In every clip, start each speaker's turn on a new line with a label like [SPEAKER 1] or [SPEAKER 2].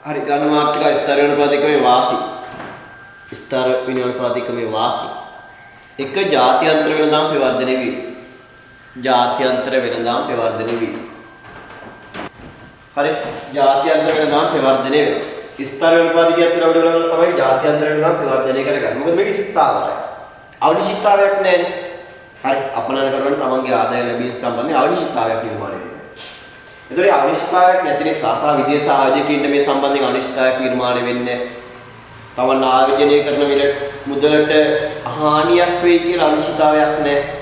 [SPEAKER 1] හරි ගන්න මාත්‍රිකා ස්ථාර විනුපාතිකමේ වාසි. ස්ථාර විනුපාතිකමේ වාසි. එක ජාත්‍යන්තර වෙනදාම් ප්‍රවර්ධනය වී. ජාත්‍යන්තර වෙනදාම් ප්‍රවර්ධනය වී. හරි ජාත්‍යන්තර වෙනදාම් ප්‍රවර්ධනය වෙනවා. ස්ථාර විනුපාතිකයක් තුළ අපිට බලන්න තමයි ජාත්‍යන්තර වෙනදාම් ප්‍රවර්ධනය කරගන්නේ. මොකද මේක ස්ථාවරයි. අවනිශ්චිතතාවයක් නැහැ. හරි අපනයන කරවන තමන්ගේ ආදාය ලැබීම සම්බන්ධයෙන් අවනිශ්චිතතාවයක් නිර්මාණය වෙනවා. ඒතරේ අවනිශ්චිතතාවයක් නැති නිසා සහ විදේශ ආයෝජකයින්ට මේ සම්බන්ධයෙන් අවනිශ්චිතතාවයක් නිර්මාණය වෙන්නේ තමන් ආයෝජනය කරන මුදලට හානියක් වෙයි කියලා අවනිශ්චිතතාවයක් නැහැ.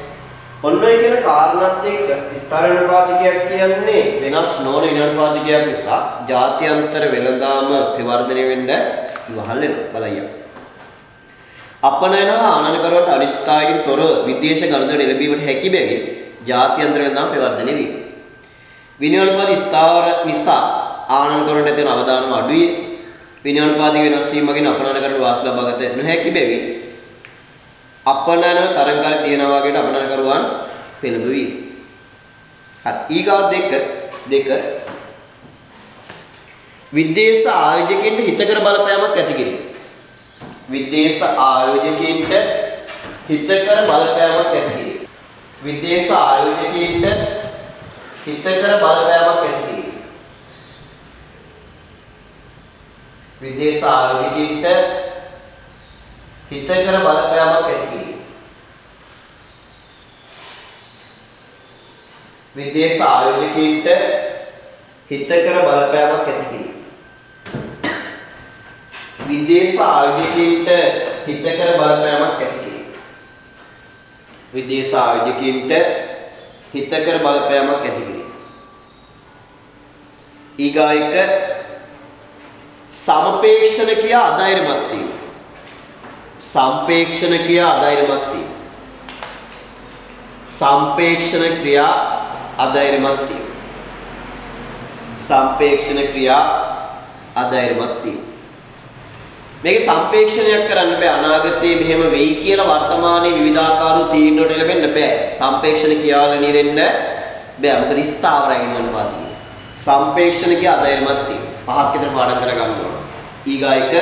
[SPEAKER 1] ඔන්න ඔය කියන කාරණාත් එක්ක ස්ථාර විනුපාතිකයක් කියන්නේ වෙනස් නොවන විනුපාතිකයක් නිසා ජාත්‍යන්තර වෙළඳාම ප්‍රවර්ධනය වෙන්න ඉවහල් වෙනවා බලයියා. අපනයන ආනයනකරුවට අනිශ්චිතතාවයකින් තොර විදේශ ගනුදෙනු ලැබීමට හැකි බැවින් ජාත්‍යන්තර වෙළඳාම ප්‍රවර්ධනය වේ. විනියෝගපති ස්ථාවර නිසා ආනයනකරුවට ඇති වන අවදානම අඩුයි. විනියෝගපති වෙනස් වීමකින් අපනයනකරුට වාසි ලබාගත නොහැකි බැවින් අපනයන තරංගකාරී තියනවා වගේ අපනයනකරුවන් පෙළඹවි. හරි ඊගාව දෙක විදේශ ආයෝජකයන්ට හිතකර බලපෑමක් ඇති කිරීම. විදේශ ආයෝජකයන්ට හිතකර බලපෑමක් ඇති කිරීම. විදේශ ආයෝජකයන්ට හිතකර බලපෑමක් ඇති කිරීම. විදේශ ආයෝජකයන්ට හිතකර බලපෑමක් ඇති කිරීම. විදේශ ආයෝජකයන්ට හිතකර බලපෑමක් ඇති කිරීම. විදේශ ආයෝජකයන්ට හිතකර බලපෑමක් ඇති කිරීම. විදේශ ආයෝජකයන්ට හිතකර බලපෑමක් ඇති කිරීම. ඊගායක සමපේක්ෂණ කියා අධෛර්යමත් වීම. සම්පේක්ෂණ ක්‍රියා අධෛර්යමත් වීම. සම්පේක්ෂණ ක්‍රියා අධෛර්යමත් වීම. සම්පේක්ෂණ ක්‍රියා අධෛර්යමත් වීම. මේක සම්පේක්ෂණයක් කරන්න බෑ අනාගතයේ මෙහෙම වෙයි කියලා වර්තමානයේ විවිධාකාර තීරණ වලට ලැබෙන්න බෑ. සම්පේක්ෂණ ක්‍රියාවල නිරෙන්න බෑ. මොකද ස්ථාවරයි වෙනවාදී. සම්පේක්ෂණ කිය අධෛර්යමත් වීම. පහක් විතර පාඩම් කරගන්න ඕන. ඊගායක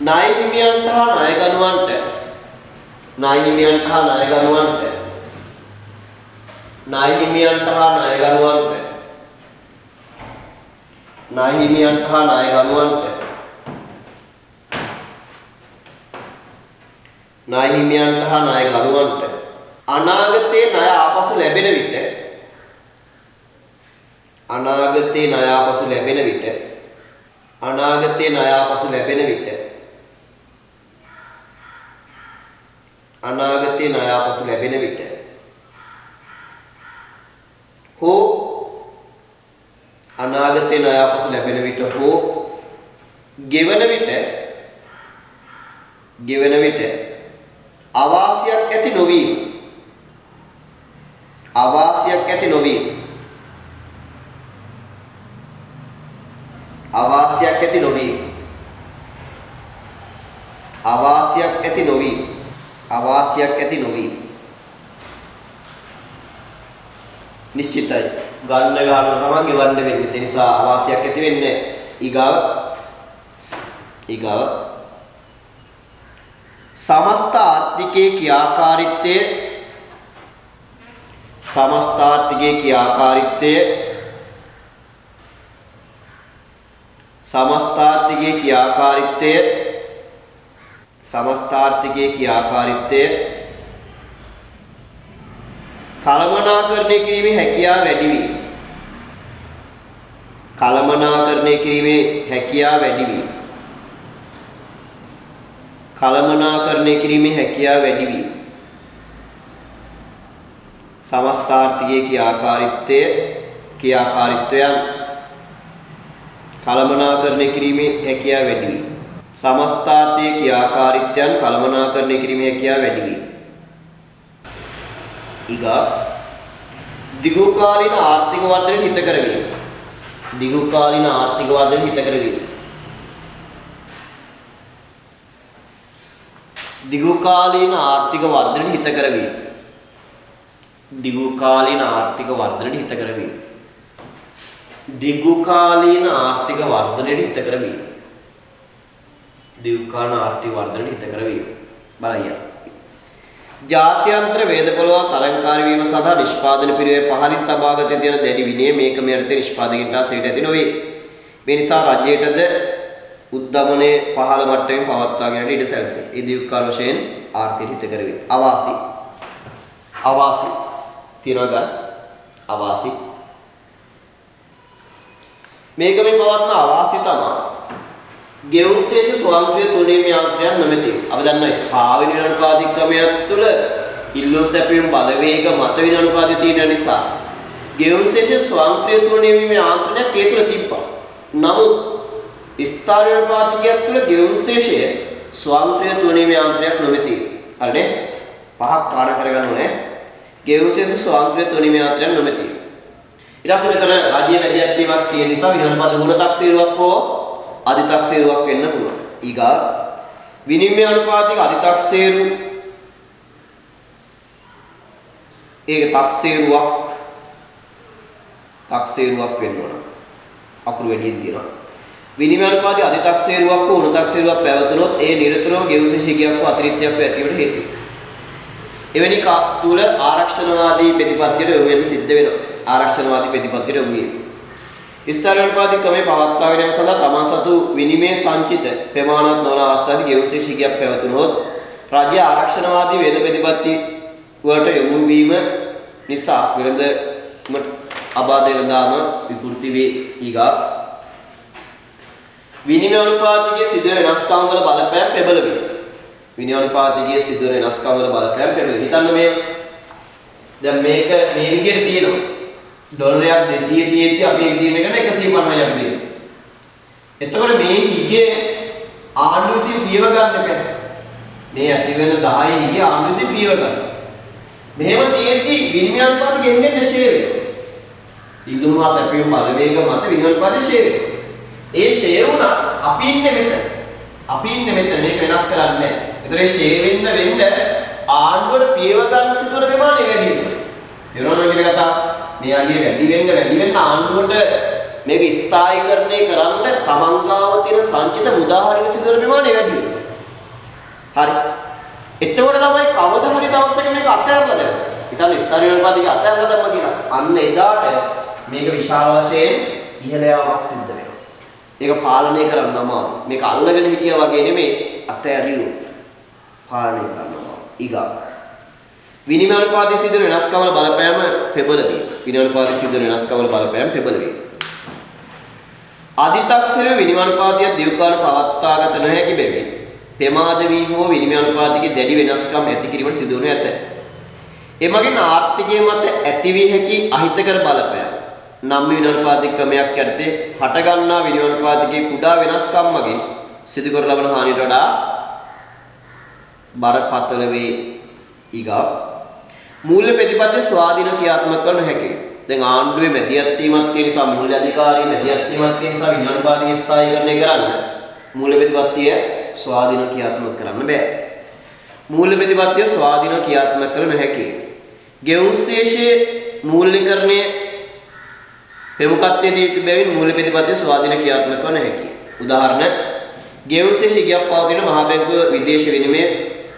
[SPEAKER 1] ණය හිමියන්ට හා ණය ගනුවන්ට ණය හිමියන්ට හා ණය ගනුවන්ට ණය හිමියන්ට හා ණය ගනුවන්ට ණය හිමියන්ට හා ණය ගනුවන්ට ණය හිමියන්ට හා ණය ගනුවන්ට අනාගතයේ ණය ආපසු ලැබෙන විට අනාගතයේ ණය ආපසු ලැබෙන විට අනාගතයේ ණය ආපසු ලැබෙන විට අනාගතයේ ණය ආපසු ලැබෙන විට හෝ අනාගතයේ ණය ආපසු ලැබෙන විට හෝ ගෙවන විට අවාසියක් ඇති නොවීම අවාසියක් ඇති නොවීම අවාසියක් ඇති නොවීම අවාසියක් ඇති නොවීම අවාසියක් ඇති නොවීම නිශ්චිතයි ගන්න තමයි ගෙවන්න වෙන්නේ ඒ නිසා අවාසියක් ඇති වෙන්නේ ඊගාව සමස්ත ආර්ථිකයේ ක්‍රියාකාරීත්වය සමස්ත ආර්ථිකයේ ක්‍රියාකාරීත්වය සමස්ත ආර්ථිකයේ ක්‍රියාකාරීත්වය සමස්ත ආර්ථිකයේ ක්‍රියාකාරීත්වය කළමනාකරණය කිරීමේ හැකියාව වැඩි වීම කළමනාකරණය කිරීමේ හැකියාව වැඩි වීම කළමනාකරණය කිරීමේ හැකියාව වැඩි වීම සමස්ත ආර්ථිකයේ ක්‍රියාකාරීත්වයන් කළමනාකරණය කිරීමේ හැකියාව වැඩි වීම සමස්ත ආර්ථිකයේ ක්‍රියාකාරීත්වයන් කළමනාකරණය කිරීමේ හැකියාව වැඩි වීම ඊගා දීර්ඝකාලීන ආර්ථික වර්ධනයට හිතකර වීම දීර්ඝකාලීන ආර්ථික වර්ධනයට හිතකර වීම දීර්ඝකාලීන ආර්ථික වර්ධනයට හිතකර වීම දීර්ඝකාලීන ආර්ථික වර්ධනයට හිතකර වීම දීර්ඝකාලීන ආර්ථික වර්ධනයට හිතකර වීම. දීර්ඝකාලීන ආර්ථික වර්ධනයට හිතකර වීම. බලන්න. ජාත්‍යන්තර වේද පොළව තරංකාරී වීම සඳහා නිෂ්පාදන පිරිවේ පහලින් තබාගත යන දැඩි විනය මේකම යටතේ නිෂ්පාදකයන්ට සේට ඇති නොවේ. මේ නිසා රජයටද උද්දමනයේ පහළ මට්ටමින් පවත්වා ගැනීමට ඉඩ සැලසේ. ඒ දීර්ඝකාල වශයෙන් ආර්ථික හිතකර වේ. අවාසි තිරග අවාසි මේකම පවත්න අවාසි තමයි ගෙවුන්ශේෂ ස්වයංක්‍රීය තුනීමේ යාන්ත්‍රයක් නොමැති. අපි දන්නවා පාවින විනාඩිපාතික ක්‍රමයක් තුළ ඉල්ලුම් සැපයීම් බලවේග මත විනාඩිපාති තියෙන නිසා ගෙවුන්ශේෂ ස්වයංක්‍රීය තුනීමේ යාන්ත්‍රයක් ඒ තුළ තිබ්බා. නමුත් ස්ථාන විනාඩිපාතිකයක් තුළ ගෙවුන්ශේෂය ස්වයංක්‍රීය තුනීමේ යාන්ත්‍රයක් නොමැති. හරිනේ? පහක් පාඩ කරගන්න ඕනේ. ගෙවුන්ශේෂ ස්වයංක්‍රීය තුනීමේ යාන්ත්‍රයක් නොමැති. ඊට පස්සේ මෙතන රාජ්‍ය මැදිහත්වීමක් තියෙන නිසා විනාඩිපාත ගුණ තක්සේරුවක් හෝ අධිතක්සේරුවක් වෙන්න පුළුවන්. ඊගා විනිමය අනුපාතික අධිතක්සේරු ඒක තක්සේරුවක් වෙන්න ඕන. අකුරු වැඩියෙන් තියෙනවා. විනිමය අනුපාතික අධිතක්සේරුවක් හෝ උණතක්සේරුවක් පැවතුනොත් ඒ නිරතුරුව ගෙවුන්ශේෂිකයක් හෝ අතිරික්තයක් ඇතිවීමට හේතු වෙනවා. එවැනි තුල ආරක්ෂණවාදී ප්‍රතිපත්තියට යොමු වෙන්න සිද්ධ වෙනවා. ආරක්ෂණවාදී ප්‍රතිපත්තියට යොමු වීම. ස්ථාන විනාඩිපාතික ක්‍රමයේ පවත්වාගෙන යාම සඳහා තමන් සතු විනිමය සංචිත ප්‍රමාණවත් නොවන අවස්ථාවේදී ගෙවුන්ශේෂිකයක් පැවතුනොත් රාජ්‍ය ආරක්ෂණවාදී වේද ප්‍රතිපත්ති වලට යොමු වීම නිසා වෙළඳ අබාධ දාම විකෘති වේ. ඊගා විනිමය අනුපාතිකයේ සිදුවන වෙනස්කම් වල බලපෑම ප්‍රබල වේ. විනිමය අනුපාතිකයේ සිදුවන වෙනස්කම් වල බලපෑම ප්‍රබල වේ. හිතන්න මේ දැන් මේක මේ විදිහට තියෙනවා. ඩොලරයක් 200 තියෙද්දි අපි ඒක තියෙන එකට 150ක් දෙනවා. එතකොට මේ හිගේ ආණ්ඩුව විසින් පියව ගන්න බෑ. මේ ඇති වෙන 10 හිගේ ආණ්ඩුව විසින් පියව ගන්න. මෙහෙම තියෙද්දි විනිමය අනුපාත ගෙන්නේ ෂෙයා වෙනවා. ඉල්ලුම් හා සැපයීම් බලවේග මත විනිමය අනුපාත ෂෙයා වෙනවා. ඒ ෂෙයා වුණා අපි ඉන්නේ මෙතන. මේක වෙනස් කරන්නේ නැහැ. ඒතර ඒ ෂෙයා වෙන්න ආණ්ඩුවට පියව ගන්න සිදුවන ප්‍රමාණය වැඩි වෙනවා. ඒනොන කියන කතාව මෙයාගේ වැඩි වෙන්න ආණ්ඩුවට මේක ස්ථායීකරණය කරන්න තමන්ගාව තියෙන සංචිත මුදාහරින සිදුවන ප්‍රමාණය වැඩි වෙනවා. හරි. එතකොට තමයි කවදා හරි දවසක මේක අත්හැරලා දාන්න. ඊටම ස්ථාන විනාඩිපාතික අත්හැරලා දාන්න කියලා. අන්න එදාට මේක විශාල වශයෙන් ඉහළ යාමක් සිද්ධ වෙනවා. ඒක පාලනය කරන්න අමාරුයි. මේක අල්ලගෙන හිටියා වගේ නෙමෙයි අත්හැරියු. පාලනය කරන්න අමාරුයි. ඊගා විනිමය අනුපාතයේ සිදුවන වෙනස්කම් වල බලපෑම ප්‍රබල වේ. විනිමය අනුපාතයේ සිදුවන වෙනස්කම් වල බලපෑම ප්‍රබල වේ. අධිතක්සේරු විනිමය අනුපාතය දීර්ඝකාල පවත්වාගත නොහැකි බැවින් ප්‍රමාද වී හෝ විනිමය අනුපාතයේ දැඩි වෙනස්කම් ඇති කිරීමට සිදු වනු ඇත. එමගින් ආර්ථිකයේ මත ඇති වී හැකි අහිතකර බලපෑම නම් විනිමය අනුපාතික ක්‍රමයක් යටතේ හටගන්නා විනිමය අනුපාතයේ කුඩා වෙනස්කම් මගින් සිදු කර ලබන හානියට වඩා බරපතල වේ. ඊගා මූල්‍ය ප්‍රතිපත්තිය ස්වාධීන ක්‍රියාත්මක කරන හැකියි. දැන් ආණ්ඩුවේ මැදිහත් වීමක් තියෙන නිසා මූල්‍ය අධිකාරිය මැදිහත් වීමක් තියෙන නිසා විනිමය අනුපාතය ස්ථායීකරණය කරන්න මූල්‍ය ප්‍රතිපත්තිය ස්වාධීන ක්‍රියාත්මක කරන්න බෑ. මූල්‍ය ප්‍රතිපත්තිය ස්වාධීන ක්‍රියාත්මක කර නොහැකියි. ගෙවුන්ශේෂයේ මූල්‍යකරණය ප්‍රමුඛත්වයේ දී යුතු බැවින් මූල්‍ය ප්‍රතිපත්තිය ස්වාධීන ක්‍රියාත්මක කර නොහැකියි. උදාහරණ ගෙවුන්ශේෂ ඉගයක් පවතින මහා බැංකුව විදේශ විනිමය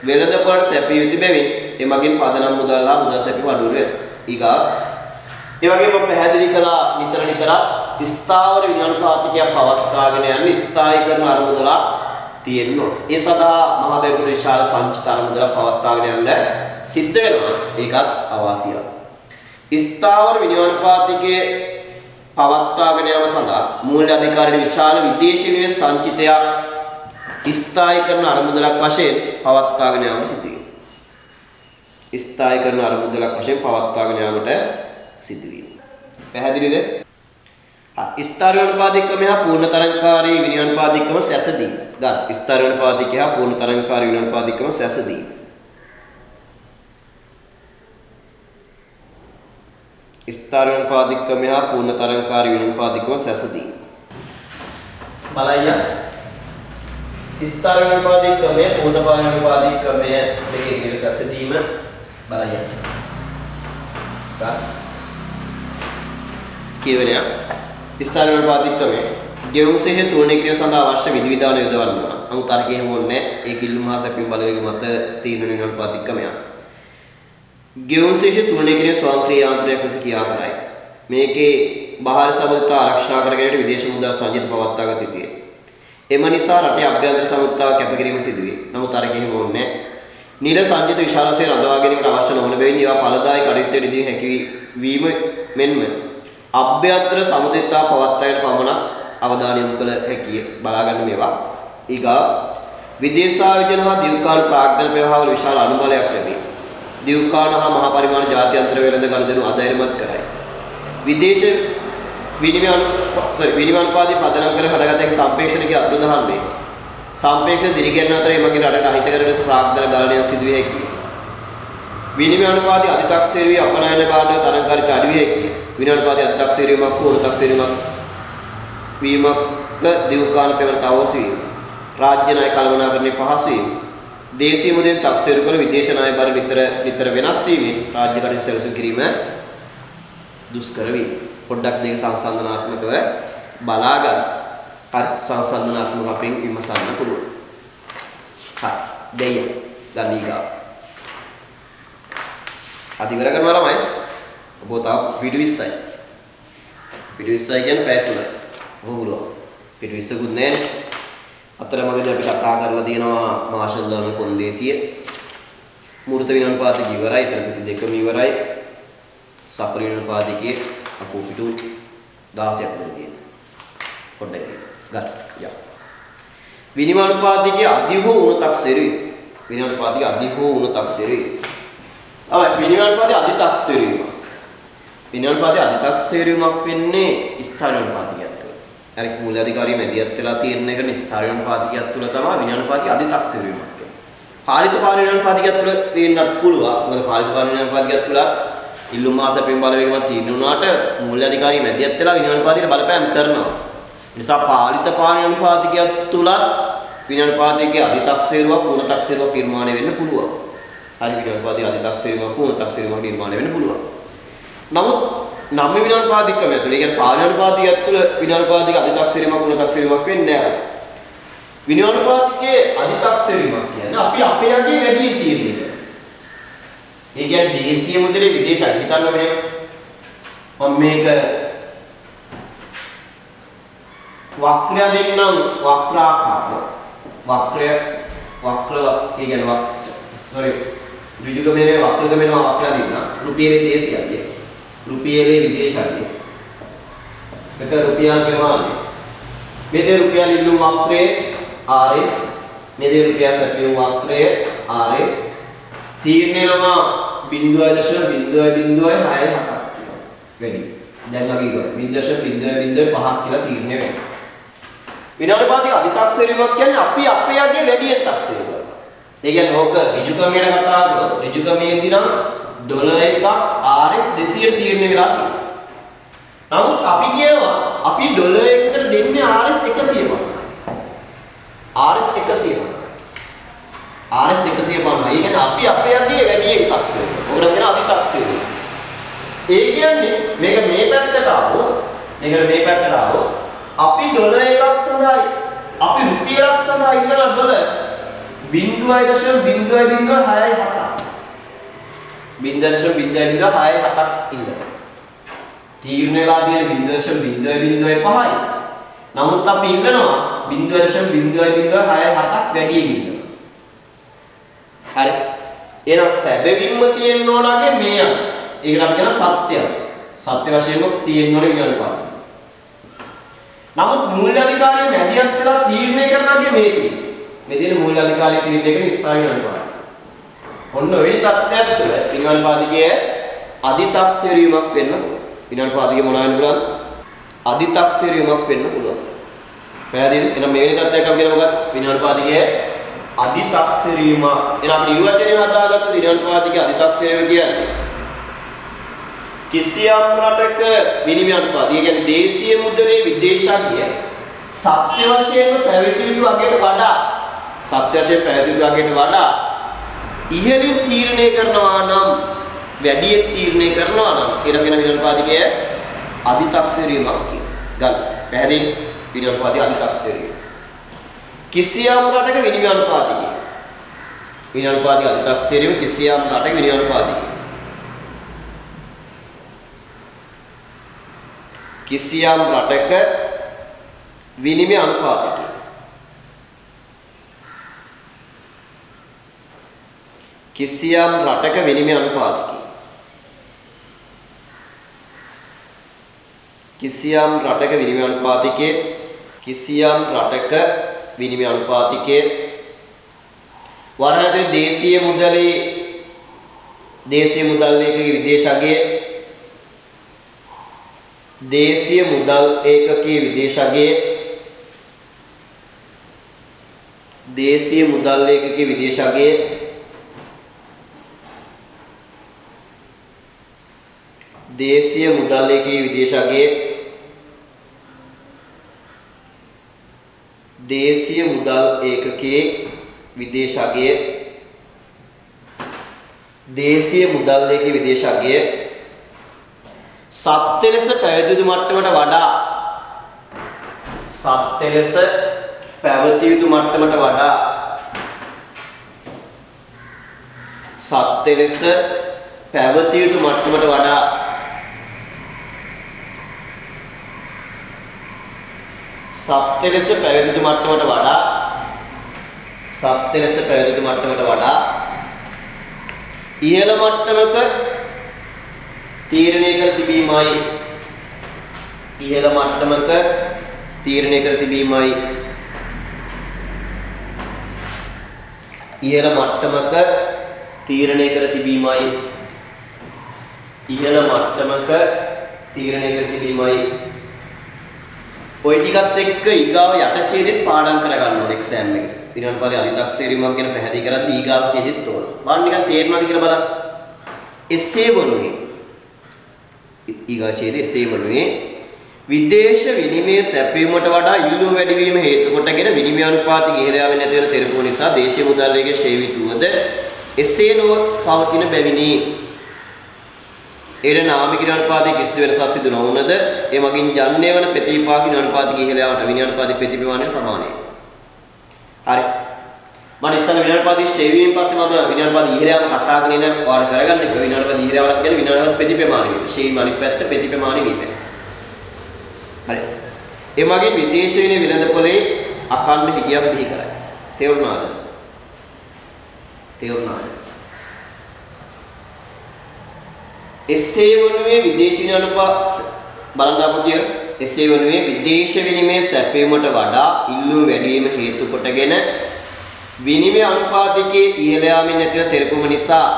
[SPEAKER 1] වෙළඳපොළට සැපිය යුතු බැවින් එමගින් පදනම් මුදල් හා මුදල් සැපීම අඩු වෙනවා. ඊගා ඒ වගේම පැහැදිලි කළා නිතර ස්ථාවර විනිමය අනුපාතිකයක් පවත්වාගෙන යන්න ස්ථායීකරණ අරමුදලක් තියෙනවා. ඒ සඳහා මහා බැංකුවේ විශාල සංචිත අරමුදලක් පවත්වාගෙන යන්න සිද්ධ වෙනවා. ඒකත් අවාසියක්. ස්ථාවර විනිමය අනුපාතිකයේ පවත්වාගෙන යාම සඳහා මූල්‍ය අධිකාරියේ විශාල විදේශීය නිවෙස් සංචිතයක් ස්ථායීකරණ අරමුදලක් වශයෙන් පවත්වාගෙන යාම සිදු වෙනවා. ස්ථායීකරණ අරමුදලක් වශයෙන් පවත්වාගෙන යාමට සිදු වෙනවා. පැහැදිලිද? ස්ථාන විනාඩිපාතික ක්‍රමය හා පූර්ණ තරංකාරී විනිමය අනුපාතික ක්‍රම සැසදී. ගන්න. ස්ථාන විනාඩිපාතික හා පූර්ණ තරංකාරී විනිමය අනුපාතික ක්‍රම සැසදී. ස්ථාන විනාඩිපාතික ක්‍රමය හා පූර්ණ තරංකාරී විනිමය අනුපාතික ක්‍රම සැසදී. බලයියා ස්ථාන විනාඩිපාතික ක්‍රමය පූර්ණ විනාඩිපාතික ක්‍රමය දෙකේ විදිහට සැසදීම බලයියා. කියවෙනවා ස්ථාන අනුපාතිකමේ ගෙවුම්සේ තුලණය කිරීම සඳහා අවශ්‍ය විධිවිධාන යොදවන්න ඕන. නමුත් අර කියෙම ඕනේ ඒ කිල්ලුම හා සැපීම බලවේග මත තීරණය වෙන අනුපාතිකමය. ගෙවුම්සේ තුලණය කිරීම ස්වයංක්‍රීය යාන්ත්‍රයක් ලෙස ක්‍රියා කරයි. මේකේ බාහිර සමුද්‍රතා ආරක්ෂා කර ගැනීමට විදේශ මුද්‍රා සංචිත පවත්වා ගත යුතුය. එම නිසා රටේ අභ්‍යන්තර සමුද්‍රතාව කැපකිරීම සිදුවේ. නමුත් අර කියෙම ඕනේ නිල සංචිත විශාලසේ රඳවා ගැනීමට අවශ්‍ය නොවන බැවින් ඒවා ඵලදායක කටයුත්තට දී හැකි වීම මෙන්ම අභ්‍යන්තර සමුද්‍රතා පවත්වාගෙන පමණක් අවධානය යොමු කළ හැකිය. බලා ගන්න මේවා. ඊගා විදේශ ආයෝජන හා දියුකාන ප්‍රාග්ධන ප්‍රවාහවල විශාල අනුබලයක් ලැබේ. දියුකාන හා මහා පරිමාණ ජාත්‍යන්තර වෙළඳ ගනුදෙනු අධෛර්යමත් කරයි. විදේශ විනිමය අනුපාතය පදනම් කර හටගත් හැකි සම්ප්‍රේෂණකයේ අතුරුදහන් වේ. සම්ප්‍රේෂණ දිරිගැන්වීම අතර එමගින් රටට අහිතකර ලෙස ප්‍රාග්ධන ගලණයක් සිදු විය හැකියි. විනිමය අනුපාතය අධිතක්සේරු වී අපනයන භාණ්ඩ තරංකාරික අඩු විය හැකියි. විනිමය අනුපාතය අධිතක්සේරු වීමක් හෝ උණුතක්සේරු වීමක දියුකාන පෙරට අවශ්‍ය වීම. රාජ්‍ය ණය කළමනාකරණයේ පහසු වීම. දේශීය මුදලින් තක්සේරු කළ විදේශ ණය බර නිතර වෙනස් වීමෙන් රාජ්‍ය කටයුතු සැලසුම් කිරීම දුෂ්කර වේ. පොඩ්ඩක් දෙක සංසන්දනාත්මකව බලා ගන්න. හරි සංසන්දනාත්මකව අපෙන් විමසන්න පුළුවන්. හරි දෙයිය ගන්නීගා. අදිවර කරනවා ළමයි. ඔබ තාම වීඩියෝ 20යි. වීඩියෝ 20යි කියන්නේ පැය 3යි. ඔබ පුළුවන්. වීඩියෝ 20කුත් නැහැනේ. අතරමඟදී අපි කතා කරලා තියෙනවා මාෂල් ලර්නර් කොන්දේසිය. මූර්ත විනෝපාතික ඉවරයි. ඊතර පිටු දෙකම ඉවරයි. සපල විනෝපාතිකයේ අපෝ පිටු 16ක් විතර තියෙනවා. පොඩ්ඩක් ගන්න. යා. විනිමය අනුපාතිකයේ අධි හෝ උණුතක් සෙරුයි. විනිමය අනුපාතිකයේ අධි හෝ උණුතක් සෙරුයි. විනිමය අනුපාතයේ අධිතක් සෙරුවීමක්. විනිමය අනුපාතයේ අධිතක් සෙරුවීමක් වෙන්නේ ස්ථාන අනුපාතිකයක් තුළ. හරි මූල්‍ය අධිකාරිය මැදිහත් වෙලා තීරණය කරන ස්ථාන අනුපාතිකයක් තුළ තමයි විනිමය අනුපාතයේ අධිතක් සෙරුවීමක් වෙන්නේ. පාලිත පාලන අනුපාතිකයක් තුළ වෙන්නත් පුළුවන්. මොකද පාලිත පාලන අනුපාතිකයක් තුළ ඉල්ලුම් මාසපෙන් බලවේගමක් තීරණය වුණාට මූල්‍ය අධිකාරිය මැදිහත් වෙලා විනිමය අනුපාතයට බලපෑම් කරනවා. ඒ නිසා පාලිත පාලන අනුපාතිකයක් තුලත් විනිමය අනුපාතිකයේ අධිතක් සෙරුවක් උණුතක් සෙරුවක් නිර්මාණය වෙන්න පුළුවන්. හරි විනිමය අනුපාතයේ අධිතක්සේරුවක් උණුතක්සේරුවක් නිර්මාණය වෙන්න පුළුවන්. නමුත් නම් විනිමය අනුපාතිකම ඇතුළේ, ඒ කියන්නේ පාලන අනුපාතිකය ඇතුළේ විනිමය අනුපාතික අධිතක්සේරුවක් උණුතක්සේරුවක් වෙන්නේ නැහැ. විනිමය අනුපාතිකයේ අධිතක්සේරුවක් කියන්නේ අපි අපේ යටි වැඩි තීරණය කරනවා. ඒ කියන්නේ දේශීය මුදලේ විදේශ හිතන්න මෙහෙම. මම මේක වක්‍රය දෙන්නම් වක්‍රාකාර. වක්‍රය ඒ කියන්නේ ඍජුගමනේ වක්‍රගමනේ වක්‍රය දෙන්න. රුපියලේ දේශීයයි. රුපියලේ විදේශයි. මේක රුපියල් ප්‍රමාණය. මේ රුපියල් ඉල්ලුම් වක්‍රයේ RS මේ රුපියල් සැපයුම් වක්‍රයේ RS තීරණයනවා 0.0.0.67ක් කියලා. වැඩි. දැන් අපි කියනවා 0.0.05ක් කියලා තීරණය වෙනවා. විනාඩිපාතික අධිතක්සේරුවක් කියන්නේ අපි අපේ යගේ වැඩි තක්සේරුවක්. ඒ කියන්නේ ඕක ඍජුගමනේ කතා කරලා ඍජුගමේදී නම් ඩොලර් එකක් RS 200 තීරණය වෙලා තියෙනවා. නමුත් අපි කියනවා අපි ඩොලර් එකකට දෙන්නේ RS 100ක්. RS 100ක්. RS 150. ඒ කියන්නේ අපි අපේ යගේ වැඩි තක්සේරුවක්. ඔකට කියන අධිතක්සේරුව. ඒ කියන්නේ මේක මේ පැත්තට ආවොත් අපි ඩොලර් එකක් සඳහා අපි රුපියලක් සඳහා ඉන්නන ඩොලර් 0.0.67ක් ඉන්නවා. තීරණයලා තියෙන 0.0.05යි. නමුත් අපි ඉන්නනවා 0.0.06ක් වැඩි ඉන්නවා. හරි. එහෙනම් සැබවින්ම තියෙන්න ඕනගේ මේ යන. ඒකට අපි කියන සත්‍යය. සත්‍ය වශයෙන්ම තියෙන්න ඕනේ විනාඩිපාත. නමුත් මූල්‍ය අධිකාරිය මැදිහත් වෙලා තීරණය කරනගේ මේකේ. මේ දින මූල්‍ය අධිකාරිය තීරණය කරන ස්ථාන අනුපාතය. ඔන්න ඔය තත්ත්වයක් තුළ විනාඩිපාතිකයේ අධිතක්සේරුවක් වෙන්න පුළුවන්. විනාඩිපාතිකයේ මොනවා වෙන්න පුළුවන්ද? අධිතක්සේරුවක් වෙන්න පුළුවන්. පැහැදිලිද? එහෙනම් මේ වෙන තත්ත්වයක් අපි කියන මොකක්ද? විනාඩිපාතිකයේ අධිතක්සේරුවම. එහෙනම් අපි නිර්වචනය හදාගත්ත විනාඩිපාතිකයේ අධිතක්සේරුව කියන්නේ කිසියම් රටක විනිමය අනුපාතය. ඒ කියන්නේ දේශීය මුද්‍රණයේ විදේශාංගය සත්‍ය වශයෙන්ම පැවතිය යුතු අගයට වඩා ඉහළින් තීරණය කරනවා නම් වැඩි තීරණය කරනවා නම් ඒකට වෙන විනාඩිපාතිකයේ අධිතක්සේරුවක් කියනවා. ගන්න. පැහැදිලි? විනිමය අනුපාතයේ අධිතාක්ෂේරිය. කිසියම් රටක විනිමය අනුපාතය. විනිමය අනුපාතයේ අධිතාක්ෂේරිය කිසියම් රටක විනිමය අනුපාතය. කිසියම් රටක විනිමය අනුපාතය. කිසියම් රටක විනිමය අනුපාතය. කිසියම් රටක විනිමය අනුපාතිකයේ කිසියම් රටක විනිමය අනුපාතිකයේ වරණතරේ දේශීය මුදල් ඒකකයේ විදේශ අගය දේශීය මුදල් ඒකකයේ විදේශ අගය දේශීය මුදල් ඒකකයේ විදේශ අගය දේශීය මුදල් ඒකකයේ විදේශ අගය දේශීය මුදල් ඒකකයේ විදේශ අගය දේශීය මුදල් ඒකකයේ විදේශ අගය සත්‍ය ලෙස පැවතිය යුතු මට්ටමට වඩා සත්‍ය ලෙස පැවතිය යුතු මට්ටමට වඩා සත්‍ය ලෙස පැවතිය යුතු මට්ටමට වඩා සත්‍ය ලෙස පැවතිය යුතු මට්ටමට වඩා සත්‍ය ලෙස පැවතිය යුතු මට්ටමට වඩා ඉහළ මට්ටමක තීරණය කර තිබීමයි ඉහළ මට්ටමක තීරණය කර තිබීමයි ඉහළ මට්ටමක තීරණය කර තිබීමයි ඉහළ මට්ටමක තීරණය කර තිබීමයි ඔය ටිකත් එක්ක ඊගාව යට ඡේදෙත් පාඩම් කරගන්න ඕනේ එක්සෑම් එකේ. ඊට පස්සේ අධිතාක්ෂේරියමක් ගැන පැහැදිලි කරද්දී ඊගාව ඡේදෙත් ඕන. බලන්න නිකන් තේරෙනවද කියලා බලන්න. එසේ වනුයේ ඊගාව ඡේදයේ එසේ වනුයේ විදේශ විනිමය සැපයීමට වඩා ඉල්ලුම වැඩි වීම හේතු කොටගෙන විනිමය අනුපාතය ඉහළ යාමෙන් නැති වෙන තෙරපුව නිසා දේශීය මුදල් වේගයේ ෂේ විතුවද එසේ නොව පවතින බැවිනි. එන නාමික අනුපාතයේ කිසිදු වෙනසක් සිදු නොවුනද ඒ මගින් ජන්‍ය වන ප්‍රතිපාකින අනුපාතයේ ඉහළ යාමට විනිමය අනුපාතයේ ප්‍රතිප්‍රමාණය සමානයි. හරි. මම ඉස්සෙල්ලා විනිමය අනුපාතයේ ෂේ වීමෙන් පස්සේ මම විනිමය අනුපාතයේ ඉහළ යාම කතා කරගෙන ඉන්න ඔයාලා කරගන්න එක විනිමය අනුපාතයේ ඉහළ යාමක් කියන්නේ විනිමය අනුපාතයේ ප්‍රතිප්‍රමාණය වීම. ෂේ වීම අනිත් පැත්ත ප්‍රතිප්‍රමාණය වීම. හරි. ඒ මගින් විදේශ විනිමය වෙළඳපොලේ අඛණ්ඩ හිගයක් බිහි කරයි. තේරුණාද? තේරුණාද? එසේ වනුයේ විදේශ විනිමය අනුපාත බලන්න අපුතිය එසේ වනුයේ විදේශ විනිමය සැපයීමට වඩා ඉල්ලුම වැඩි වීම හේතු කොටගෙන විනිමය අනුපාතිකයේ ඉහළ යාමෙන් නැතිව තෙරපුම නිසා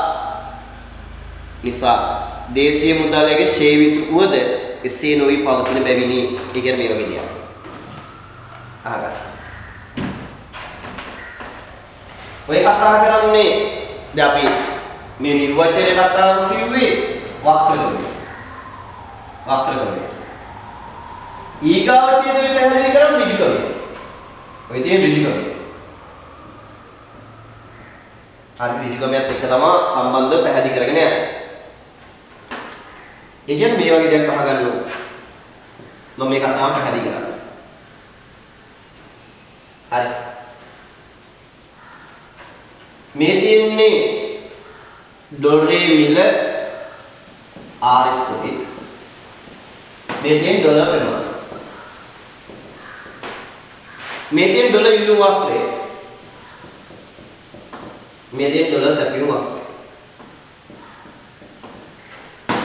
[SPEAKER 1] දේශීය මුදලයේ ෂේ විතු උවද එසේ නොවි පවතින බැවිනි. ඒ කියන්නේ මේ වගේ දෙයක්. අහගන්න. ඔය කතා කරන්නේ දැන් අපි මේ නිර්වචනයේ කතාව කිව්වේ වක්‍රගමනය. ඊගාව ඡේදයේ පැහැදිලි කරමු ඍජුකමය. ඔය තියෙන ඍජුකමය. හරි ඍජුකමයත් එක්ක තමයි සම්බන්ධව පැහැදිලි කරගෙන යන්නේ. ඒ කියන්නේ මේ වගේ දෙයක් අහගන්න ඕන. මම මේ කතාව පැහැදිලි කරන්න. හරි. මේ තියෙන්නේ ඩොලරේ මිල RS වලින් මේ තියෙන ඩොලර් වෙනවා. මේ තියෙන ඩොලර් ඉල්ලුම් වක්‍රය. මේ තියෙන ඩොලර් සැපයුම් වක්‍රය.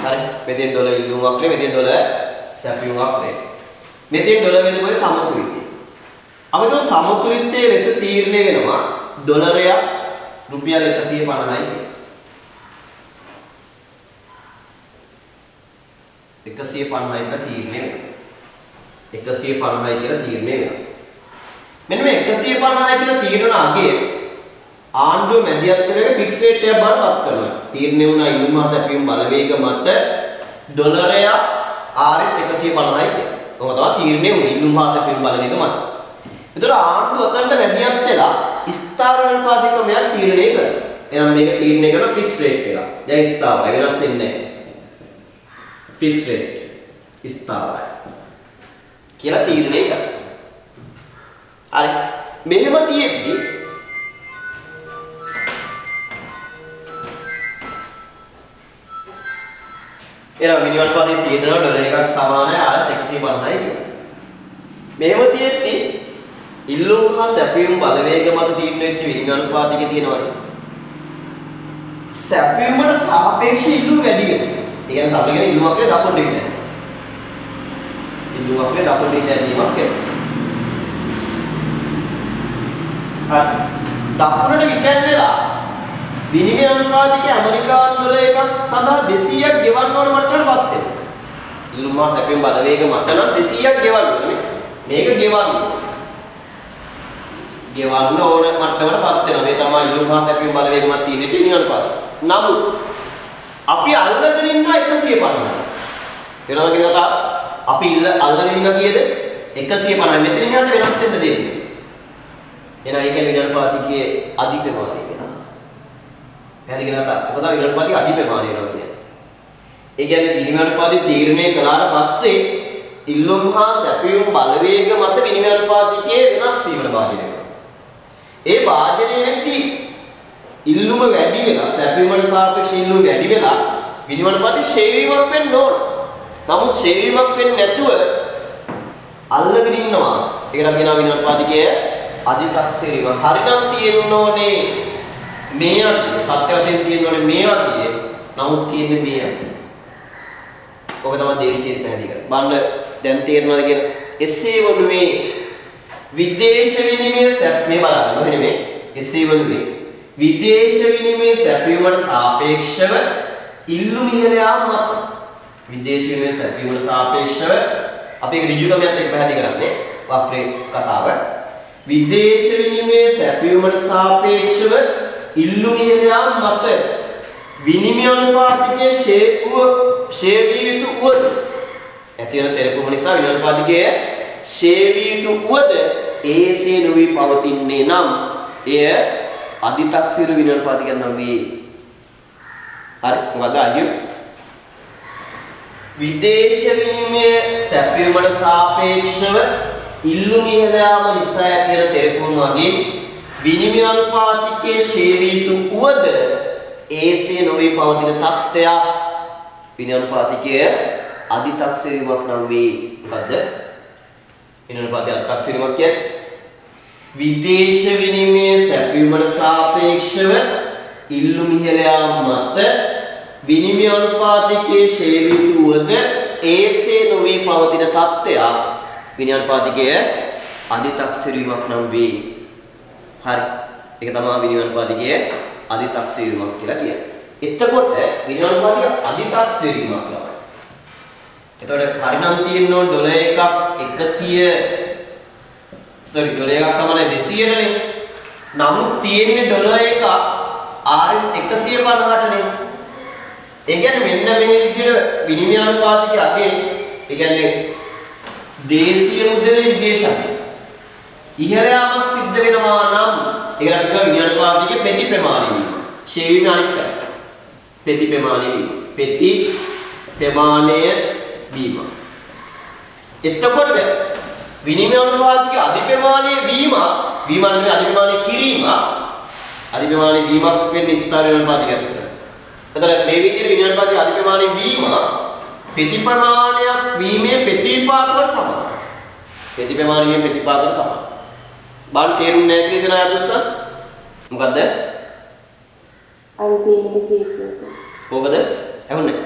[SPEAKER 1] හරි. මේ තියෙන ඩොලර් ඉල්ලුම් වක්‍රය, මේ තියෙන ඩොලර් සැපයුම් වක්‍රය. මේ තියෙන ඩොලර් වේදපොලේ සමතුලිතය. අපිට සමතුලිතයේ ලෙස තීරණය වෙනවා ඩොලරය රුපියල් 150යි. 150යි කියලා තීරණය වෙනවා. 150යි කියලා තීරණය වෙනවා. මෙන්න මේ 150යි කියලා තීරණ අගය ආණ්ඩුව මැදිහත්කරගෙන ෆික්ස් රේට් එකක් බාරපත් කරනවා. තීරණය වුණා ඉල්ලුම හා සැපයීම බලවේග මත ඩොලරය RS 150යි කියලා. කොහොමද තීරණය වුණේ ඉල්ලුම හා සැපයීම බලවේග මත. ඒතර ආණ්ඩුව අතන්ට මැදිහත් වෙලා ස්ථාවර අනුපාතිකමක් තීරණය කරනවා. එහෙනම් මේක තීරණය කරන ෆික්ස් රේට් එක. දැන් ස්ථාවරයි වෙනස් වෙන්නේ නැහැ. ෆික්ස් රේට් ස්ථාවරයි. කියලා තීරණය කරනවා. හරි. මෙහෙම තියෙද්දි එනවා විනිමය අනුපාතයේ තියෙනවා ඩොලර් එකක් සමානයි RS 150යි කියලා. මෙහෙම තියෙද්දි ඉල්ලුම් හා සැපයුම් බලවේග මත තීරණය වෙච්ච විනිමය අනුපාතයේ තියෙනවානේ. සැපයුමට සාපේක්ෂව ඉල්ලුම වැඩි වෙනවා. ඒ කියන්නේ සාපේක්ෂව ඉල්ලුමක් කියලා දක්වන්න දෙන්නේ. ඉල්ලුමක් කියලා දක්වන්න දෙන්නීමක් කියලා. හරි. දක්වන්නට විකල් වෙලා විනිමය අනුපාතයේ ඇමරිකානු ඩොලර් එකක් සඳහා 200ක් ගෙවන්න ඕන මට්ටමටපත් වෙනවා. ඉල්ලුම හා සැපයුම් බලවේග මත නම් 200ක් ගෙවන්න ඕනේ. මේක ගෙවන්න ඕන මට්ටමටපත් වෙනවා. මේ තමයි ඉල්ලුම හා සැපයුම් බලවේග මත තියෙන විනිමය අනුපාතය. නමුත් අපි අල්ලගෙන ඉන්න 150. වෙනවා කියන කතාව අපි අල්ලගෙන ඉන්න කීයද? 150. මෙතනින් යන්න වෙනස් වෙන්න දෙන්නේ. එහෙනම් ඒ කියන්නේ විනිමය අනුපාතයේ අධිප්‍රමාණය වෙනවා. පැහැදිලි කතාව. මොකද විනිමය අනුපාතයේ අධිප්‍රමාණය වෙනවා කියන්නේ. ඒ කියන්නේ විනිමය අනුපාතය තීරණය කළාට පස්සේ ඉල්ලුම් හා සැපයුම් බලවේග මත විනිමය අනුපාතයේ වෙනස් වීමට භාජනය වෙනවා. ඒ භාජනය වෙද්දී ඉල්ලුම වැඩි වෙලා සැපයුමට සාපේක්ෂව ඉල්ලුම වැඩි වෙලා විනිමය අනුපාතයේ ෂේවීමක් වෙන්න ඕන. නමුත් ෂේවීමක් වෙන්නේ නැතුව අල්ලගෙන ඉන්නවා. ඒකට අපි කියනවා විනිමය අනුපාතයේ අධිතක්සේරීම. හරිනම් තියෙන්න ඕනේ මේ අතිය. සත්‍ය වශයෙන් තියෙන්න ඕනේ මේ අතිය. නමුත් තියෙන්නේ මේ අතිය. ඔක තමයි දේවිචේති පැහැදිලි කරන්නේ. බලන්න දැන් තේරෙනවද කියලා. එසේ වනුවේ විදේශ විනිමය මේ බලන්න ඔහෙ නෙමෙයි. එසේ වනුවේ විදේශ විනිමය සැපයීමට සාපේක්ෂව ඉල්ලුම ඉහළ යාම මත විදේශ විනිමය සැපයීමට සාපේක්ෂව අපි ඒක ඍජුකමත් එක්ක පැහැදිලි කරන්නේ වක්‍රේ කතාව. විදේශ විනිමය සැපයීමට සාපේක්ෂව ඉල්ලුම ඉහළ යාම මත විනිමය අනුපාතයේ ෂේවිය යුතු උවද ඇති වෙන තෙරපුම නිසා විනිමය අනුපාතයේ ෂේවිය යුතු උවද ඒසේ නොවි පවතින්නේ නම් එය අධිතක්සේරු විනිමය අනුපාතය නම් වේ. හරි මොකද අයියෝ විදේශ විනිමය සැපයීමට සාපේක්ෂව ඉල්ලුම ඉහළ යාම නිසා ඇති වෙන තෙරපුම වගේ විනිමය අනුපාතයේ ෂේවිය යුතු උවද ඒසේ නොවි පවතින තත්ත්වයක් විනිමය අනුපාතයේ අධිතක්සේරුවක් නම් වේ. මොකද්ද විනිමය අනුපාතයේ අධිතක්සේරුවක් කියන්නේ? විදේශ විනිමය සැපයීමට සාපේක්ෂව ඉල්ලුම ඉහළ යාම මත විනිමය අනුපාතයේ ෂේවිය යුතු උවද ඒසේ නොවි පවතින තත්ත්වයක් විනිමය අනුපාතයේ අධිතක්සේරුවක් නම් වේ. හරි. ඒක තමයි විනිමය අනුපාතයේ අධිතක්සේරුවක් කියලා කියන්නේ. එතකොට විනිමය අනුපාතයේ අධිතක්සේරුවක් තමයි. එතකොට හරිනම් තියෙන්න ඕන ඩොලර් එකක් 100 ඩොලර් එකක් සමානයි 200නේ. නමුත් තියෙන්නේ ඩොලර් එකක් RS 150ටනේ. ඒ කියන්නේ මෙන්න මේ විදිහට විනිමය අනුපාතයේ අගේ ඒ කියන්නේ දේශීය මුද්‍රණයේ විදේශය ඉහළ යාමක් සිද්ධ වෙනවා නම් ඒකට අපි කියනවා විනිමය අනුපාතයේ පෙති ප්‍රමාණය වීම. ෂේවීම අනිත් පැත්ත. පෙති ප්‍රමාණය වීම. පෙති ප්‍රමාණය වීම. එතකොට විනිමය අනුපාතයේ අධිප්‍රමාණය වීම නෙවෙයි අධිප්‍රමාණය කිරීම අධිප්‍රමාණය වීමක් වෙන්නේ ස්ථාන අනුපාතයකට. එතකොට මේ විදිහට විනිමය අනුපාතයේ අධිප්‍රමාණය වීම පෙති ප්‍රමාණයක් වීමේ ප්‍රතිපාදකට සමානයි. පෙති ප්‍රමාණයේ ප්‍රතිපාදකට සමානයි. බාල තේරුම් නැහැ කියලා දෙන අයතුස්ස මොකද්ද?
[SPEAKER 2] අන්තිමේ කේස් එක.
[SPEAKER 1] කොහොමද? ඇහුන්නේ?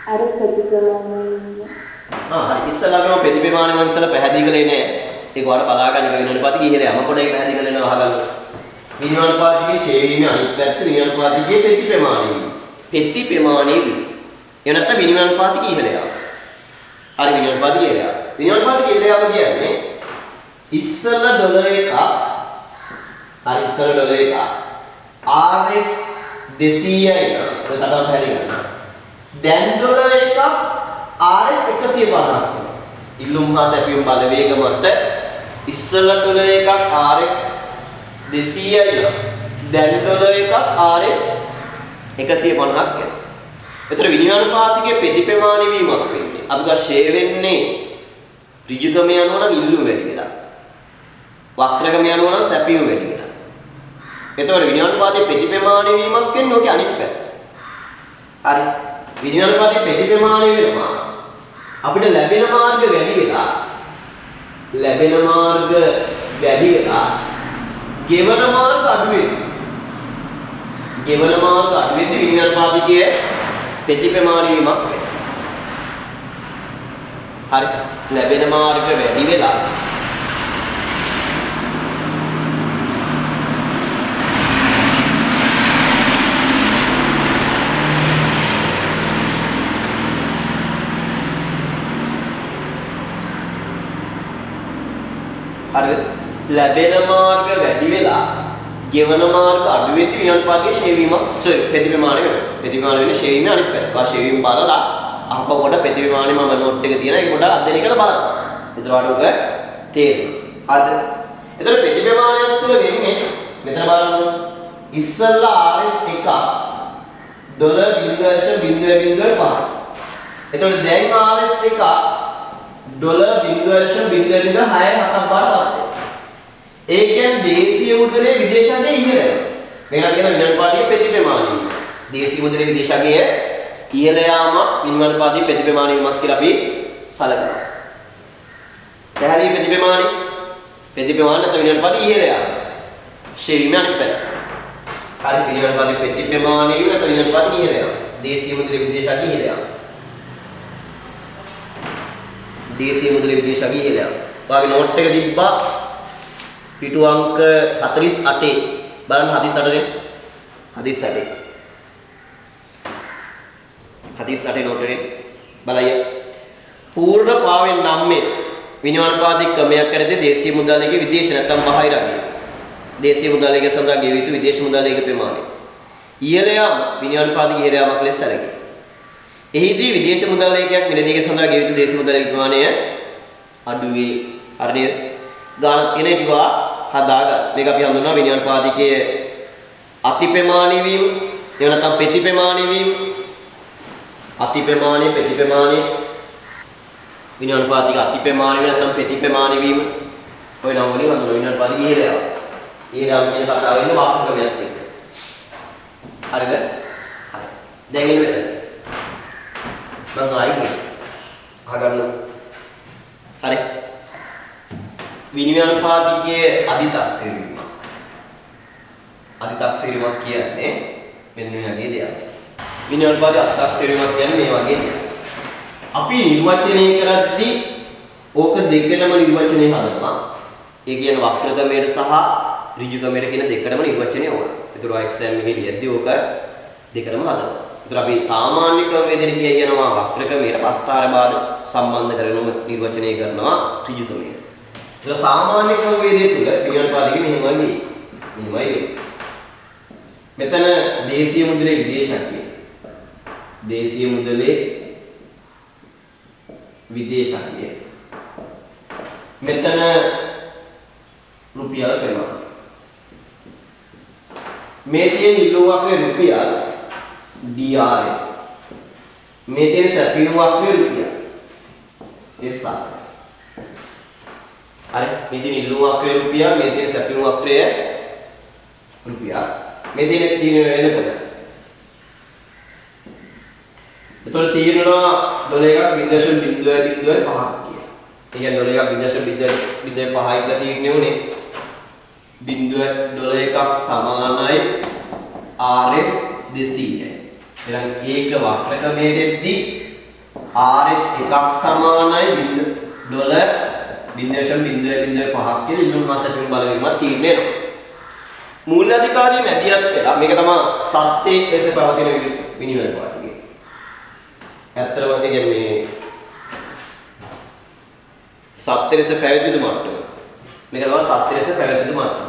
[SPEAKER 2] අර ප්‍රතික්‍රමණය.
[SPEAKER 1] හරි ඉස්සලාම පෙති ප්‍රමාණය මම ඉස්සලා පැහැදිලි කළේ නෑ. ඒක ඔයාලා බලාගන්න එක විනිමය අනුපාතයේ ඉහළ යම කොට ඒක පැහැදිලි කරලා යනවා අහගන්න. විනිමය අනුපාතයේ ෂේවීමේ අනිත් පැත්ත විනිමය අනුපාතයේ පෙති ප්‍රමාණය වීම. පෙති ප්‍රමාණය වීම. ඒ නැත්නම් විනිමය අනුපාතයේ ඉහළ යම. හරි විනිමය අනුපාතයේ ඉහළ යම. විනිමය අනුපාතයේ ඉහළ යම කියන්නේ ඉස්සලා ඩොලර් එකක් හරි ඉස්සලා ඩොලර් එකක් RS 200යි නම් ඒක තමයි පැහැදිලි කරන්න. දැන් ඩොලර් එකක් RS 150ක් වෙනවා. ඉල්ලුම් හා සැපයුම් බලවේග මත ඉස්සලා ඩොලර් එකක් RS 200යි නම් දැන් ඩොලර් එකක් RS 150ක් වෙනවා. ඒතර විනිමය අනුපාතයේ ප්‍රතිප්‍රමාණ වීමක් වෙන්නේ. අපි ගා ෂේ වෙන්නේ ඍජුකම යනවා නම් ඉල්ලුම වැඩි වෙලා. වක්‍රකම යනවා නම් සැපීම වැඩි වෙලා. එතකොට විනයානුපාතයේ ප්‍රතිප්‍රමාණය වීමක් වෙන්නේ ඔකේ අනිත් පැත්ත. හරි. විනයානුපාතයේ ප්‍රතිප්‍රමාණය වෙනවා අපිට ලැබෙන මාර්ග වැඩි වෙලා ගෙවන මාර්ග අඩු වෙනවා. ගෙවන මාර්ග අඩු වෙද්දී විනයානුපාතිකයේ ප්‍රතිප්‍රමාණය වීමක් වෙනවා. හරි. ලැබෙන මාර්ග වැඩි වෙලා හරිද? ලැබෙන මාර්ග වැඩි වෙලා ගෙවන මාර්ග අඩු වෙද්දී විනයානුපාතිකයේ ෂේවීමක් ප්‍රතිප්‍රමාණය වෙනවා. ප්‍රතිප්‍රමාණය වෙන්නේ ෂේවීමේ අනිත් පැත්ත. ආ ෂේවීම බලලා අහපව කොට ප්‍රතිප්‍රමාණය මම නෝට් එක තියෙන ඒක කොට අධ්‍යයනය කරලා බලන්න. එතකොට ඔක තේරෙනවා. හරිද? එතකොට ප්‍රතිප්‍රමාණයක් තුළ වෙන්නේ මෙතන බලන්න. ඉස්සල්ලා RS එක $0.0.05. එතකොට දැන් RS එක $0.0.6 බාටපත්. ඒ කියන්නේ දේශීය මුදලේ විදේශාංගයේ ඉහළ යනවා. මේකට කියන විනයානුපාතික ප්‍රතිප්‍රමාණය. දේශීය මුදලේ විදේශාංගයේ ඉහළ යාම විනයානුපාතික ප්‍රතිප්‍රමාණය වීමක් කියලා අපි සැලකනවා. පැහැදිලි ප්‍රතිප්‍රමාණය නැත්නම් විනයානුපාතික ඉහළ යාම. ෂේවීම අනිත් පැත්ත. හරි විනයානුපාතික ප්‍රතිප්‍රමාණය නැත්නම් විනයානුපාතික ඉහළ යාම. දේශීය මුදලේ විදේශාංගයේ ඉහළ යාම. දේශීය මුදලේ විදේශාංගයේ ඉහළ යාම. ඔයාගේ නෝට් එක තිබ්බා පිටු අංක 48 බලන්න 48 නෝට් එකේ බලය පූර්ණ පාවෙන් නම් මේ විනයානුපාතික ක්‍රමයක් කරද්දී දේශීය මුදලයේ විදේශ නැත්නම් බාහිර අගය දේශීය මුදලයේ සඳහා ගෙවිය යුතු විදේශ මුදලයේ ප්‍රමාණය ඉහළ යාම විනයානුපාතික ඉහළ යාමක් ලෙස සැලකේ. එහිදී විදේශ මුදලයකයක් මිලදීක සඳහා ගෙවිය යුතු දේශීය මුදලයේ ප්‍රමාණය අඩු වේ. හරිද? ගානක් කියන ඒවා හදාගන්න. මේක අපි හඳුන්වනවා විනයානුපාතිකයේ අතිප්‍රමාණී වීම, එහෙම නැත්නම් ප්‍රතිප්‍රමාණී වීම. අතිප්‍රමාණී ප්‍රතිප්‍රමාණී විනයානුපාතික අතිප්‍රමාණී නැත්නම් ප්‍රතිප්‍රමාණී වීම. ඔය නම් වලින් හඳුන්වන විනයානුපාතික ඉහළ යාම. ඉහළ යාම කියන කතාව වෙන්නේ වාක්‍යයක් එක්ක. හරිද? හරි. දැන් එන්න මෙතන. මම ආයි අහගන්න. හරි. විනයානුපාතිකයේ අධිතාක්ෂර වීම. අධිතාක්ෂර වීමක් කියන්නේ මෙන්න මේ වගේ දෙයක්. විනයානුපාතික අධිතාක්ෂර වීමක් කියන්නේ මේ වගේ දෙයක්. අපි නිර්වචනය කරද්දී ඕක දෙකම නිර්වචනය හදනවා. ඒ කියන්නේ වක්‍රකමයට සහ ඍජුකමයට කියන දෙකම නිර්වචනය ඕන. ඒතර ඔය එක්සෑම් එකේ ලියද්දී ඕක දෙකම හදනවා. ඒතර අපි සාමාන්‍ය ක්‍රමවේදෙට කියනවා වක්‍රකමයට පස්තාර බාධ සම්බන්ධ කරනම නිර්වචනය කරනවා ඍජුකමයට. ඒක සාමාන්‍ය ක්‍රමවේදයේ තුල විනයානුපාතිකෙ මෙහෙමයි වෙන්නේ. මෙතන දේශීය මුදලේ විදේශාංගය. දේශීය මුදලේ විදේශාංගය. මෙතන රුපියල් ප්‍රමාණය. මේ තියෙන ඉල්ලුම් වක්‍රේ රුපියල් DRS. මේ තියෙන සැපයුම් වක්‍රේ රුපියල් SRS. හරි මේ තියෙන ඉල්ලුම් වක්‍රය රුපියල් මේ තියෙන සැපයුම් වක්‍රය රුපියල් මේ තියෙන වෙනකොට එතකොට තියෙනවා $1.0.05 කියලා. ඒ කියන්නේ $1.0.05 කියලා තියෙන්නේ උනේ $0.1 සමානයි RS 200යි. එහෙනම් ඒක වක්‍රකමේදී RS 1ක් සමානයි $0.05 කියලා ඉල්ලුම් මාසයෙන් බලවීමක් තීරණය වෙනවා. මූල්‍ය අධිකාරිය මැදිහත් වෙලා මේක තමයි සත්‍ය ලෙස පවතින විනිවිදපාතිකේ. ඇත්තටම ඒ කියන්නේ සත්‍ය ලෙස පැවති යුතු මට්ටම. මේක තමයි සත්‍ය ලෙස පැවති යුතු මට්ටම.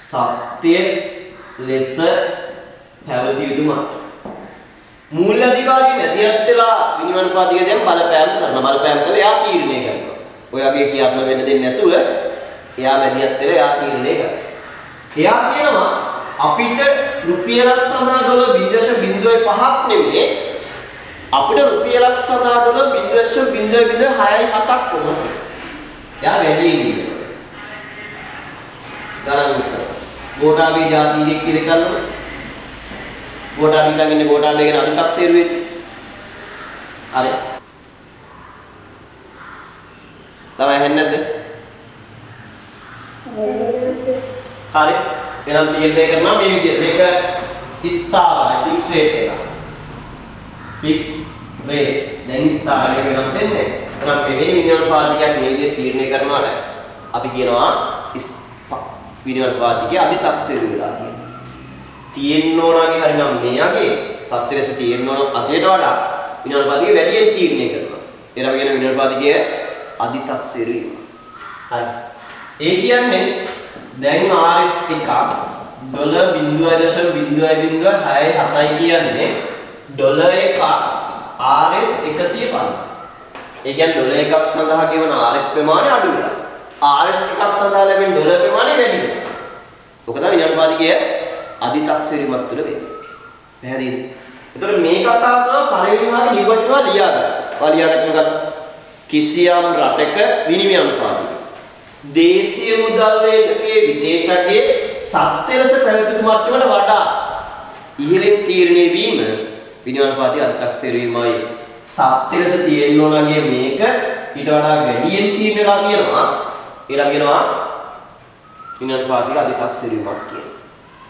[SPEAKER 1] සත්‍ය ලෙස පැවති යුතු මට්ටම. මූල්‍ය අධිකාරිය මැදිහත් වෙලා විනිවිදපාතිකේ දැන් බලපෑම් කළා එයා තීරණය කරනවා. ඔයගේ ක්‍රියාත්මක වෙන්න දෙන්නේ නැතුව එයා මැදිහත් වෙලා එයා තීරණය කරනවා. එයා කියනවා අපිට රුපියලක් සඳහා $0.05ක් නෙමෙයි අපිට රුපියලක් සඳහා ඩොලර් 0.006.7ක් වුණා. යා වැඩි ඉන්නේ. ගණන් උස්සන. ගෝඨාභය ජාතියේ කියලා ගන්නවා. ගෝඨාභය ඉඳන් ඉන්නේ ගෝඨාභය කියන අධිතක්සේරු වෙන්නේ. හරි. තමයි ඇහෙන්නේ නැද්ද? හරි. එහෙනම් තීරණය කරනවා මේ විදිහට. මේක ස්ථාවරයි ෆික්ස් රේට් එක. ෆික්ස් රේට් දැන් ස්ථාවරය වෙනස් වෙන්නේ. එහෙනම් මේ වෙන විනියෝගපාතිකයක් මේ විදිහට තීරණය කරනවාට අපි කියනවා විනියෝගපාතිකයේ අධිතක්සේරු වෙලා කියනවා. තියෙන්න ඕනගේ හරිනම් මෙයාගේ සත්‍ය ලෙස තියෙන්න ඕන අදයට වඩා විනියෝගපාතිකය වැඩියෙන් තීරණය කරනවා. ඒකට අපි කියන විනියෝගපාතිකයේ අධිතක්සේරු වීම. හරි. ඒ කියන්නේ දැන් RS එකක් ඩොලර් 0.006.7යි කියන්නේ ඩොලර් එකක් RS 150. ඒ කියන්නේ ඩොලර් එකක් සඳහා ගෙවන RS ප්‍රමාණය අඩු වෙනවා. RS එකක් සඳහා ලැබෙන ඩොලර් ප්‍රමාණය වැඩි වෙනවා. ඔක තමයි විනියෝගපාතිකයේ අධිතක්සේරුවක් තුළ වෙන්නේ. පැහැදිලිද? එතකොට මේ කතාව තමයි පළවෙනි වාගේ නිර්වචනය ලියාගන්න. ලියාගන්න මොකක්ද? කිසියම් රටක විනිමය අනුපාතය දේශීය මුදල් වේගකයේ විදේශකයේ සත්‍ය ලෙස පැවතුණු මට්ටමට වඩා ඉහළින් තීරණය වීම විනිමය අනුපාතයේ අධිතක්සේරු වීමයි. සත්‍ය ලෙස තියෙන්න ඕනගේ මේක ඊට වඩා වැඩියෙන් තීරණයලා කියනවා. ඒලා කියනවා විනිමය අනුපාතයේ අධිතක්සේරු වීමක් කියලා.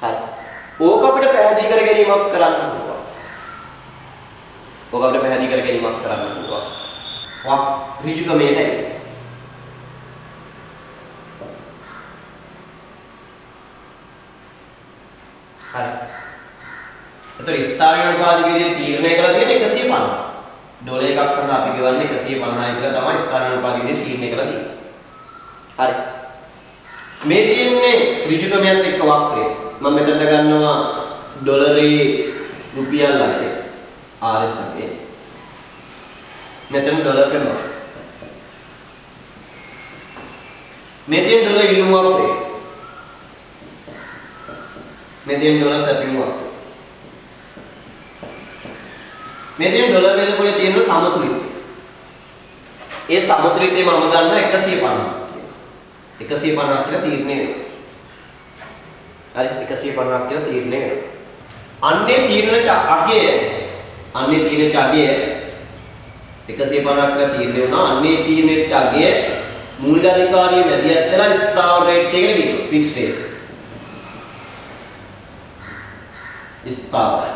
[SPEAKER 1] හරි. ඕක අපිට පැහැදිලි කර ගැනීමක් කරන්න පුළුවන්. ඕක අපිට පැහැදිලි කර ගැනීමක් කරන්න පුළුවන්. වක් ඍජුකමේට හරි. එතකොට ස්ථාවර අනුපාතිකයේදී තීරණය කරලා තියෙන්නේ 150. ඩොලර් එකක් සඳහා අපි ගෙවන්නේ 150යි කියලා තමයි ස්ථාවර අනුපාතිකයේදී තීරණය කරලා තියෙන්නේ. හරි. මේ තියෙන්නේ ඍජුකමයත් එක්ක වක්‍රය. මම මෙතනට ගන්නවා ඩොලරේ රුපියල් 8 RS 8. මෙතන ඩොලර් කරනවා. මේ තියෙන ඩොලර් ඉල්ලුම වක්‍රය. මේ තියෙන ඩොලර් සැපයුම වක්‍රය. මේ තියෙන ඩොලර් වේද පොලේ තියෙන සමතුලිතය. ඒ සමතුලිතය මම ගන්නවා 150 කියලා. 150ක් කියලා තීරණය වෙනවා. හරි 150ක් කියලා තීරණය වෙනවා. අන්නේ තීරණ අගය 150ක් කියලා තීරණය වුණා. අන්නේ තීරණයට අගය මූල්‍ය අධිකාරිය මැදිහත් වෙලා ස්ථාවර රේට් එකකට ගිහින් ෆික්ස් රේට්. ස්ථාවරයි.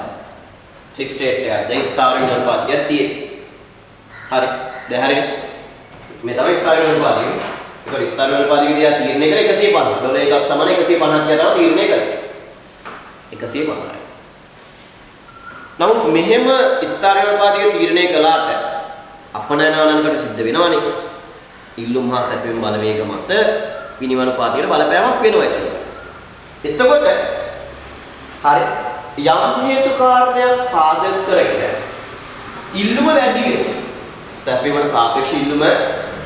[SPEAKER 1] ෆික්ස් රේට් එක. දැන් ස්ථාවර අනුපාතයක් තියෙන්නේ. හරි. දැන් හරිනේ. මේ තමයි ස්ථාවර අනුපාතය. ඒක ස්ථාවර අනුපාතයක දිහා තීරණය කරලා 150. ඩොලර් එකක් සමාන 150ක් කියලා තමයි තීරණය කරන්නේ. 150යි. නමුත් මෙහෙම ස්ථාවර අනුපාතයක තීරණය කළාට අපනයනවනකට සිද්ධ වෙනවනේ. ඉල්ලුම් හා සැපයුම් බලවේග මත විනිමය අනුපාතයකට බලපෑමක් වෙනවා එතකොට. හරි. යම් හේතු කාරණයක් පාදක කරගෙන ඉල්ලුම වැඩි වෙනවා. සැපයුමට සාපේක්ෂ ඉල්ලුම වැඩි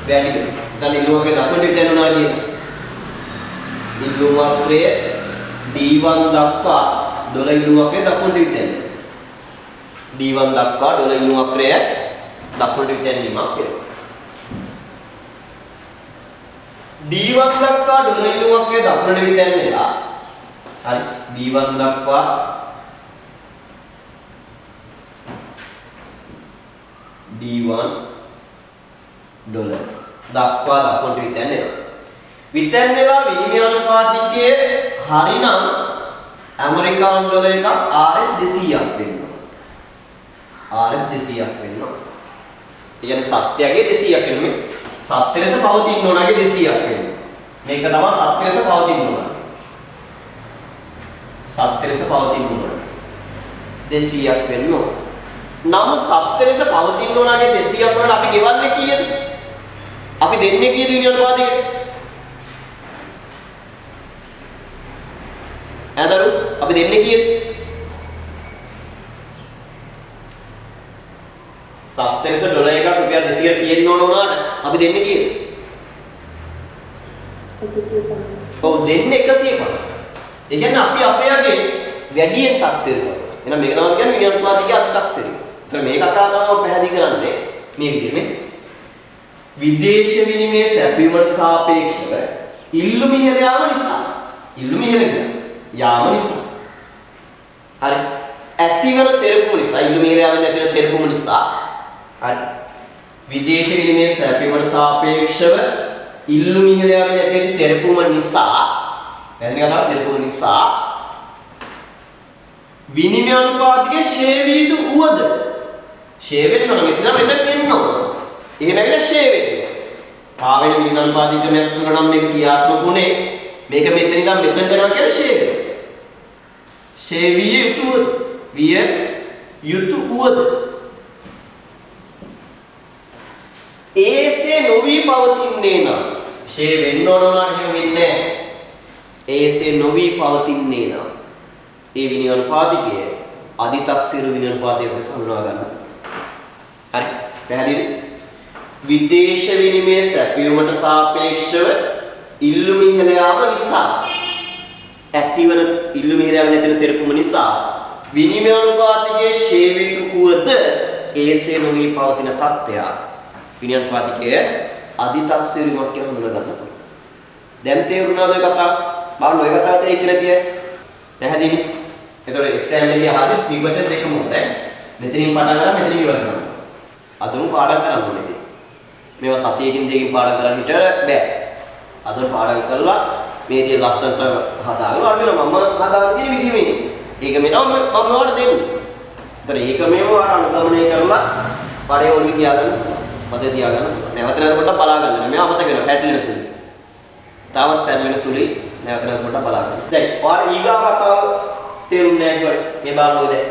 [SPEAKER 1] වෙනවා. දැන් ඉල්ලුමගේ දක්වන්න දෙන්නවා කියන්නේ. ඉල්ලුම වක්‍රය D1 දක්වා ඩොලර් ඉල්ලුම වක්‍රය දක්වන්න දෙන්නේ. D1 දක්වා ඩොලර් ඉල්ලුම වක්‍රය දක්වන්න දෙන්නීමක් වෙනවා. D1 දක්වා ඩොලර් ඉල්ලුම වක්‍රය දක්වන්න දෙන්නේලා. හරි. D1 දක්වා D1 ඩොලර් දක්වා දක්වන්න විතැන්නෙනවා. විතැන්නෙලා විනිමය අනුපාතිකයේ හරිනම් ඇමරිකානු ඩොලර් එකක් RS 200ක් වෙනවා. RS 200ක් වෙනවා. ඒ කියන්නේ සත්‍යයේ 200ක් වෙනවා. සත්‍ය ලෙස පවතින ඕනගේ 200ක් වෙනවා. මේක තමයි සත්‍ය ලෙස පවතින ඕන. සත්‍ය ලෙස පවතින ඕන. 200ක් වෙනවා. නමුත් සත්‍ය ලෙස පවතින ඕනගේ 200ක් වලට අපි ගෙවන්නේ කීයද? අපි දෙන්නේ කීයද විනිමය අනුපාතයකට? ඇදරු අපි දෙන්නේ කීයද? සත්‍ය ලෙස ඩොලර් එකක් රුපියල් 200ක් තියෙන්න ඕන වුණාට අපි දෙන්නේ කීයද?
[SPEAKER 2] 150.
[SPEAKER 1] ඔව් දෙන්නේ 150. ඒ කියන්නේ අපි අපේගේ වැඩියෙන් තක්සේරු කරනවා. එහෙනම් මේක තමයි කියන්නේ විනිමය අනුපාතයක අධිතක්සේරුව. ඒතර මේ කතාව තමයි පැහැදිලි කරන්නේ මේ විදිහට මේ විදේශ විනිමය සැපයීමට සාපේක්ෂව ඉල්ලුම ඉහළ යාම නිසා ඉල්ලුම ඉහළ යාම නිසා හරි ඇතිවන තෙරපුම නිසා ඉල්ලුම ඉහළ යාම නැතිවන තෙරපුම නිසා හරි විදේශ විනිමය සැපයීමට සාපේක්ෂව ඉල්ලුම ඉහළ යාම නැතිවන තෙරපුම නිසා වැදගත් කතාව තෙරපුම නිසා විනිමය අනුපාතිකයේ ෂේ වී යුතු උවද ෂේ වෙන්න ඕන මෙතන එන්න ඕන එහෙම නැගලා ෂේ වෙන්න පාවෙන විනිමය අනුපාතික ක්‍රමයක් තුන නම් මේක ක්‍රියාත්මක උනේ මේක මෙතන ඉඳන් මෙතනට යනවා කියලා ෂේ වෙනවා ෂේ විය යුතු උවද ඒසේ නොවි පවතින්නේ නම් ෂේ වෙන්න ඕන නම් එහෙම වෙන්නේ නැහැ ඒසේ නොවි පවතින්නේ නම් ඒ විනිමය අනුපාතිකය අධිතක්සේරු විනිමය අනුපාතයකට සමනවා ගන්න. හරි. පැහැදිලි? විදේශ විනිමය සැපයීමට සාපේක්ෂව ඉල්ලුම ඉහළ යාම නිසා ඇතිවන ඉල්ලුම ඉහළ යාම නැතිව තෙරපුම නිසා විනිමය අනුපාතිකයේ ෂේවිතු උවද ඒසේ නොවි පවතින තත්ත්වය විනිමය අනුපාතිකයේ අධිතක්සේරුවක් කියලා හඳුනා ගන්න පුළුවන්. දැන් තේරුණාද ඔය කතාව? බලන්න ඔය කතාව තේරිච්ච නැතිය. පැහැදිලි? එතකොට එක්සෑම් එකේ අහද්දි විවචන දෙකම උනේ. මෙතනින් පටන් ගන්න මෙතනින් ඉවර කරනවා. අදම පාඩම් කරන්න ඕනේ. මේවා සතියකින් දෙකකින් පාඩම් කරන්න හිට බෑ. අදම පාඩම් කරලා මේ දේ ලස්සනට හදාගෙන අර වෙන මම හදාගෙන තියෙන විදිහ මේ. ඒක මෙතන මම ඔයාලට දෙන්නේ. එතකොට ඒක මේව අනුගමනය කරලා පරේ ඔළුවේ තියාගන්න. පද තියාගන්න. නැවත නැවත පොඩ්ඩක් බලා ගන්න. මේ අමතක වෙනවා පැටලෙන සුළු. තාවත් පැටලෙන සුළුයි. නැවත නැවත පොඩ්ඩක් බලා ගන්න. දැන් ඔයාලා ඊගා කතාව තේරුන්නේ නැහැ කියලා මේ බලන්නකො දැන්.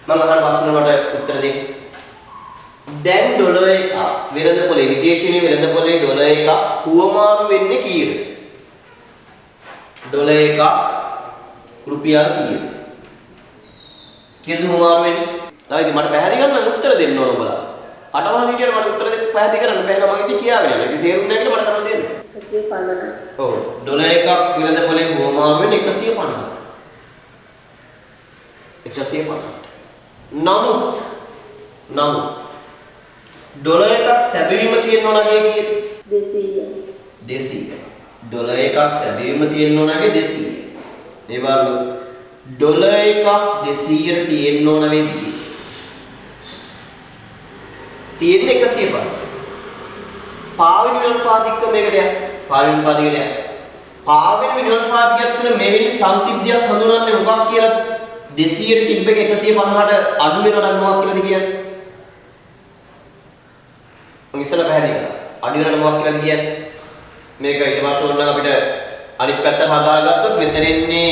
[SPEAKER 1] මම අහන ප්‍රශ්න වලට උත්තර දෙන්න. දැන් ඩොලර් එක වෙළඳපොලේ විදේශීය වෙළඳපොලේ ඩොලර් එක හුවමාරු වෙන්නේ කීයද? ඩොලර් එක රුපියල් කීයද? කීයද හුවමාරු වෙන්නේ? තාම ඉතින් මට පැහැදිලි කරන්න උත්තර දෙන්න ඕන ඔබලා. අටවහන විදියට මට උත්තර දෙන්න පැහැදිලි කරන්න බෑ නම ඉතින් කියාගෙන යනවා. ඉතින් තේරුන්නේ නැහැ කියලා මට කරන්න දෙන්න.
[SPEAKER 2] 150.
[SPEAKER 1] ඔව් ඩොලර් එකක් වෙළඳපොලේ හුවමාරු වෙන්නේ 150. 150. නමුත් ඩොලර් එකක් සැබවීම තියෙන්න ඕනගේ කීයද?
[SPEAKER 2] 200.
[SPEAKER 1] 200. ඩොලර් එකක් සැබවීම තියෙන්න ඕනගේ 200. ඒ බලන්න ඩොලර් එකක් 200ට තියෙන්න ඕන වෙද්දි තියෙන්නේ 150. පාවෙන විනෝඩපාතිකමයකට යන්න. පාවෙන පාතිකයට යන්න. පාවෙන විනෝඩපාතිකයක් තුළ මෙවැනි සංසිද්ධියක් හඳුනන්නේ මොකක් කියලාද? 200ට තිබ්බ එක 150ට අඩු වෙනවා නම් මොකක් කියලාද කියන්නේ? මම ඉස්සෙල්ලා පැහැදිලි කරා. අඩු වෙනට මොකක් කියලාද කියන්නේ? මේක ඊට පස්සේ ඕනනම් අපිට අනිත් පැත්තට හදාගත්තොත් මෙතන එන්නේ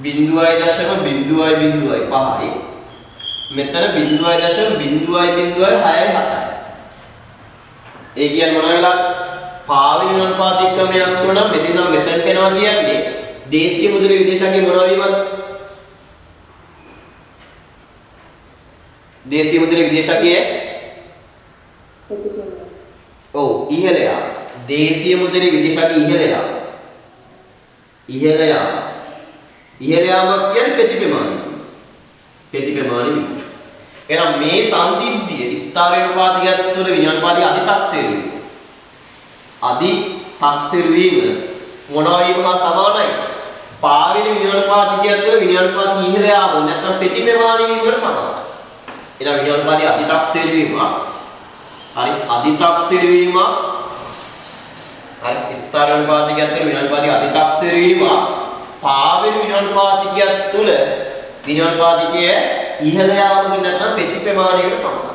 [SPEAKER 1] 0.0.05යි. මෙතන 0.0.067යි. ඒ කියන්නේ මොන වෙලාවද? පාවෙන විනෝඩපාතිකමයක් තුන නම් මෙතන ඉඳන් මෙතනට එනවා කියන්නේ දේශීය මුදලේ විදේශාංගයේ මොනවා වීමද? දේශීය මුදලේ විදේශාංගයේ ඔව් ඉහළ යාම. දේශීය මුදලේ විදේශාංගයේ ඉහළ යාම. ඉහළ යාම. ඉහළ යාමක් කියන්නේ ප්‍රතිප්‍රමාණය. ප්‍රතිප්‍රමාණය. එහෙනම් මේ සංසිද්ධිය ස්ථාවර අනුපාතිකයක් තුළ විඥානපාතික අධිතක්සේරු වීම. අධිතක්සේරු වීම මොනවා වීම හා සමානයි? පාවෙන විඥානපාතිකයක් තුළ විඥානපාතික ඉහළ යාම නැත්නම් ප්‍රතිප්‍රමාණය වීමකට සමානයි. එහෙනම් විඥානපාතික අධිතක්සේරු වීම හරි අධිතක්සේරු වීම හරි ස්ථාවර අනුපාතිකයක් තුළ විඥානපාතික අධිතක්සේරු වීම පාවෙන විඥානපාතිකයක් තුළ විඥානපාතිකයේ ඉහළ යාමකට නැත්නම් ප්‍රතිප්‍රමාණයකට සමානයි.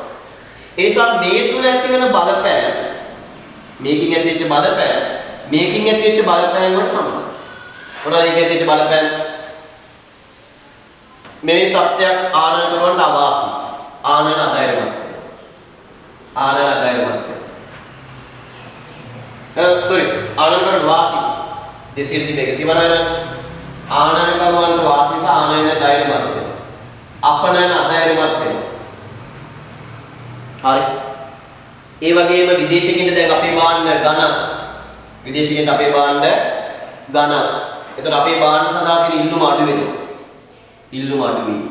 [SPEAKER 1] ඒ නිසා මේ තුල ඇති වෙන බලපෑම මේකින් ඇතිවෙච්ච බලපෑම මේකින් ඇතිවෙච්ච බලපෑම වලට සමානයි. මොනවද ඒකේ ඇතිවෙච්ච බලපෑම? මේ තත්ත්වයක් ආනයන කරනවට අවාසි. ආනයන අධෛර්යමත් වෙනවා. ආනයන අධෛර්යමත් වෙනවා. sorry ආනයන කරන වාසි. 200 තිබෙක සිවරන ආනයන කරනවට වාසි නිසා ආනයන අධෛර්යමත් වෙනවා. අපනයන අධෛර්යමත් වෙනවා. හරි. ඒ වගේම විදේශිකින්ට දැන් අපේ භාණ්ඩ ඝන විදේශිකින්ට අපේ භාණ්ඩ ඝන. එතකොට අපේ භාණ්ඩ සඳහා තියෙන ඉල්ලුම අඩු වෙනවා. ඉල්ලුම අඩු වෙයි.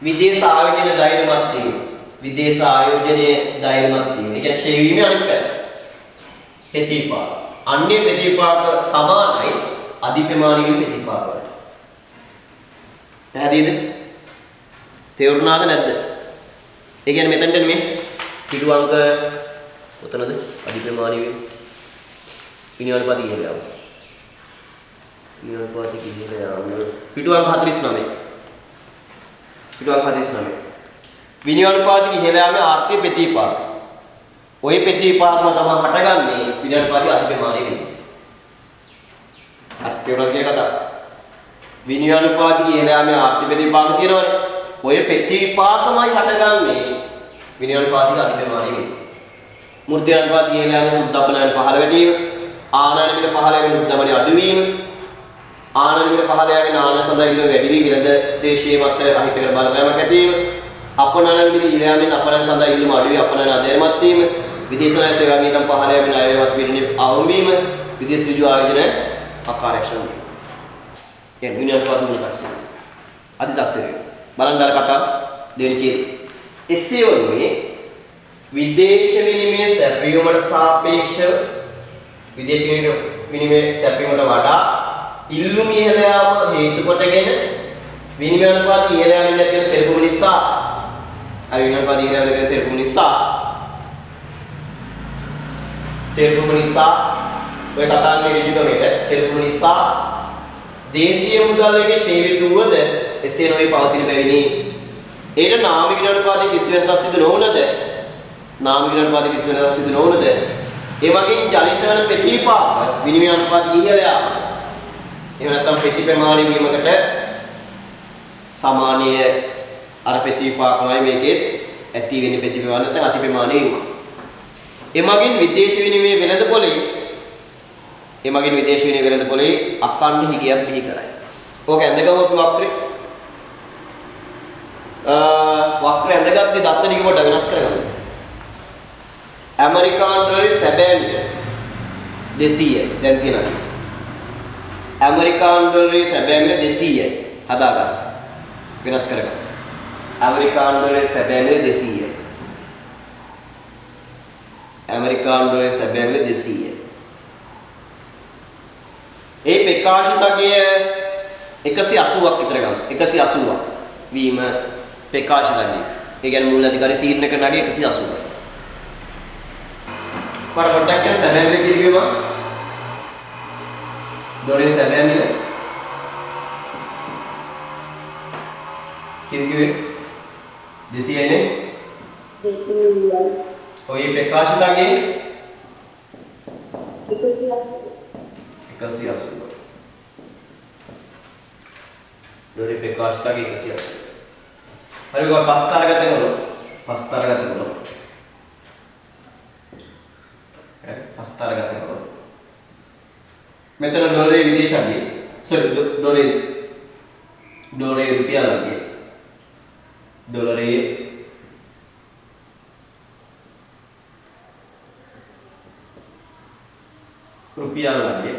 [SPEAKER 1] විදේශ ආයෝජන ධෛර්යමත් වීම. විදේශ ආයෝජනයේ ධෛර්යමත් වීම. ඒ කියන්නේ ෂේවීමේ අනිත් පැත්ත. ප්‍රතිපාක. අන්නේ ප්‍රතිපාක සමානයි අධිප්‍රමාණීය ප්‍රතිපාක වලට. පැහැදිලිද? තේරුණාද නැද්ද? ඒ කියන්නේ මෙතනට මේ පිටු අංක කොතනද? අධිප්‍රමාණීය විනියෝගපති කියලා. විනියෝගපති කියලා පිටු අංක 49. පිටු අංක 49. විනියෝගපති ඉහළ යාමේ ආර්ථික ප්‍රතිපාක. ওই ප්‍රතිපාකම තමයි හටගන්නේ විනියෝගපති අධිප්‍රමාණීය වෙන්නේ. අර තේරුණාද කියන කතාව? විනියෝගපති ඉහළ යාමේ ආර්ථික ප්‍රතිපාක තියෙනවනේ. ඔය ප්‍රතිපාකමයි හටගන්නේ විනියෝගපති අධිප්‍රමාණීය වෙන්නේ. මූර්තියන්පති ඉහළ යාමේ සුද්ධබ්බනායන පහළ වැටීම, ආනයන මිල පහළ යාමේ උද්දමනේ අඩුවීම, ආනයන මිල පහළ යාමේ නාන සඳහා ඉල්ල වැඩි වී විරද ශේෂයේ මත රහිත කර බලපෑමක් ඇති වීම, අපනයන මිල ඉහළ යාමෙන් අපනයන සඳහා ඉල්ලම අඩු වී අපනයන අධෛර්යමත් වීම, විදේශ ණය සේවා වියදම් පහළ යාමේ ණයවත් පිළිනේ අවම වීම, විදේශ ඍජු ආයෝජන අකාර්යක්ෂම වීම. ඒ විනියෝගපති මුල තාක්ෂණය. අධි තාක්ෂණය. බලන්න අර කතා දෙවෙනි ඡේදය. එසේ වුණේ විදේශ විනිමය සැපයීමට සාපේක්ෂව විදේශ විනිමය සැපයීමට වඩා ඉල්ලුම ඉහළ යාම හේතු කොටගෙන විනිමය අනුපාත ඉහළ යාමෙන් නැති වෙන පෙරපුම නිසා අර විනිමය අනුපාත ඉහළ යාමෙන් නැති වෙන පෙරපුම නිසා ඔය කතාවේ ඍජුකමේට පෙරපුම නිසා දේශීය මුදල්වලගේ ශ්‍රේණිත වූද එසේ නොවේ පවතින බැවිනි. ඒට නාමික අනුපාතයේ කිසි වෙනසක් සිදු නොවුනද නාමික අනුපාතයේ කිසි වෙනසක් සිදු නොවුනද ඒ වගේ ජනිත වන ප්‍රතිපාක විනිමය අනුපාත ඉහළ යාම. එහෙම නැත්නම් ප්‍රතිප්‍රමාණී වීමකට සමානීය අර ප්‍රතිපාකමයි මේකෙත් ඇති වෙන්නේ ප්‍රතිප්‍රමාණ නැත්නම් අතිප්‍රමාණී වීම. එමගින් විදේශ විනිමය වෙළඳපොලේ අකණ්ඩ හිගයක් බිහි කරයි. ඕක ඇඳගම අපි වක්‍රේ වක්‍රය ඇඳගත්තේ දත්ත ටික පොඩ්ඩක් වෙනස් කරගන්න. ඇමරිකානු ඩොලරේ සැබෑ මිල 200යි දැන් තියෙනවා. ඇමරිකානු ඩොලරේ සැබෑ මිල 200යි හදාගන්න. වෙනස් කරගන්න. ඇමරිකානු ඩොලරේ සැබෑ මිල 200යි. ඇමරිකානු ඩොලරේ සැබෑ මිල 200යි. ඒ ප්‍රකාශිතකය 180ක් විතර ගන්න. 180ක් වීම ප්‍රකාශිතකය. ඒ කියන්නේ මූල්‍ය අධිකාරිය තීරණය කරනගේ 180යි. පොඩ්ඩක් කියන සැබෑ මිල කිව්වම ඩොලරේ සැබෑ මිල කිව්වේ 200යි නේ.
[SPEAKER 2] 200යි.
[SPEAKER 1] ඔය ප්‍රකාශිතකයේ 180. ඩොලරේ ප්‍රකාශිතකයේ 180. හරි ඔය පස්තරගත කරනවා. පස්තරගත කරනවා. මෙතන ඩොලරේ විදේශාංගය ඩොලරේ රුපියල් අංගය ඩොලරේ රුපියල් අංගය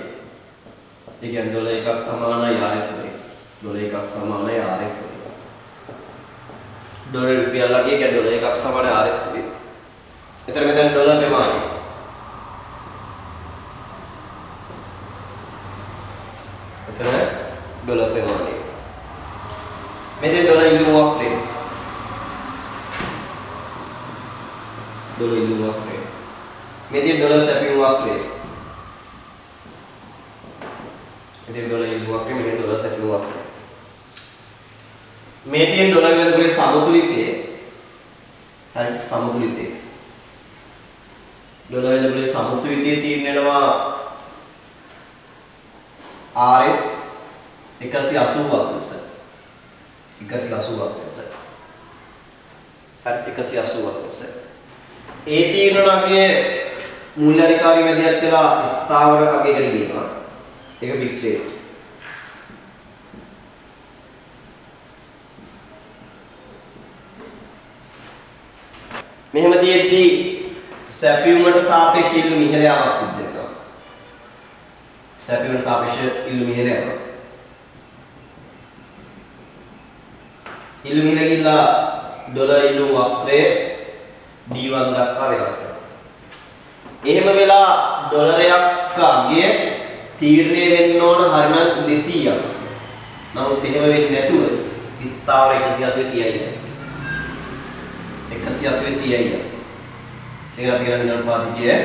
[SPEAKER 1] ඒ කියන්නේ ඩොලර් එකක් සමානයි RS වලින් ඩොලර් එකක් සමානයි RS වලින් ඩොලර් රුපියල් අංගය කියන්නේ ඩොලර් එකක් සමානයි RS වලින් එතන මෙතන ඩොලර් ප්‍රමාණය डॉलर पैमाने मेरे डॉलर इल्लुम वक्रे डॉलर इल्लुम वक्रे मेरे डॉलर सैपिंग वक्रे मेरे डॉलर इल्लुम वक्रे मेरे डॉलर सैपिंग वक्रे मेरे डॉलर में तो बड़े समतुलित है समतुलित है डॉलर में बड़े समतुलित है तीन नेटवा RS 180ක් නිසා 180ක් නිසා හරි 180ක් නිසා ඒ තීරණයේ මූල්‍ය අධිකාරිය මැදිහත් වෙලා ස්ථාවර අගයකට ගියනවා ඒක ෆික්ස් රේට් මෙහෙම තියෙද්දි සැපයුමට සාපේක්ෂ ඉල්ලුම ඉහළ යාමක් සිද්ධ වෙනවා සැපයුමට සාපේක්ෂ ඉල්ලුම ඉහළ යනවා ඉල්ලුම් ඉහළ ගිහිල්ලා ඩොලර් ඉල්ලුම් වක්‍රය D1 දක්වා වෙනස් වෙනවා. එහෙම වෙලා ඩොලරයක් අගය තීරණය වෙන්න ඕන හරිනම් 200ක්. නමුත් එහෙම වෙන්නේ නැතුව ස්ථාවර 180 තියයි. 180 තියයි. ඒක අපි කියන නිර්පාතිකයේ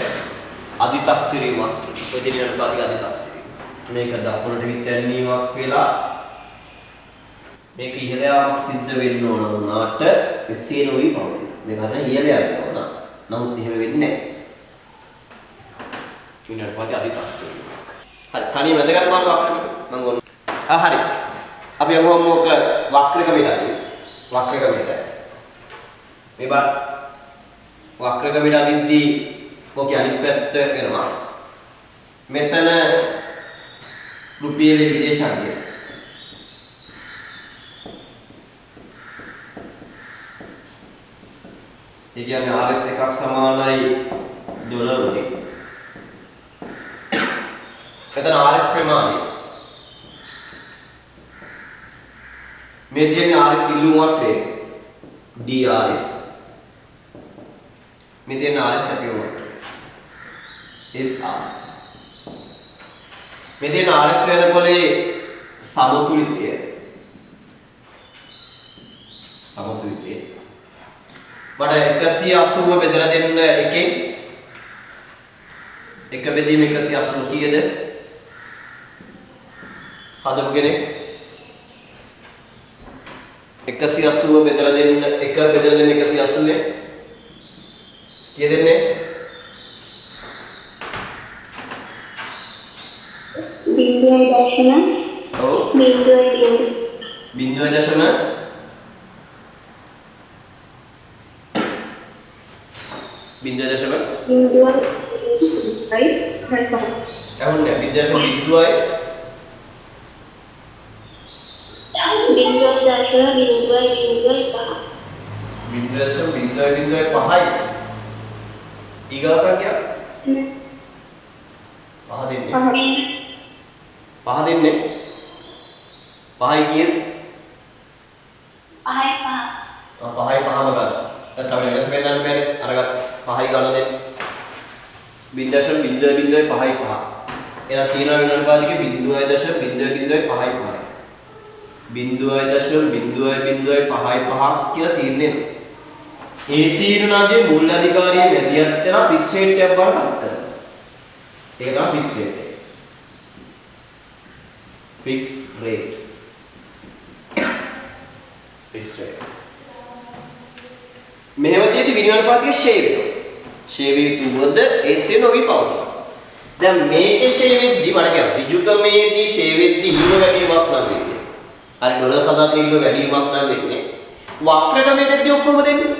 [SPEAKER 1] අධිතක්සිරීමක්. ඔය දෙන නිර්පාතික අධිතක්සිරීම. මේක දකුණට විත්ැන්වීමක් වෙලා මේක ඉහළ යාමක් සිද්ධ වෙන්න ඕන වුණාට එසේ නොවි පවතින. මේක හරියට ඉහළ යනවා. නමුත් එහෙම වෙන්නේ නැහැ. නිර්පාතික අධිතක්සිරීමක්. හරි තනිය වැදගත් මාන වක්‍රක මම ඕන. හරි. අපි යමුම මොක වක්‍රක මෙඩයි. වක්‍රක මෙඩ. මේ බා වක්‍රක මෙඩ අදිද්දී ඔකේ අනිත් පැත්ත වෙනවා. මෙතන රුපියල් විදේශාංගය. ඒ කියන්නේ RS එකක් සමානයි ඩොලර් වලින්. එතන RS ප්‍රමාණය. මේ තියෙන RS ඉල්ලුම් වක්‍රය DRS. මේ තියෙන RS සැපයුම් වක්‍රය SRS. මේ තියෙන RS වෙනකොලේ සමතුලිතය. සමතුලිතය. මට 180 බෙදලා දෙන්න එකෙන් එක බෙදීම 180 කීයද? හදපු කෙනෙක් 180 බෙදලා දෙන්න එක බෙදලා දෙන්න 180 කීය දෙන්නේ?
[SPEAKER 2] බිංදුවයි දශම
[SPEAKER 1] ඔව් බිංදුවයි දශම බිංදුවයි දශම එහුන්නේ බිංදුවයි දශම බිංදුවයි පහයි ඊගා සංඛ්‍යා පහ දෙන්නේ පහයි කීයද? පහයි පහම ගන්න. නැත්නම් වෙනස් වෙන්නත් බැරි අරගත් පහයි ගන්න දෙන්න. 0.005 පහ. එහෙනම් තියෙනවා වෙන අනුපාතිකේ 0.005 කියලා තීරණය වෙනවා. ඒ තීරණාගේ මූල්‍ය අධිකාරිය මැදිහත් වෙන ෆික්ස් රේට් එකක් බවට පත් කරනවා. ඒක තමයි ෆික්ස් රේට් එක. Fix rate. Fix rate. මෙහෙම තියෙදි විනිමය අනුපාතිකය ෂේ වෙනවා. ෂේ වේතුවද එසේ නොවි පවතිනවා. දැන් මේකේ ෂේ වෙද්දි මට කියන්න ඍජුකමේදී ෂේ වෙද්දි හිම වැඩිවීමක් නම් වෙන්නේ. හරි ඩොලර් සදාතන හිම වැඩිවීමක් නම් වෙන්නේ. වක්‍රකමේදී ඔක්කොම දෙන්නේ.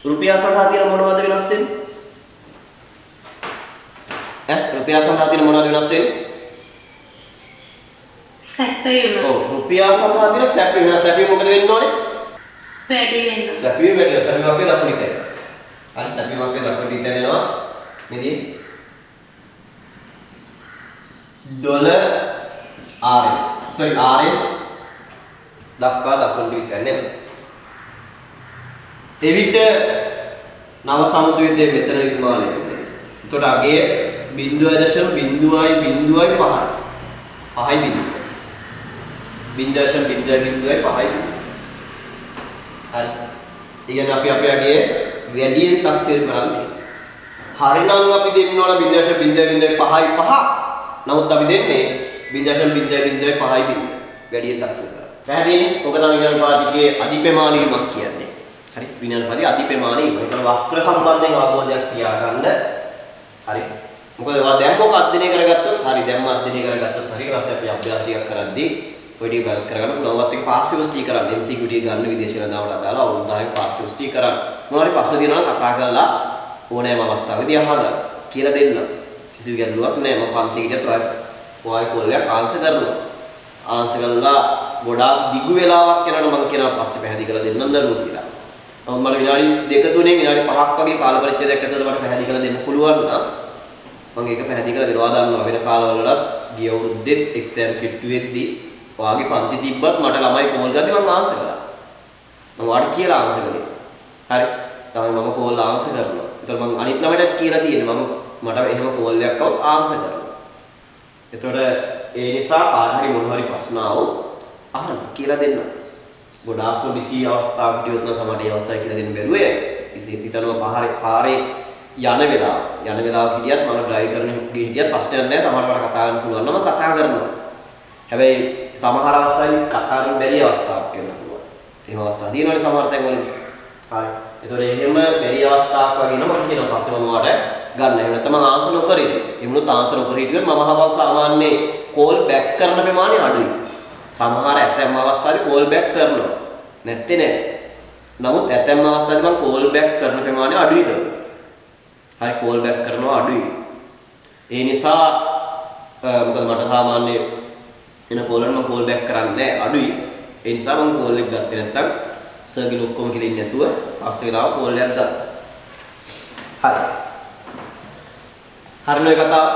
[SPEAKER 1] රුපියල් සඳහා තියෙන මොනවද වෙනස් වෙන්නේ? රුපියල් සඳහා තියෙන මොනවද වෙනස් වෙන්නේ?
[SPEAKER 2] සැපයුම.
[SPEAKER 1] ඔව් රුපියල් සඳහා තියෙන සැපයුම. සැපයුම මොකද වෙන්න ඕනේ?
[SPEAKER 2] වැඩි වෙන්න.
[SPEAKER 1] සැපයුම වැඩි වෙනවා. සැපයුම අපේ දකුණට යනවා. හරි සැපයුම අපේ දකුණට යනවා. මෙදී ඩොලර් RS. RS දක්වා දකුණට යනවා. එවිට නව සමතුලිතය මෙතන නිර්මාණය වෙන්නේ. එතකොට අගය 0.005 පහයි බිඳුව. 0.005 පහයි. හරි. ඉතින් අපි අපේ අගය වැඩියෙන් තක්සේරු කරන්නේ. හරිනම් අපි දෙන්න ඕන 0.005. නමුත් අපි දෙන්නේ 0.005 වැඩියෙන් තක්සේරු කරා. පැහැදිලිනේ? ඔක තමයි විඥානපාතිකයේ අධිප්‍රමාණීමක් කියන්නේ. හරි විඥානපාතික අධිප්‍රමාණීම. ඒක වක්‍ර සම්බන්ධයෙන් අවබෝධයක් තියාගන්න. හරි. මොකද ඔයා දැන් මොක අධ්‍යයනය කරගත්තොත් හරි දැන්ම අධ්‍යයනය කරගත්තොත් හරි ඊට පස්සේ අපි අභ්‍යාස ටිකක් කරද්දී ඔය ටික බැලන්ස් කරගන්න පුළුවන්. ඔයත් එක පාස් පේපර්ස් ටික කරන්න MCQ ටික ගන්න විදේශ වෙනදාවට දාලා අවුරුදු 10ක පාස් පේපර්ස් ටික කරන්න. මොනවාරි ප්‍රශ්න දිනනවා කතා කරලා ඕනෑම අවස්ථාවකදී අහගන්න කියලා දෙන්න. කිසි ගැටලුවක් නැහැ. මම පන්ති ගියත් ඔයයි කොල්ලයක් ආන්සර් කරනවා. ආන්සර් කරලා ගොඩාක් දිගු වෙලාවක් යනකොට මම කියනවා පස්සේ පැහැදිලි කරලා දෙන්නම් දරුවෝ කියලා. මම විනාඩි 2-3 විනාඩි 5ක් වගේ කාල පරිච්ඡේදයක් ඇතුළත මට පැහැදිලි කරලා දෙන්න පුළුවන් නම් මම ඒක පැහැදිලි කරලා දෙනවා. දන්නවා වෙන කාලවලත් ගිය අවුරුද්දෙත් එක්සෑම් කිට්ටු වෙද්දී ඔයාගේ පන්ති තිබ්බත් මට ළමයි කෝල් ගද්දි මම ආන්සර් කළා. මම වාට කියලා ආන්සර් කළේ. හරි. තමයි මම කෝල් ආන්සර් කරනවා. ඒතර මම අනිත් ළමයට කියලා තියෙන්නේ මට එහෙම කෝල් එකක් આવුත් ආන්සර් කරනවා. ඒතර ඒ නිසා කාට හරි මොන හරි ප්‍රශ්න આવුත් අහන්න කියලා දෙන්න. ගොඩාක් බිසි අවස්ථාවක හිටියොත් නම් සමහර ඒ අවස්ථාවේ කියලා දෙන්න බැරුවේ. ඉතින් හිතනවා පාරේ යන වෙලාවක හිටියත් මම ඩ්‍රයිව් කරන හිටියත් ප්‍රශ්නයක් නැහැ. සමහරවට කතා කරන්න පුළුවන් නම් කතා කරනවා. හැබැයි සමහර අවස්ථාවලදී කතා කරන්න බැරි අවස්ථාවක් වෙන්න පුළුවන්. එහෙම අවස්ථා තියෙනවනේ සමහර තැන්වලදී. හරි. ඒතකොට එහෙම බැරි අවස්ථාවක් වගේ නම් මම කියනවා පස්සේ මම ඔයාලට ගන්න. එහෙම නැත්නම් මම ආන්සර් නොකර ඉන්නේ. එහෙමනොත් ආන්සර් නොකර හිටියොත් මම අහවල් සාමාන්‍ය කෝල් බෑක් කරන ප්‍රමාණය අඩුයි. සමහර ඇතැම් අවස්ථාවලදී කෝල් බෑක් කරනවා. නැත්තේ නෑ. නමුත් ඇතැම් අවස්ථාවලදී මම කෝල් බෑක් කරන ප්‍රමාණය අඩුයිද? හරි කෝල් බෑක් කරනවා අඩුයි. ඒ නිසා මොකද මට සාමාන්‍ය එන කෝල් වල මම කෝල් බෑක් කරන්නේ නැහැ අඩුයි. ඒ නිසා මම කෝල් එක ගත්තේ නැත්තම් සර්කිල් ඔක්කොම කියලා ඉන්නේ නැතුව පස්සේ වෙලාව කෝල් එකක් ගන්න. හරි. හරිනේ කතාව.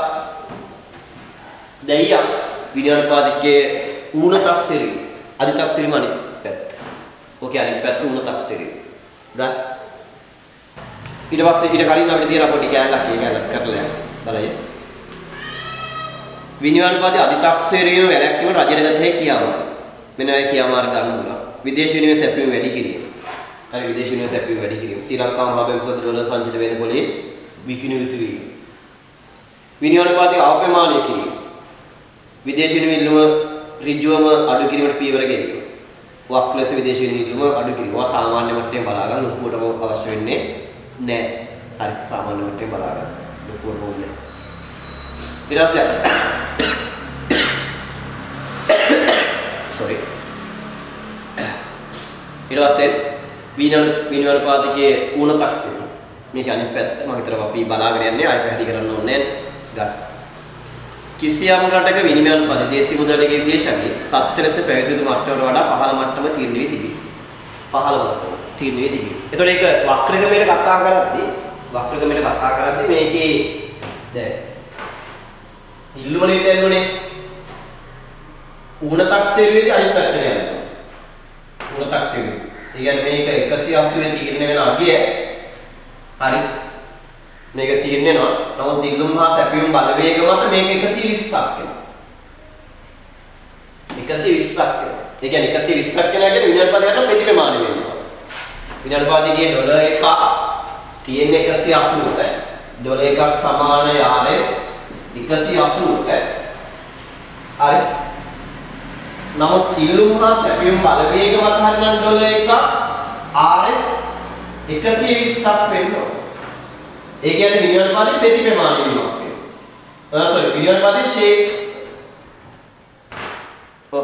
[SPEAKER 1] දෙයියා විද්‍යානුපාතිකයේ ඌණ තක්සේරි අධි තක්සේරි අනිත් පැත්ත. ඕකේ අනිත් පැත්ත ඌණ තක්සේරි. ගන්න. ඊට පස්සේ ඊට කලින් අපිට තියෙන පොඩි කෑල්ලක් කරලා බලන්න. විනිවාර්පාදී අධිතක්සේරියම වැළැක්වීම රජයට ගත හැකි කියාමාර. මෙන්න ඔය කියාමාර ගන්න පුළුවන්. විදේශ විනිමය සැපයීම වැඩි කිරීම. හරි විදේශ විනිමය සැපයීම වැඩි කිරීම. ශ්‍රී ලංකා මහා බැංකුව $1 සංචිත වෙන පොලේ විකිණු යුතු වීම. විනිවාර්පාදී අවප්‍රමාණය කිරීම. විදේශ විනිමය ඉල්ලුම ඍජුවම අඩු කිරීමට පියවර ගැනීම. වක් ලෙස විදේශ විනිමය ඉල්ලුම අඩු කිරීම. ඔය සාමාන්‍ය මට්ටමේ බලා ගන්න ලොකුවටම අවශ්‍ය වෙන්නේ නැහැ. හරි සාමාන්‍ය මට්ටමේ බලා ගන්න. ලොකුවටම ඕනේ. ඊට පස්සේ sorry ඊට පස්සේ විනිවාර්පාතිකයේ ඌණ තක්සේරි මේක අනිත් පැත්ත මම හිතනවා අපි බලාගෙන යන්නේ ආයෙ පැහැදිලි කරන්න ඕනේ ගන්න. කිසියම් රටක විනිමයානුපාතය දේශීය මුදලගේ විදේශයේ සත්‍ය ලෙස පැවැත්විය යුතු මට්ටමට වඩා පහළ මට්ටම තීරණය වී තිබේ. පහළ මට්ටම තීරණය වී තිබේ. එතකොට ඒක වක්‍රගමයට කතා කරද්දී මේකේ දැන් ඉල්ලුමනේ දෙන්නුනේ ඌණ තක්සේරුවේදී අනිත් පැත්තට යනවා. ඌණ තක්සේරුව. ඒ කියන්නේ මේක 180 තීරණය වෙන අගය. හරි. මේක තීරණය වෙනවා. නමුත් ඉල්ලුම් හා සැපයුම් බලවේග මත මේක 120ක් වෙනවා. 120ක් වෙනවා. ඒ කියන්නේ 120ක් වෙනවා කියන්නේ විනාඩිපදයකට ප්‍රතිප්‍රමාණය වෙනවා. විනාඩිපදයේ ඩොලර් එකක් තියෙන 180ට ඩොලර් එකක් සමාන RS 180ට හරි. නමුත් ඉල්ලුම් හා සැපයුම් බලවේග මත හරිනම් ඩොලර් එක RS 120ක් වෙනවා. ඒ කියන්නේ විනිමයානුපාතයේ ප්‍රතිප්‍රමාණය වීමක් වෙනවා. sorry විනිමයානුපාතයේ ෂේප්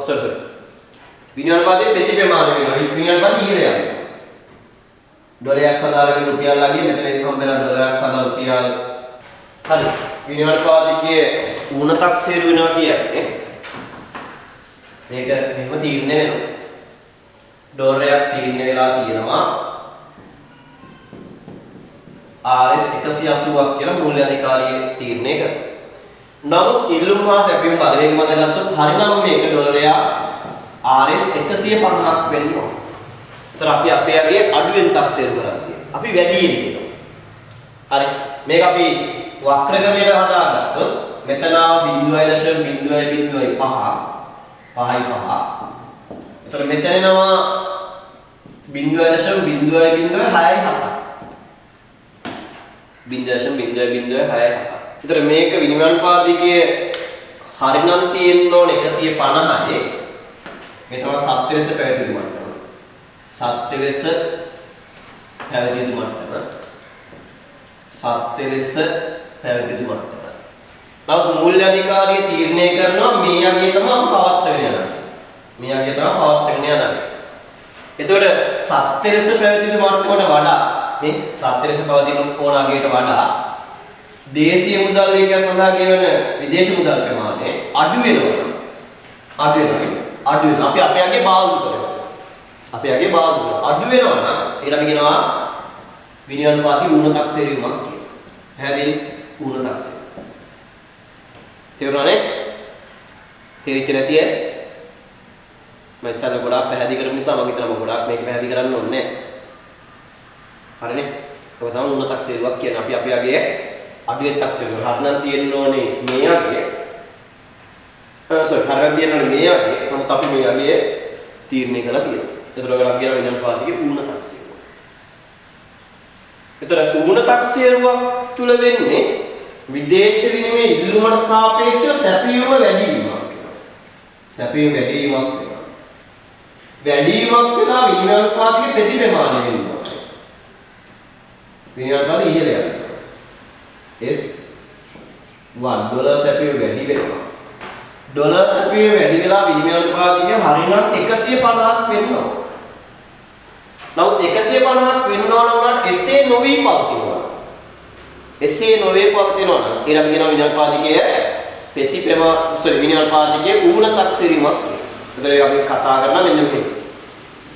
[SPEAKER 1] sorry විනිමයානුපාතයේ ප්‍රතිප්‍රමාණය වෙනවා. විනිමයානුපාතය ඊර යනවා. ඩොලරයක් සඳහන් රුපියල් ලගින් මෙතන හම්බ වෙන ඩොලරයක් සඳහන් රුපියල් හරි. විනිමයානුපාතිකයේ ඌණ තක්සේරු වෙනවා කියන්නේ මේක මෙහෙම තීරණය වෙනවා. ඩොලරයක් තීරණය වෙලා තියෙනවා RS 180ක් කියලා මූල්‍ය අධිකාරිය තීරණය කරනවා. නමුත් ඉල්ලුම් හා සැපයුම් බලවේග මත ගත්තොත් හරිනම් මේක ඩොලරයක් RS 150ක් වෙන්න ඕන. ඒතර අපි අපේ අගේ අඩුවෙන් තක්සේරු කරන්නේ. අපි වැඩියෙන් දෙනවා. හරි. මේක අපි වක්‍රගමයට හදාගත්තොත් මෙතන 0.005 5යි 5. එතකොට මෙතන එනවා 0.006යි 0.006යි. එතකොට මේක විනිමයානුපාතිකයේ හරිනම් තියෙන්න ඕන 150යි. මේ තමයි සත්‍ය ලෙස පැවැත්විය යුතු මට්ටම. සත්‍ය ලෙස පැවැත්විය යුතු මට්ටම. සත්‍ය ලෙස පැවැත්විය යුතු මට්ටම. නමුත් මූල්‍ය අධිකාරිය තීරණය කරනවා මේ යගේ තමයි පවත්වාගෙන යනවා. මේ යගේ තමයි පවත්වාගෙන යනවා. එතකොට සත්‍ය ලෙස පැවැත්විය යුතු මට්ටමට වඩා මේ සත්‍ය ලෙස පවතින ඕන අගයට වඩා දේශීය මුදල් වේගය සඳහා ගෙවන විදේශ මුදල් ප්‍රමාණය අඩු වෙනවා. අඩු වෙනවා. අපි අපේ අගේ බාල්දු කරනවා. අඩු වෙනවා නම් ඒකට අපි කියනවා විනිමයානුපාතික ඌණ තක්සේරුවීමක් කියලා. පැහැදිලි? ඌණ තක්සේරුව. තේරුණානේ? තේරිච්ච නැතිය? මම ඉස්සෙල්ලා ගොඩාක් පැහැදිලි කරපු නිසා මම හිතනවා ගොඩාක් මේක පැහැදිලි කරන්න ඕනේ නැහැ. හරිනේ. ඔය තමයි උන්න තක්සේරුවක් කියන්නේ. අපි අගේ අඩුවෙන් තක්සේරුව. හරිනම් තියෙන්න ඕනේ මේ අගේ. හරිනම් තියෙන්න ඕනේ මේ අගේ. නමුත් අපි මේ අගේ තීරණය කළා තියෙනවා. ඒතර ඔයගොල්ලෝ කියන විඥානපාතිකේ ඌණ තක්සේරුව. ඒතර ඌණ තක්සේරුවක් තුල වෙන්නේ විදේශ විනිමය ඉල්ලුමට සාපේක්ෂව සැපයීම වැඩි වීමක්. සැපයීම වැඩි වීමක් වෙනවා. වැඩි වීමක් වෙනා විඥානපාතිකේ ප්‍රතිප්‍රමාණය වෙනවා. විඥානපාතික ඉහළ යනවා. S1 ඩොලර් සැපයීම වැඩි වෙනවා. ඩොලර් සැපයීම වැඩි වෙලා විනිමයානුපාතිකය හරිනම් 150ක් වෙනවා. නමුත් 150ක් වෙනවා නම් එසේ නොවි පවතිනවා. එසේ නොවේ පවතිනවා නම් ඊළඟ අපි කියනවා විනිමයානුපාතිකයේ විනිමයානුපාතිකයේ ඌණ තක්සේරීමක් කියලා. ඒතර අපි කතා කරනවා මෙන්න මෙහෙම.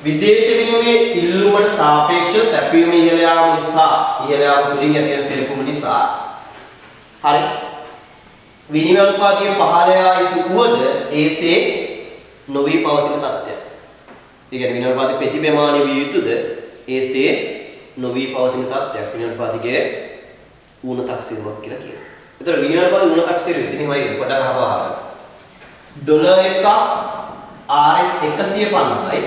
[SPEAKER 1] විදේශ විනිමයේ ඉල්ලුමට සාපේක්ෂව සැපයීම ඉහළ යාම නිසා ඉහළ යාම තුලින් ඇති වෙන තෙරපුම නිසා හරි විනිමය අනුපාතයේ පහළ යා යුතු වුවද ඒසේ නොවි පවතින තත්ත්වය. ඒ කියන්නේ විනිමය අනුපාතයේ ප්‍රතිප්‍රමාණය විය යුතුද ඒසේ නොවි පවතින තත්ත්වයක් විනිමය අනුපාතයේ ඌණ තක්සේරුවක් කියලා කියනවා. ඒතර විනිමය අනුපාතයේ ඌණ තක්සේරුව ඉතින් එහෙමයි පොඩ්ඩක් අහපහා. ඩොලර් එකක් RS 150යි.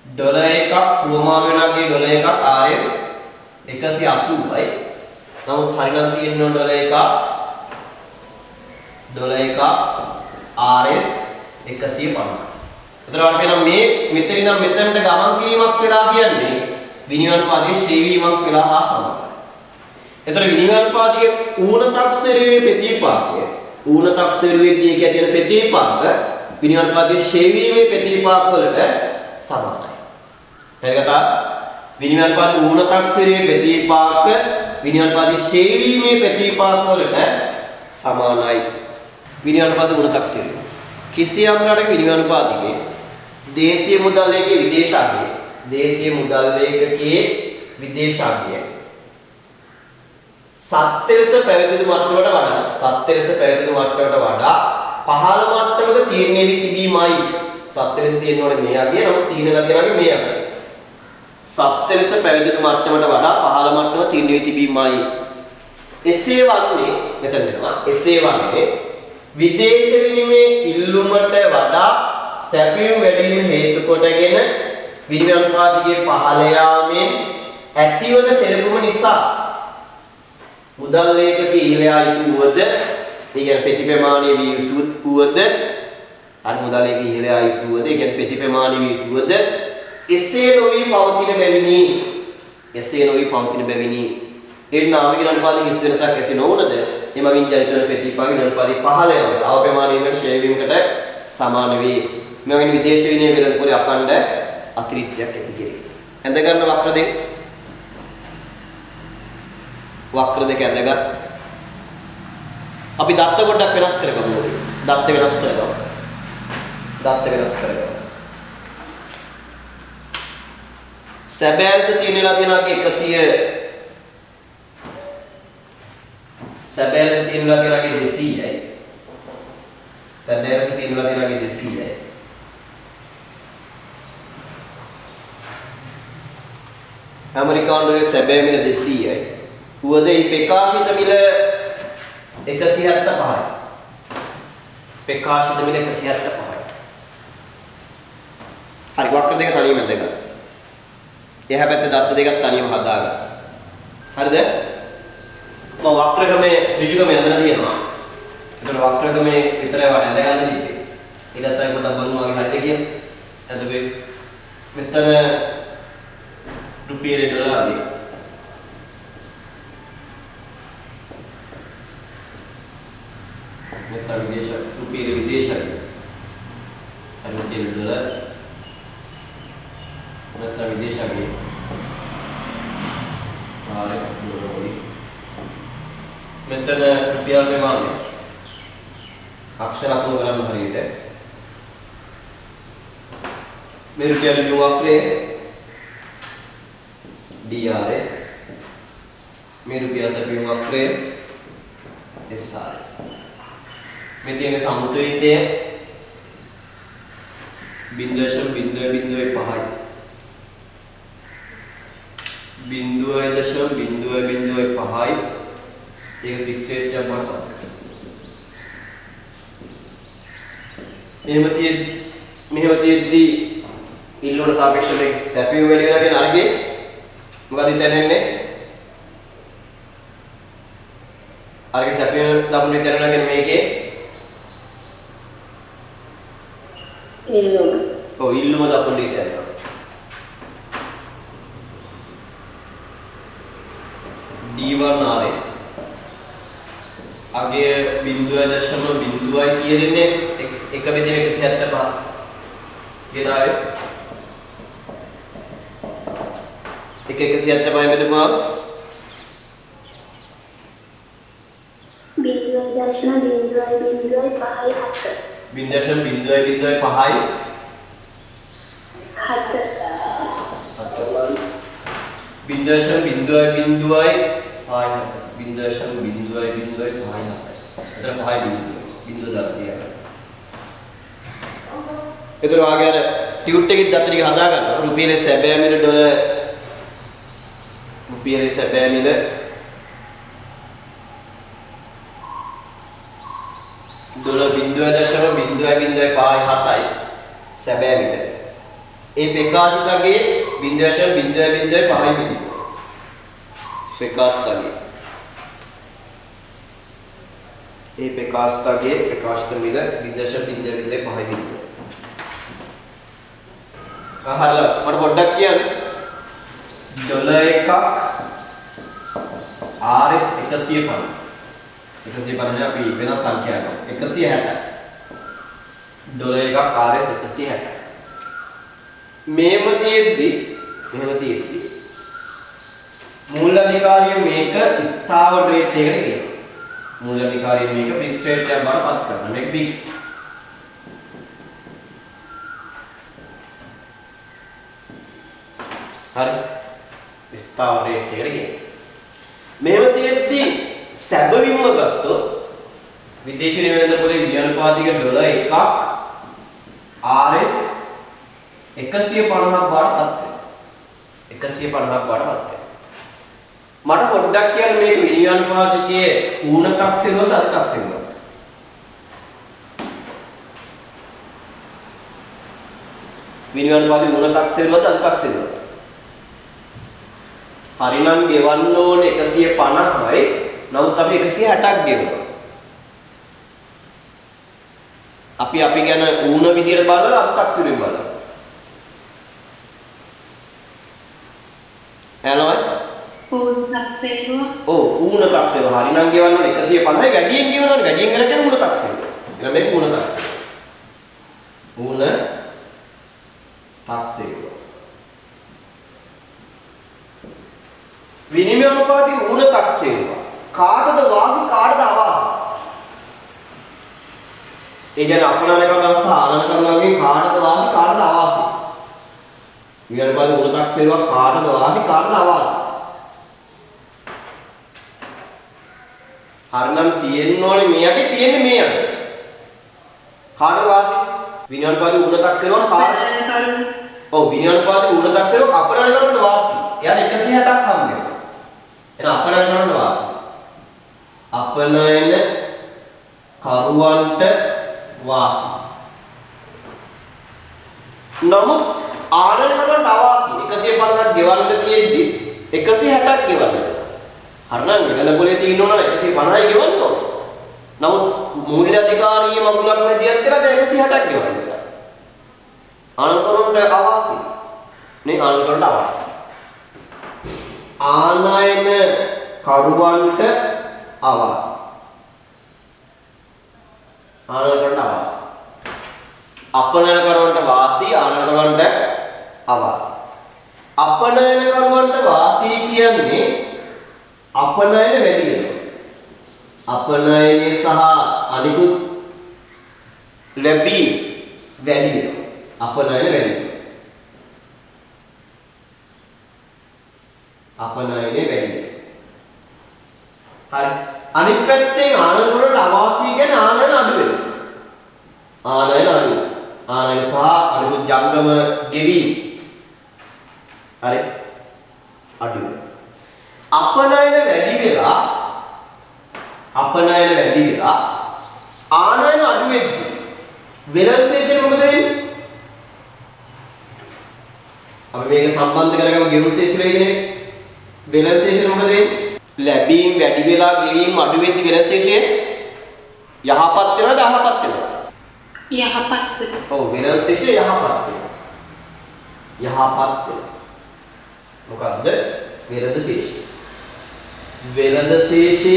[SPEAKER 1] ඩොලර් එකක් ප්‍රමාණ වෙනාගේ ඩොලර් එකක් RS 180යි. නමුත් හරිනම් තියෙන ඩොලර් එකක් RS 150. එතකොට අපිට කියනවා මේ මෙතන ඉඳන් මෙතනට ගමන් කිරීමක් වෙලා කියන්නේ විනිමය අනුපාතයේ ශ්‍රේණීමක් වෙලා හා සමානයි. එතකොට විනිමය අනුපාතයේ ඌණ තක්සේරුවේ ප්‍රතිපාකය ඌණ තක්සේරුවේදී කියන ප්‍රතිපාක විනිමය අනුපාතයේ ශ්‍රේණීමේ ප්‍රතිපාක වලට සමානයි. එතකොට විනිමය අනුපාතයේ ඌණ තක්සේරුවේ ප්‍රතිපාක විනිමය අනුපාතයේ ශ්‍රේණීමේ ප්‍රතිපාක වලට සමානයි. විනිමය අනුපාත ඌණ තක්සේරුව කිසියම් රටක විනිමය අනුපාතයේ දේශීය මුදල් ලේඛකයේ විදේශාංගය දේශීය මුදල් ලේඛකයේ විදේශාංගය සත්‍යලෙස පැවැත්වුණු මට්ටමට වඩා පහළ මට්ටමක තීරණය වී තිබීමයි. සත්‍යලෙස තියෙනවනේ මේ අගය නමුත් තීරණලා තියනවාගේ මේ අගය. සත්‍යලෙස පැවැත්වුණු මට්ටමට වඩා පහළ මට්ටම තීරණය වී තිබීමයි. එසේ වන්නේ මෙතන වෙනවා. එසේ වන්නේ විදේශ විනිමය ඉල්ලුමට වඩා සැපයීම වැඩි වීම හේතු කොටගෙන විනිමය අනුපාතයේ පහළ යාමෙන් ඇතිවන තෙරපුම නිසා මුදල් ලේඛකයේ ඉහළ යා යුතු වුවද ඒ කියන්නේ ප්‍රතිප්‍රමාණය විය යුතු වුවද අර මුදල් ලේඛකයේ ඉහළ යා යුතු වුවද ඒ කියන්නේ ප්‍රතිප්‍රමාණය විය යුතු වුවද එසේ නොවි පවතින බැවිනි ඒ නාමික අනුපාතයේ කිසි වෙනසක් ඇති නොවුනද එමගින් ජනිත වන ප්‍රතිපාක අනුපාතයේ පහළ යාම අවප්‍රමාණයකට ශ්‍රේණි වීමකට සමාන වේ. මෙවැනි විදේශ විනිමය වෙළඳ පොලේ අඛණ්ඩ අතිරික්තයක් ඇති කෙරේ. ඇඳ ගන්න වක්‍ර දෙක ඇඳගත් අපි දත්ත පොඩ්ඩක් වෙනස් කරගමු. දත්ත වෙනස් කරගමු. සැබෑ ලෙස තියෙනවා කියනවාගේ 100 සැබෑ ලෙස තියෙනවා කියනවාගේ 200යි. සැබෑ ලෙස තියෙනවා කියනවාගේ 200යි. ඇමරිකානුවේ සැබෑ මිල 200යි. උවදේ ප්‍රකාශිත මිල 175යි. ප්‍රකාශිත මිල 175යි. හරි වක්‍ර දෙක තනියම ඇඳගන්න. එහා පැත්තේ දත්ත දෙකක් තනියම හදාගන්න. හරිද? මම වක්‍රගමේ ඍජුගමේ ඇඳලා තියෙනවා. ඒතර වක්‍රගමේ විතරයි වට ඇඳගන්න තිබ්බේ. ඊටත් අය පොඩ්ඩක් බලමු වගේ හරිද කියලා. ඇඳුවේ මෙතන රුපියල් ඩොලරේ මෙතන රුපියල් විදේශයි. රුපියල් ඩොලර් මෙතන විදේශයි. RS ඩොලර් මෙතන රුපියල් ප්‍රමාණය අක්ෂර අකුරු ගන්න හරියට මේ රුපියල් වක්‍රයේ DRS මේ රුපියල් සැපයීම වක්‍රයේ SRS මේ තියෙන සමුතුලිතය 0.005යි. 0.005යි. ඒක ෆික්ස් රේට් එකක් බවට පත් කරනවා. මෙහෙම තියෙද්දි ඉල්ලුවට සාපේක්ෂව මේ සැපියු වැලිය දාගෙන අරගේ මොකද හිතන්නේ? අරගේ සැපියු දකුණු හිතනගෙන මේකේ
[SPEAKER 2] ඉල්ලුම.
[SPEAKER 1] ඔව් ඉල්ලුම දකුණු හිතනවා. D1 RS අගේ 0.0යි කියෙන්නේ 1/175 ගෙනාවේ 1/175 බෙදුවා 0.005 එතන වාගේ අර ටියුට් එකේ දත්ත ටික හදා ගන්නවා රුපියල් සැබෑ මිල ඩොලර් රුපියල් සැබෑ මිල ඩොලර් 0.005යි සැබෑ මිල ඒ ප්‍රකාශිතගේ 0.005යි ප්‍රකාශිතගේ ඒ ප්‍රකාශිත මිල 0.005යි අහලා මට පොඩ්ඩක් කියන්න ඩොලර් එකක් RS 150 අපි වෙනස් සංඛ්‍යාවක් 160 ඩොලර් එකක් RS 160 මෙහෙම තියෙද්දි මූල්‍ය අධිකාරිය මේක ස්ථාවර රේට් එකකට ගේනවා මූල්‍ය අධිකාරිය මේක ෆික්ස් රේට් එකක් බවට පත් කරනවා මේක ෆික්ස් හරි ස්ථාවර රේට් එකකට ගේනවා මෙහෙම තියෙද්දි සැබවින්ම ගත්තොත් විදේශ නිවැරදි පොලේ විද්‍යානුපාතික ඩොලර් එකක් RS 150ක් බවට පත් වෙනවා මට පොඩ්ඩක් කියන්න මේක විද්‍යානුපාතිකයේ ඌණකක් සෙරුවද අධිකක් සෙරුවද විද්‍යානුපාතික ඌණකක් සෙරුවද අධිකක් සෙරුවද හරිනම් ගෙවන්න ඕනේ 150යි නමුත් අපි 160ක් ගෙවනවා. අපි ගැන ඌණ විදියට බලලා අත්ක්ෂරයෙන් බලනවා. එනවද?
[SPEAKER 2] ඌණ තක්සේරුව.
[SPEAKER 1] ඔව් ඌණ තක්සේරුව හරිනම් ගෙවන්න ඕනේ 150යි වැඩියෙන් ගෙවනවනේ වැඩියෙන් කරලා කියන්නේ ඌණ තක්සේරුව. එහෙනම් මේක ඌණ තක්සේරුව. ඌණ තක්සේරුව. විනිමය අනුපාතික ඌණ තක්සේරුව කාටද වාසි කාටද අවාසි ඒ කියන්නේ අපනන කරනවා සහ ආනන කරනවා වගේ කාටද වාසි කාටද අවාසි විනිමය අනුපාතික ඌණ තක්සේරුව කාටද වාසි කාටද අවාසි හරිනම් තියෙන්න ඕනේ මෙයගේ තියෙන්නේ මෙයගේ කාටද වාසි විනිමය අනුපාතික ඌණ තක්සේරුව කාටද ඔව් විනිමය අනුපාතික ඌණ තක්සේරුව අපනන කරනට වාසි එයාට 160ක් හම්බ වෙනවා එහෙනම් අපනයන කරන්න වාසි. අපනයන කරුවන්ට වාසි. නමුත් ආනයන කරන්න අවාසි. 150ක් ගෙවන්න තියෙද්දි 160ක් ගෙවන්න. හරිනම් වෙන පොලේ තියෙන්න ඕන 150යි ගෙවන්න ඕනේ. නමුත් මූල්‍ය අධිකාරියේ මගුලක් මැදියත් කරලා දැන් 160ක් ගෙවන්න. ආනයන කරන්න අවාසි. නේ ආනයන කරන්න අවාසි. ආනයන කරුවන්ට අවාසි. ආනයන කරන්න අවාසි. අපනයන කරුවන්ට වාසි ආනයන කරුවන්ට අවාසි. අපනයන කරුවන්ට වාසි කියන්නේ අපනයන වැඩි වෙනවා. අපනයනේ සහ අනිකුත් ලැබීම් වැඩි වෙනවා. අපනයන වැඩි වෙනවා. අපනයනේ වැඩි වෙනවා. හරි. අනිත් පැත්තෙන් ආනයන වලට අවාසි කියන්නේ ආනයන අඩු වෙනවා. ආනයන අඩු. ආනයන සහ අනිකුත් ජංගම ගෙවීම. හරි. අඩු වෙනවා. අපනයන වැඩි වෙලා ආනයන අඩු වෙද්දී වෙනස් ශේෂය මොකද වෙන්නේ? අපි මේක සම්බන්ධ කරගමු ගෙවුම් ශේෂය කියන්නේ. වෙනස් ශේෂය මොකද වෙන්නේ? ලැබීම් වැඩි වෙලා ගෙවීම් අඩු වෙද්දී වෙනස් ශේෂය යහපත් වෙනවද අයහපත් වෙනවද?
[SPEAKER 2] යහපත් වෙනවා.
[SPEAKER 1] ඔව් වෙනස් ශේෂය යහපත් වෙනවා. මොකද්ද? වෙනද ශේෂය. වෙනද ශේෂය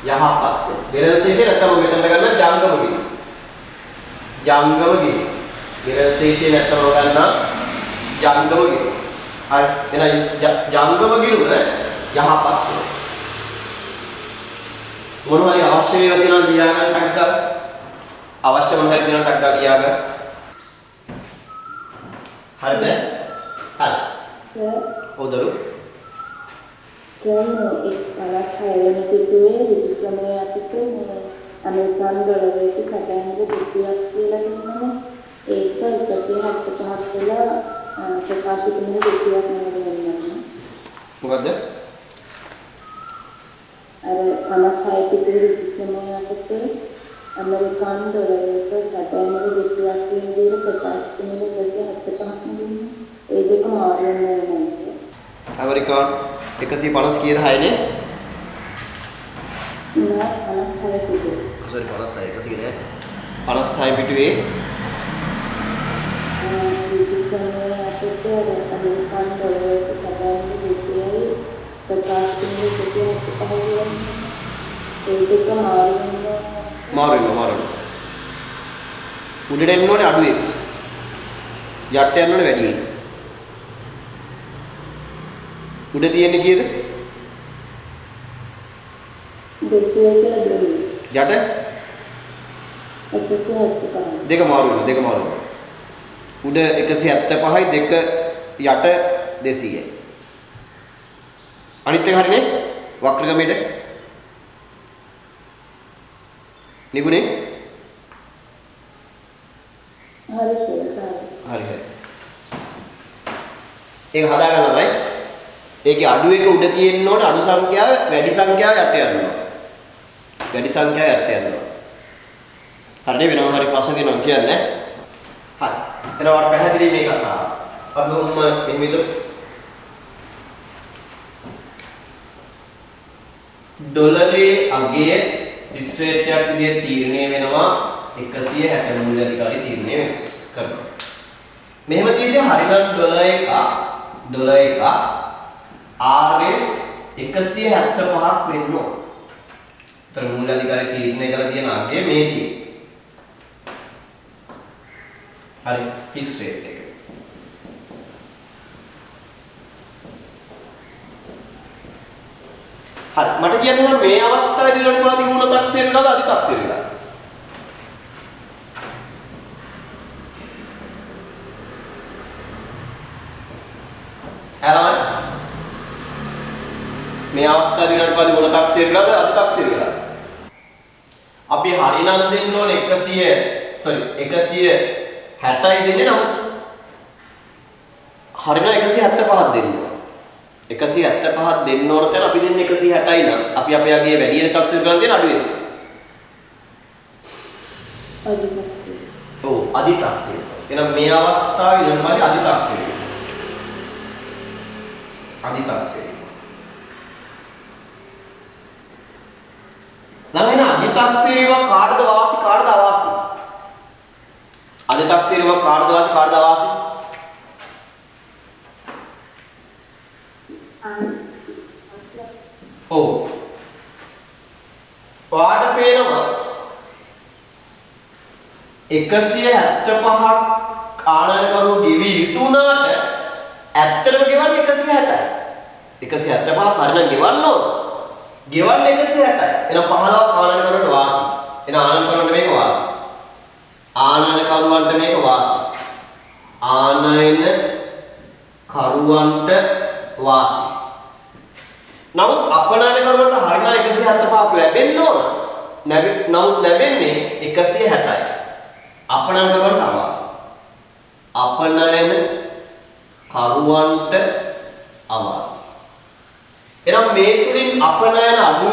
[SPEAKER 1] යහපත් වෙනවා. වෙනද ශේෂය නැත්නම් මෙතන ගන්න ජංගම ගෙවීම. වෙනද ශේෂය නැත්නම් ගන්න ජංගම ගෙවීම. හරි. එහෙනම් ජංගම ගෙවීම යහපත් වෙනවා. මොන හරි අවශ්‍ය වේවා කියලා ලියා ගන්න ටක් ගන්න. අවශ්‍ය මොන හරි කියලා ටක් ගන්න ලියා ගන්න. හරිද? හරි.
[SPEAKER 3] සර්
[SPEAKER 1] ඔව්දරු.
[SPEAKER 3] සර් එක් 56 වෙනි පිටුවේ විචක්‍රමයේ අපිට අනුකම්ප වලට සැකයන්ද 200ක් කියලා කියනවා. ඒක 175ක් වෙලා ප්‍රකාශිත වෙන 200ක් නෙවෙයි වෙනවා.
[SPEAKER 1] මොකද්ද?
[SPEAKER 3] අර 56 පිටුවේ විචක්‍රමයේ අපිට අමරිකානු ඩොලරයක සැකයන්ද 200ක් කියන දේ ප්‍රකාශිත වෙන 275ක් නෙවෙයි. ඒ දෙක මාරු වෙනවා.
[SPEAKER 1] ඇමරිකානු 150 කීයද හයනේ?
[SPEAKER 3] නෑ 56 පිටුවේ.
[SPEAKER 1] sorry 56 100 නෑ 56 පිටුවේ
[SPEAKER 3] විචක්‍රමයේ අපිට අමරිකානු ඩොලරයක සැකයන්ද 200යි ප්‍රකාශිත වෙන 275ක්. ඒ දෙක මාරු වෙනවා.
[SPEAKER 1] උඩට එන්න ඕනේ අඩුවේ. යට යන්න ඕනේ වැඩියෙන්. උඩ තියෙන්නේ කීයද?
[SPEAKER 3] 200 කියලා දෙන්නේ.
[SPEAKER 1] යට
[SPEAKER 3] 175.
[SPEAKER 1] දෙක මාරු වෙනවා. උඩ 175යි දෙක යට 200යි. අනිත් එක හරිනේ? වක්‍රගමේට නිකුනේ?
[SPEAKER 3] හරි සර්.
[SPEAKER 1] හරි. ඒක හදාගන්න තමයි. ඒකේ අඩු එක උඩ තියෙන්න ඕනේ අඩු සංඛ්‍යාව වැඩි සංඛ්‍යාව යට යන්න ඕනේ. වැඩි සංඛ්‍යාව යට යන්න ඕනේ. හරිනේ වෙනම හරි ප්‍රශ්න දෙනවා කියන්නේ. හරි. එනවා පැහැදිලි මේ කතාව. අපි උම්ම මෙහෙම හිතමු. ඩොලරේ අගය ෆික්ස් රේට් එකක් විදිහට තීරණය වෙනවා 160 මූල්‍ය අධිකාරී තීරණය කරනවා. මෙහෙම තියෙද්දි හරිනම් ඩොලර් එක RS 175ක් වෙන්න ඕන. ඒතර මූල්‍ය අධිකාරී තීරණය කරලා තියෙන අගය මේ තියෙන්නේ. හරි ෆික්ස් රේට් එක. හරි මට කියන්න ඕන මේ අවස්ථාවේදී ඊළඟ ගුණ තක්සේරු වෙනවද අධි තක්සේරු වෙනවද? හරි මේ අවස්ථාවේදී ඊළඟ ගුණ තක්සේරු වෙනවද අධි තක්සේරු වෙනවද? අපි හරිනම් දෙන්න ඕනේ 160යි දෙන්නේ නමුත් හරිනම් 175ක් දෙන්න ඕනේ. 175ක් දෙන්න ඕන තැන අපි දෙන්නේ 160යි නම් අපි අපේ යගේ වැඩි වෙන තක්සේරු කරන් තියෙන අඩු වෙනවා. ඔව් අධි තක්සේරු. එහෙනම් මේ අවස්ථාවේ ඊළඟ අධි තක්සේරු. ළඟ අධි තක්සේරුව කාටද වාසි කාටද අවාසි? අධි තක්සේරුව කාටද වාසි කාටද අවාසි? ඔව්. ඔයාට පේනවා 175ක් ආනයනකරු ගෙවි යුතු වුණාට ඇත්තටම ගෙවන්නේ 160යි. 175ක් හරිනම් ගෙවන්න ඕන. ගෙවන්නේ 160යි. එහෙනම් 15ක් ආනයනකරුන්ට වාසි. එහෙනම් ආනයනකරුන්ට මේක වාසි. ආනයනකරුවන්ට මේක වාසි. ආනයනකරුවන්ට වාසි. නමුත් අපනයනකරුවන්ට හරිනම් 175ක් ලැබෙන්න ඕන. නමුත් ලැබෙන්නේ 160යි. අපනයනකරුවන්ට අවාසි. අපනයන කරුවන්ට අවාසි. එහෙනම් මේ තුලින් අපනයන අඩු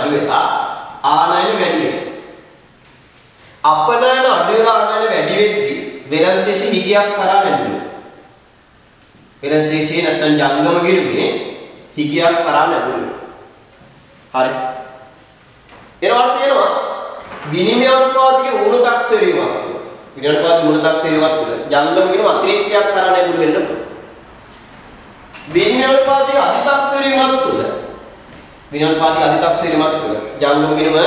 [SPEAKER 1] වෙලා ආනයන වැඩි වෙනවා. අපනයන අඩු වෙලා ආනයන වැඩි වෙද්දී වෙනස් ශේෂ හිගයක් කරා නැතුව. වෙනස් ශේෂේ නැත්තම් ජංගම ගිණුමේ හිගයක් කරා නැතුව. හරි. එනවා කියනවා විනිමය අනුපාතිකයේ ඌනටක් සෙරීමක් තුළ. විනිමය අනුපාතිකයේ ඌනටක් සෙරීමක් තුළ ජංගම ගිණුම අතිරික්තයක් කරා නැතුව වෙන්න පුළුවන්. විනිමය අනුපාතිකයේ අධිතක් සෙරීමක් තුළ විනිමය අනුපාතිකයේ අධිතක් සෙරීමක් තුළ ජංගම ගිණුම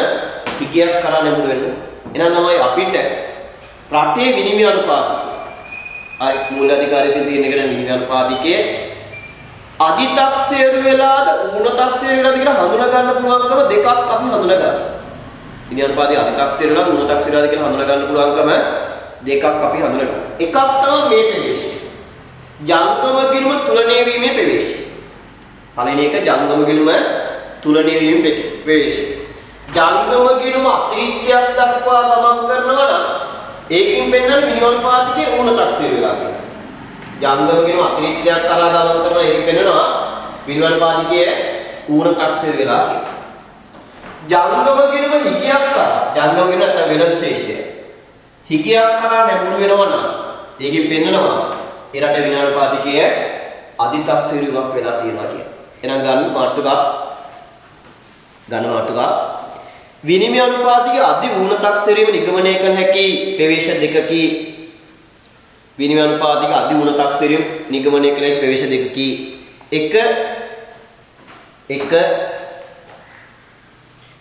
[SPEAKER 1] හිගයක් කරා නැතුව වෙන්න. එහෙනම් තමයි අපිට රටේ විනිමය අනුපාතිකය. හරි මූල්‍ය අධිකාරිය සිද්ධියෙන් එකට විනිමය අනුපාතිකයේ අධිතක්සේරු වෙලාද ඌනතක්සේරු වෙලාද කියලා හඳුනා ගන්න පුළුවන්කම දෙකක් අපි හඳුනා ගන්නවා. විනිමය අනුපාතිකයේ අධිතක්සේරු වෙලාද ඌනතක්සේරු වෙලාද කියලා හඳුනා ගන්න පුළුවන්කම දෙකක් අපි හඳුනා ගන්නවා. එකක් තමයි මේ ප්‍රදේශය. ජංගම ගිණුම තුලණය වීමේ ප්‍රවේශය. පළවෙනි එක ජංගම ගිණුම තුලණය වීමේ ප්‍රවේශය. ජංගම ගිණුම අතිරික්තයක් දක්වා ගමන් කරනවා නම් ඒකෙන් පෙන්වන විනිමය අනුපාතිකයේ ඌනතක්සේරු වෙලා කියනවා. ජංගම ගිණුම අතිරික්තයක් කරා ගමන් කරනවා ඒකෙන් පෙන්වනවා විනිමය අනුපාතිකයේ ඌනතක්සේරු වෙලා කියනවා. ජංගම ගිණුම හිගයක් කරා ජංගම ගිණුම නැත්නම් වෙනද ශේෂය හිගයක් කරා නැඹුරු වෙනවා නම් ඒකෙන් පෙන්වනවා ඒ රටේ විනිමය අනුපාතිකයේ අධිතක්සේරුවක් වෙලා තියෙනවා කියනවා. එහෙනම් ගන්න මාතෘකා විනිමය අනුපාතිකයේ අධි ඌනතක්සේරීම නිගමනය කළ හැකි ප්‍රවේශ දෙකකි. විනිමය අනුපාතිකයේ අධි ඌනතක්සේරීම නිගමනය කළ හැකි ප්‍රවේශ දෙකකි. එක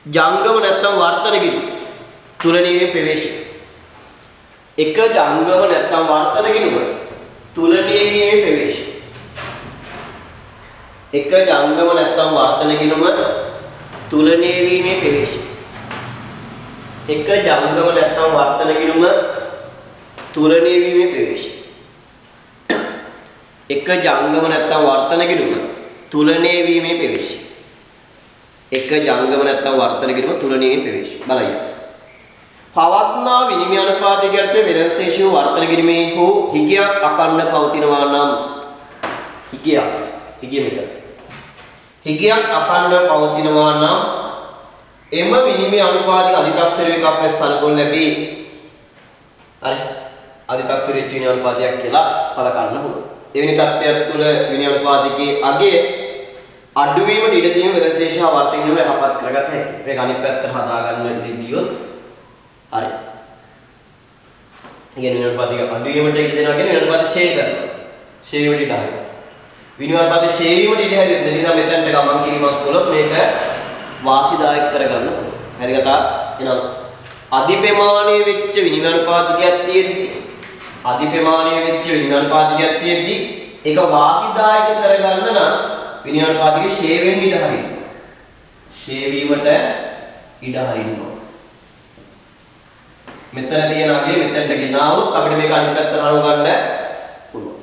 [SPEAKER 1] ජංගම නැත්නම් වර්තන ගිණුම තුලණීමේ ප්‍රවේශය. එක ජංගම නැත්නම් වර්තන ගිණුම තුලණීමේ ප්‍රවේශය. එක ජංගම නැත්නම් වර්තන ගිණුම තුලණය වීමේ ප්‍රවේශය. එක ජංගම නැත්නම් වර්තන ගිණුම තුලණය වීමේ ප්‍රවේශය. එක ජංගම නැත්නම් වර්තන ගිණුම තුලණය වීමේ ප්‍රවේශය. එක ජංගම නැත්නම් වර්තන ගිණුම තුලණය වීමේ ප්‍රවේශය. බලන්න. පවත්නා විනිමය අනුපාතිකයට වෙනස් ශේෂිත වර්තන ගිණුමේ හෝ හිගයක් අකණ්ඩ පවතිනවා නම් හිගිය මෙතන. හිගයක් අකණ්ඩ පවතිනවා නම් එම විනිමය අනුපාතික අධිතක්සේරු එකක් ලෙස සැලකුණු ලැබේ. හරි. අධිතක්සේරු විනිමය අනුපාතයක් කියලා සලකන්න පුළුවන්. එවැනි තත්ත්වයක් තුළ විනිමය අනුපාතිකයේ අගය අඩුවීමට ඉඩ දීම වෙනසේෂ වර්තන ගිණුම යහපත් කරගත හැකියි. මේක අනිත් පැත්තට හදාගන්න ගියොත් හරි. විනිමය අනුපාතික අඩුවීමට ඉඩ දෙනවා කියන්නේ විනිමය අනුපාත ෂේ කරනවා. ෂේ වලට ඉඩ හරිනවා. විනිමය අනුපාත ෂේ වීමට ඉඩ හැදෙන්නේ නිසා මෙතනට ගමන් කිරීමක් කළොත් මේක වාසිදායක කරගන්න පුළුවන්. හරි කතා. එහෙනම් අධිප්‍රමාණයේ වෙච්ච විනිමය අනුපාතිකයක් තියෙද්දි ඒක වාසිදායක කරගන්න නම් විනිමය අනුපාතිකයේ ෂේ වෙන්න ඉඩ හරින්න. ෂේ වීමට ඉඩ හරින්න ඕන. මෙතන තියෙන අගේ මෙතනට ගෙනාවොත් අපිට මේක අනිත් පැත්තට අරව ගන්න පුළුවන්.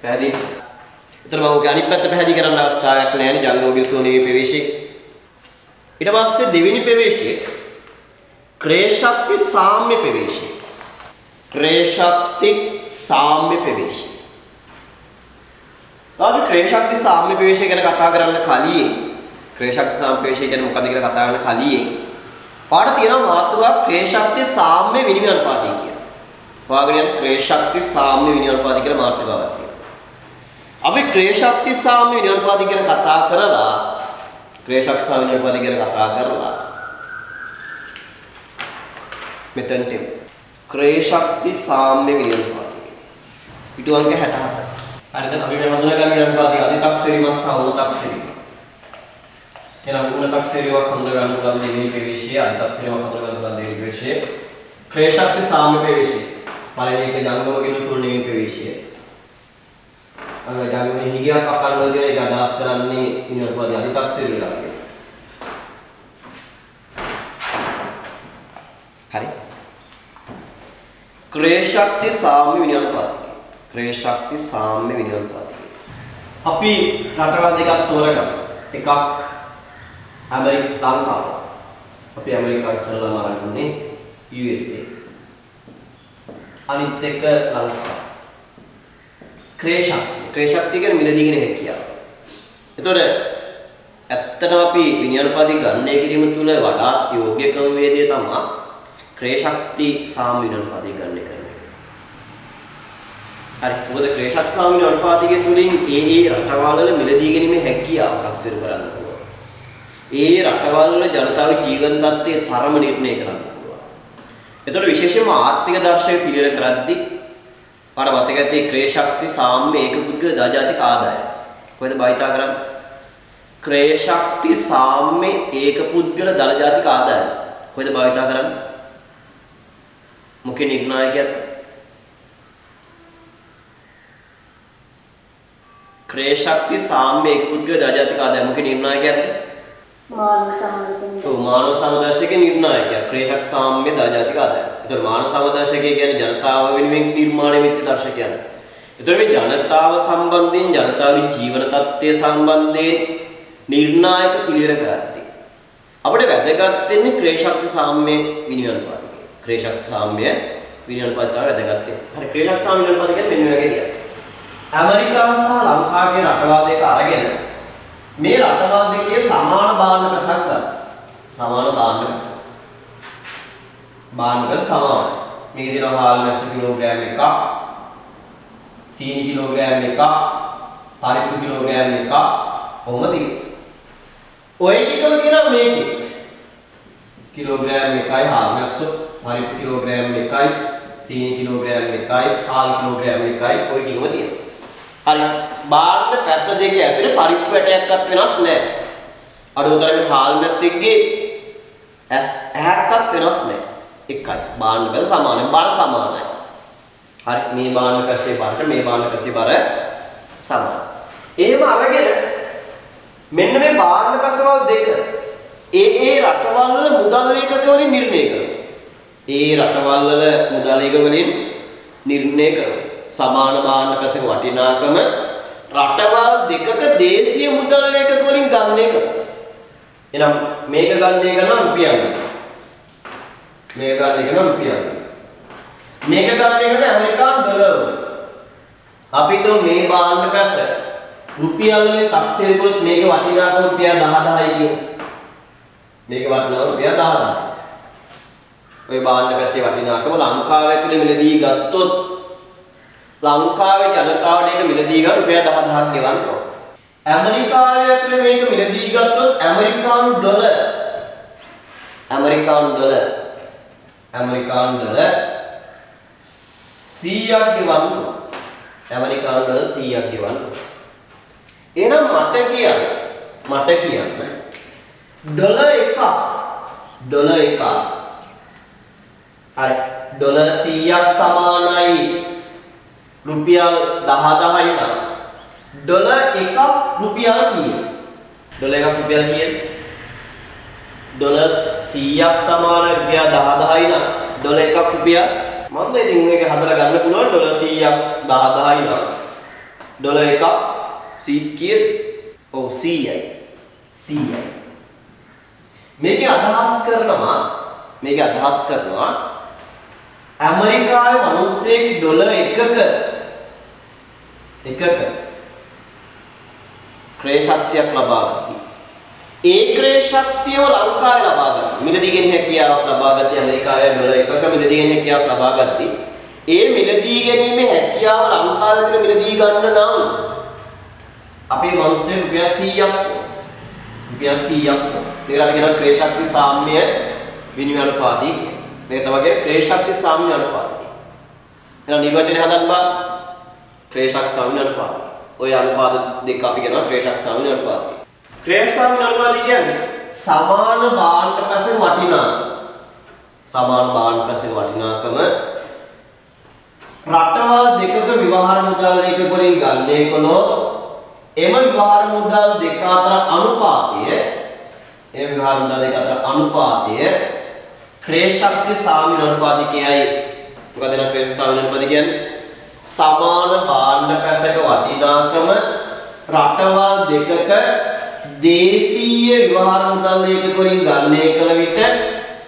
[SPEAKER 1] පැහැදිලි? ඒතර මම ඔගේ අනිත් පැත්ත පැහැදිලි කරන්න අවස්ථාවක් නැහැ නේ ජංගම ගිණුම තුනේ ප්‍රවේශයේ. ඊට පස්සේ දෙවෙනි ප්‍රවේශයේ ක්‍රේශක්ති සාම්‍ය ප්‍රවේශය. ක්‍රේශක්ති සාම්‍ය ප්‍රවේශය. අපි ක්‍රේශක්ති සාම්‍ය ප්‍රවේශය ගැන කතා කරන්න කලින් ක්‍රේශක්ති සාම්‍ය ප්‍රවේශය කියන්නේ මොකක්ද කියලා කතා කරන්න කලින් පාඩ තියෙනවා මාතෘකාවක් ක්‍රේශක්ති සාම්‍ය විනිමය අනුපාතය කියලා. හොයාගෙන යන ක්‍රේශක්ති සාම්‍ය විනිමය අනුපාතය කියලා මාතෘකාවක් තියෙනවා. අපි ක්‍රේශක්ති සාම්‍ය විනිමය අනුපාතය ගැන කතා කරලා ක්‍රේශක්ති සාම්‍ය විනිමය අනුපාතය ගැන කතා කරලා මෙතනට ක්‍රේශක්ති සාම්‍ය විනිමය අනුපාතය පිටු අංක 67. හරිද? අපි මේ හඳුනාගන්න විනිමය අනුපාතය අධිතක්සේරීමක් සහ ඌනතක්සේරීමක්. එහෙනම් ඌනතක්සේරීමක් හඳුනාගන්න පුළුවන් දෙවෙනි ප්‍රවේශය අධිතක්සේරීමක් හඳුනාගන්න පුළුවන් දෙවෙනි ප්‍රවේශය ක්‍රේශක්ති සාම්‍ය ප්‍රවේශය. පළවෙනි එක ජංගම ගිණුම තුලණීමේ ප්‍රවේශය. අංග ජංගමයේ හිගයක් අකණ්ඩව කියන එක අදහස් කරන්නේ විනිමය අනුපාතය අධිතක්සේරු වෙලා කියලා. හරි. ක්‍රේශක්ති සාම්‍ය විනිමය අනුපාතය. ක්‍රේශක්ති සාම්‍ය විනිමය අනුපාතය. අපි රටවල් දෙකක් තෝරගමු. එකක් ලංකාව. අපි ඇමරිකාව ඉස්සරලාම ආරම්භුනේ USA. අනිත් එක ලංකාව. ක්‍රේ ශක්තිය කියන්නේ මිලදීගෙන හැකියාව. එතකොට ඇත්තටම අපි විඤ්ඤාණපාදී ගණනය කිරීම තුළ වඩාත් යෝග්‍ය ක්‍රමවේදය තමයි ක්‍රේ ශක්ති සාම විඤ්ඤාණපාදී ගණනය කරන එක. හරි. මොකද ක්‍රේ ශක්ති සාම විඤ්ඤාණපාදීගේ තුලින් ඒ රටවල් වල මිලදී ගැනීමේ හැකියාවක් අක්සර කරන්න පුළුවන්. ඒ රටවල් වල ජනතාවගේ ජීවන තත්ත්වයේ තරම නිර්ණය කරන්න පුළුවන්. එතකොට විශේෂයෙන්ම ආර්ථික දර්ශනය පිළිවෙල කරද්දී පාඩ මතක ඇති ක්‍රේ ශක්ති සාම්‍ය ඒකපුද්ගල දාජාතික ආදාය. කොහෙද භාවිතා කරන්නේ? ක්‍රේ ශක්ති සාම්‍ය ඒකපුද්ගල දාජාතික ආදාය. කොහෙද භාවිතා කරන්නේ? මුඛ්‍ය නිර්ණායකයත් ක්‍රේ ශක්ති සාම්‍ය ඒකපුද්ගල දාජාතික ආදාය මුඛ්‍ය නිර්ණායකයත්
[SPEAKER 3] මානව සමදර්ශක.
[SPEAKER 1] ඔව් මානව සමදර්ශකයේ නිර්ණායකයා ක්‍රේ ශක්ති සාම්‍ය දාජාතික ආදාය. ඒතර මානව සමදර්ශකය කියන්නේ ජනතාව වෙනුවෙන් නිර්මාණය වෙච්ච දර්ශකයක්. ඒතර මේ ජනතාව සම්බන්ධයෙන් ජනතාවගේ ජීවන තත්ත්වය සම්බන්ධයෙන් නිර්ණායක පිළිවෙල කරද්දී අපිට වැදගත් වෙන්නේ ක්‍රේ ශක්ති සාම්‍ය විනිවිදපාතිකය. ක්‍රේ ශක්ති සාම්‍ය විනිවිදපාතිකය වැදගත් වෙන්නේ. හරි ක්‍රේ ශක්ති සාම්‍ය විනිවිදපාතිකය මෙන්න මේ වගේ දෙයක්. ඇමරිකාව සහ ලංකාවේ රටවල් දෙක අරගෙන මේ රටවල් දෙකේ සමාන බාණ්ඩ පැසක් ගන්න. සමාන බාණ්ඩ පැස. බාණ්ඩ සමාන. මේක දිනවා හාල් මැස්ස කිලෝග්‍රෑම් 1ක්. සීනි කිලෝග්‍රෑම් 1ක්. පරිප්පු කිලෝග්‍රෑම් 1ක්. කොහොමද තියෙන්නේ? ඔය ටිකම තියෙනවා මේකේ. කිලෝග්‍රෑම් 1යි හාල් මැස්ස, පරිප්පු කිලෝග්‍රෑම් 1යි, සීනි කිලෝග්‍රෑම් 1යි, හාල් කිලෝග්‍රෑම් 1යි ඔය ටිකම තියෙනවා. හරි බාණ්ඩ පැස දෙක ඇතුලේ පරිප්පු ඇටයක්වත් වෙනස් නැහැ. අඩුතරමේ හාල් මැස්සෙක්ගේ ඇස් ඇහැක්වත් වෙනස් නැහැ. එකයි. බාණ්ඩ පැස සමානයි. බර සමානයි. හරි මේ බාණ්ඩ පැසේ බරට මේ බාණ්ඩ පැසේ බර සමානයි. එහෙම අරගෙන මෙන්න මේ බාණ්ඩ පැසවල් දෙක ඒ රටවල් වල මුදල් ඒකක වලින් නිර්ණය කරනවා. ඒ රටවල් වල මුදල් ඒකක වලින් නිර්ණය කරනවා. සමාන බාණ්ඩ පැසක වටිනාකම රටවල් දෙකක දේශීය මුදල් ඒකක වලින් ගණනය කරනවා. එහෙනම් මේක ගණනය කරනවා රුපියල්. මේක ගණනය කරනවා රුපියල්. මේක ගණනය කරන ඇමරිකානු ඩොලර්. අපි તો මේ බාණ්ඩ පැස රුපියල් වලින් තක්සේර කරොත් මේක වටිනාකම රුපියල් 10000යි කියන. මේක වටිනාකම රුපියල් 10000යි. ඔය බාණ්ඩ පැසේ වටිනාකම ලංකාවේ ඇතුලේ මිලදී ගත්තොත් ලංකාවේ ජනතාවට මේක මිලදී ගන්න රුපියල් 10000ක් ගෙවන්න ඕන. ඇමරිකාවේ ඇතුලේ මේක මිලදී ගත්තොත් ඇමරිකානු ඩොලර් 100ක් ගෙවන්න ඕන. ඇමරිකානු ඩොලර් 100ක් ගෙවන්න ඕන. එහෙනම් මට කියන්න ඩොලර් එකක් හරි ඩොලර් 100ක් සමානයි රුපියල් 10000යි නම් ඩොලර් එකක් රුපියල් කීයද? ඩොලර් එකක් රුපියල් කීයද? ඩොලර් 100ක් සමාන රුපියල් 10000යි නම් ඩොලර් එකක් රුපියල් මන්ද ඉතින් මේක හදලා ගන්න පුළුවන් ඩොලර් 100ක් 10000යි නම් ඩොලර් එකක් කීයද? ඔව් 100යි. මේකේ අදහස් කරනවා ඇමරිකාවේ මිනිස්සෙක් ඩොලර් එකක ක්‍රේ ශක්තියක් ලබා ගත්තා. ඒ ක්‍රේ ශක්තියව ලංකාවේ ලබා ගන්න. මිලදී ගැනීම හැකියාවක් ලබා ගත්තේ ඇමරිකාවේ ඩොලර් එකක මිලදී ගැනීම හැකියාවක් ලබා ගත්තී. ඒ මිලදී ගැනීමේ හැකියාව ලංකාවේ තියෙන මිලදී ගන්න නම් අපේ මිනිස්සු රුපියල් 100ක් මේකට අපි කියන ක්‍රේ ශක්ති සාම්‍ය විනිවිදපාතී කියන. මේක තමයි ක්‍රේ ශක්ති සාම්‍ය අනුපාතය. එහෙනම් නිර්වචනය හදන්න බා ක්‍රේ ශක්ති සාම්‍ය අනුපාතය. ඔය අනුපාත දෙක අපි කියනවා ක්‍රේ ශක්ති සාම්‍ය අනුපාතය. ක්‍රේ ශක්ති සාම්‍ය අනුපාතය කියන්නේ සමාන බාණ්ඩ පැසෙන් වටිනාකම රටවල් දෙකක විවහාර මුදල් ඒකක වලින් ගණනය කළොත් එම විවහාර මුදල් දෙක අතර අනුපාතය ක්‍රේ ශක්ති සාම්‍ය අනුපාතිකයයි. මොකද නම් ක්‍රේ ශක්ති සාම්‍ය අනුපාතිකය කියන්නේ සමාන බාණ්ඩ පැසක වටිනාකම රටවල් දෙකක දේශීය විවහාර මුදල් ඒකක වලින් ගණනය කළ විට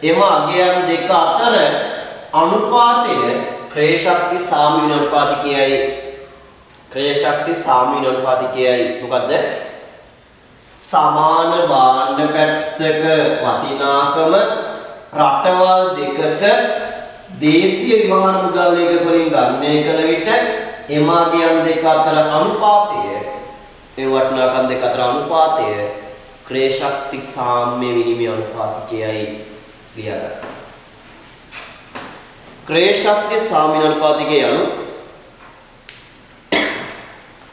[SPEAKER 1] එම අගයන් දෙක අතර අනුපාතය ක්‍රේ ශක්ති සාම විනෝඩපාතිකයයි ක්‍රේ ශක්ති සාම විනෝඩපාතිකයයි මොකද්ද? සමාන භාණ්ඩ පැට්සක වටිනාකම රටවල් දෙකක දේශීය විමාන මුදල් ඒකක වලින් ගණනය කළ විට එමාගයන් දෙක අතර අනුපාතය ඒ වටිනාකම් දෙක අතර අනුපාතය ක්‍රේ ශක්ති සාම්‍ය විනිමය අනුපාතිකයයි ලියාගන්න. ක්‍රේ ශක්ති සාම්‍ය අනුපාතිකය යනු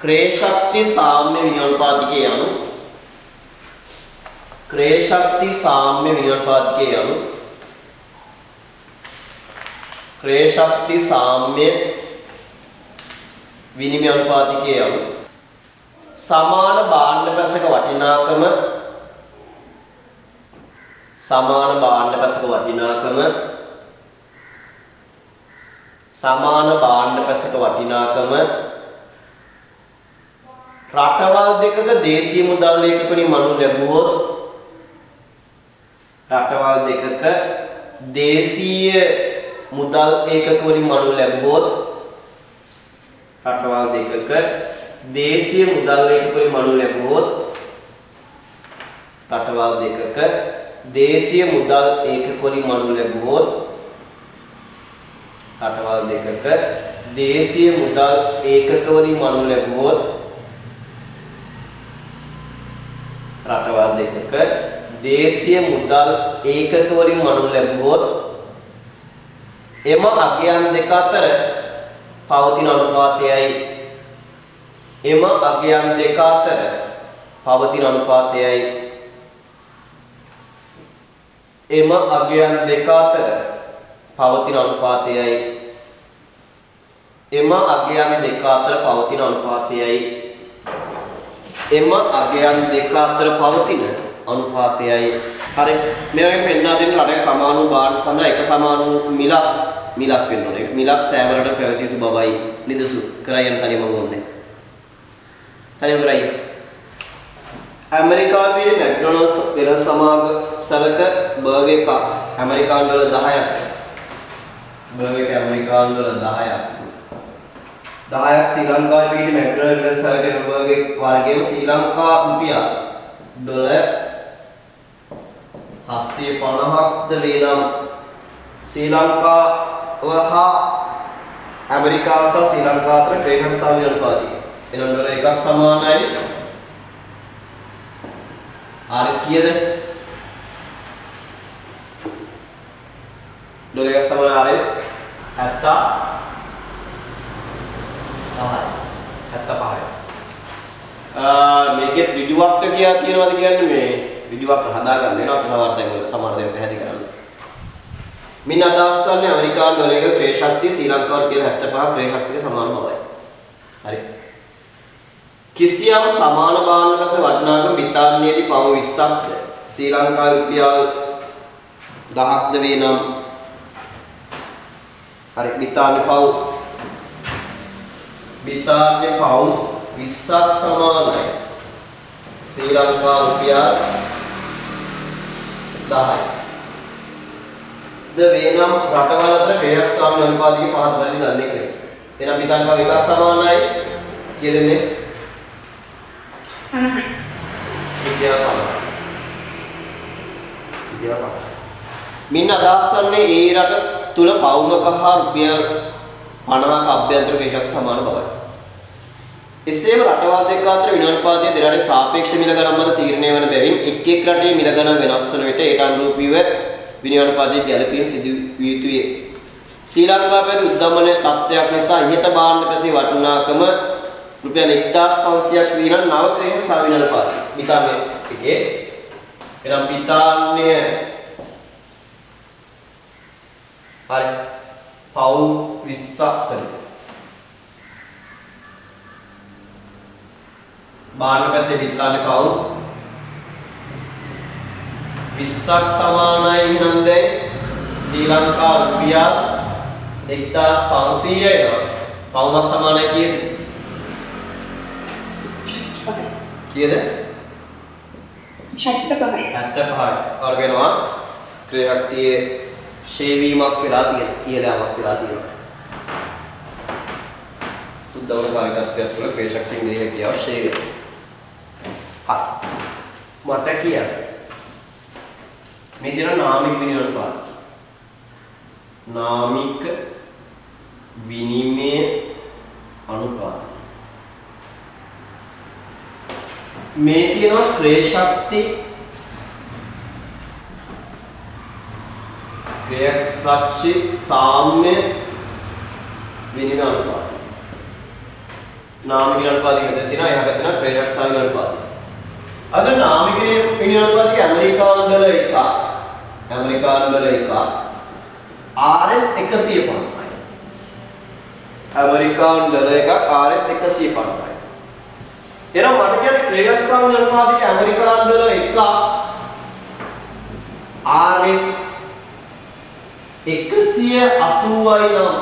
[SPEAKER 1] ක්‍රේ ශක්ති සාම්‍ය විනිමය අනුපාතිකය යනු ක්‍රේ ශක්ති සාම්‍ය විනිමය අනුපාතිකය යනු ක්‍රේ ශක්ති සාම්‍ය විනිමය අනුපාතිකය යනු සමාන භාණ්ඩ පැසක වටිනාකම සමාන භාණ්ඩ පැසක වටිනාකම සමාන භාණ්ඩ පැසක වටිනාකම රටවල් දෙකක දේශීය මුදල් ඒකකවලින් මනු ලැබුවොත් රටවල් දෙකක දේශීය මුදල් ඒකකවලින් මනු ලැබුවොත් රටවල් දෙකක දේශීය මුදල් ඒකකවලින් මනු ලැබුවොත් රටවල් දෙකක දේශීය මුදල් ඒකකවලින් මනු ලැබුවොත් රටවල් දෙකක දේශීය මුදල් ඒකකවලින් මනු ලැබුවොත් රටවල් දෙකක දේශීය මුදල් ඒකකවලින් මනු ලැබුවොත් එම අගයන් දෙක අතර පවතින අනුපාතයයි එම අගයන් දෙක අතර පවතින අනුපාතයයි එම අගයන් දෙක අතර පවතින අනුපාතයයි එම අගයන් දෙක අතර පවතින අනුපාතයයි එම අගයන් දෙක අතර පවතින අනුපාතයයි. හරි මේ වගේ පෙන්වා දෙන්න රටක සමාන වූ භාණ්ඩ සඳහා එක සමාන වූ මිලක් වෙන්න ඕනේ. මිලක් සෑම රටක පැවතිය යුතු බවයි නිදසු කරයි යන තනියම ඕනේ. තනියම කරයි. ඇමරිකාවේ මැක්ඩොනල්ඩ්ස් වෙළඳ සමාගමක බර්ගර් එක ඇමරිකානු ඩොලර් 10ක්. බර්ගර් එක ඇමරිකානු ඩොලර් 10ක්. 10ක් ශ්‍රී ලංකාවේ පිහිටි මැක්ඩොනල්ඩ් වෙළඳ සමාගමේ බර්ගර් වර්ගයේම ශ්‍රී ලංකා රුපියල් ඩොලර් 750ක්ද වේනම් ශ්‍රී ලංකාව හා ඇමරිකාව සහ ශ්‍රී ලංකාව අතර ක්‍රේ ශක්ති සාම්‍ය අනුපාතය. එනම් ඩොලර් එකක් සමානයි RS කීයද? ඩොලර් එකක් සමාන RS 75යි. මේකේ ත්‍රිඩියක් කියලා තියෙනවද කියන්නේ මේ විඩියක් හදාගන්න වෙනවා සමහරවිට වල සමහර දේවල් පැහැදිලි කරන්න. මින් අදහස් වන්නේ ඇමරිකානු ඩොලරයක ක්‍රේ ශක්තිය ශ්‍රී ලංකාවට රුපියල් 75 ක්‍රේ ශක්තියට සමාන බවයි. හරි. කිසියම් සමාන භාණ්ඩ පැස වටිනාකම බ්‍රිතාන්‍යයේදී පවු 20ක්ද ශ්‍රී ලංකාවේ රුපියල් 10ක්ද වේ නම් හරි බ්‍රිතාන්‍ය පවු 20ක් සමානයි ශ්‍රී ලංකා රුපියල් 10යි. ද වේනම් රටවල් අතර ක්‍රේ සාම්‍ය අනුපාතයේ පහත පරිදි ගණනය කරේ. එහෙනම් බ්‍රිතාන්‍ය පවු එකක් සමානයි කිය දෙන්නේ
[SPEAKER 2] 50යි.
[SPEAKER 1] මින් අදහස් වන්නේ ඒ රට තුල පවුමක හා රුපියල් 50ක අභ්‍යන්තර ක්‍රේ ශක්ති සමාන බවයි. එසේම රටවල් දෙක අතර විනාඩිපාතයේ දෙරටේ සාපේක්ෂ මිල ගණන් මත තීරණය වන බැවින් එක් එක් රටේ මිල ගණන් වෙනස් වන විට ඒට අනුරූපීව විනිමයපාතයේ ගැළපීම සිදු විය යුතුය. ශ්‍රී ලංකාව පැවති උද්දමන තත්ත්වයක් නිසා ඉහත භාණ්ඩ පැසේ වටිනාකම රුපියල් 1500ක් වී නම් නව ක්‍රේම සාවිනාඩපාතය. බ්‍රිතාන්‍ය එකේ එනම් බ්‍රිතාන්‍ය හරි පවුන් 20ක් භාණ්ඩ පැසේ බ්‍රිතාන්‍ය පවුන් 20ක් සමානයි නම් දැන් ශ්‍රී ලංකා රුපියල් 1500 එනවා. පවුමක් සමානයි කීයද? කීයද?
[SPEAKER 2] 75යි.
[SPEAKER 1] 75යි. අර වෙනවා ක්‍රේ ශක්තියේ ෂේවීමක් වෙලා තියෙනවා. කියලාමක් වෙලා තියෙනවා. දවනකාරිකත්වයක් තුළ ක්‍රියා ශක්තිය හැකියාව ෂේ වෙනවා. හරි. මට කියන්න. මේ දෙන නාමික විනිමය අනුපාතය. නාමික විනිමය අනුපාතය. මේ තියෙනවා ක්‍රියා ශක්ති සාම්‍ය විනිමය අනුපාතය. නාමික අනුපාතය මෙතන තියෙනවා. එහාට තියෙනවා ක්‍රියා ශක්ති අනුපාතය. අද නාමික විනිමය අනුපාතය ඇමරිකානු ඩොලර් 1ක්. ඇමරිකානු ඩොලර් 1ක්. RS 150යි. ඇමරිකානු ඩොලර් 1ක් RS 150යි. එහෙනම් මට කියන්නේ ක්‍රියා ශක්ති අනුපාතය ඇමරිකානු ඩොලර් 1ක් RS 180යි නම්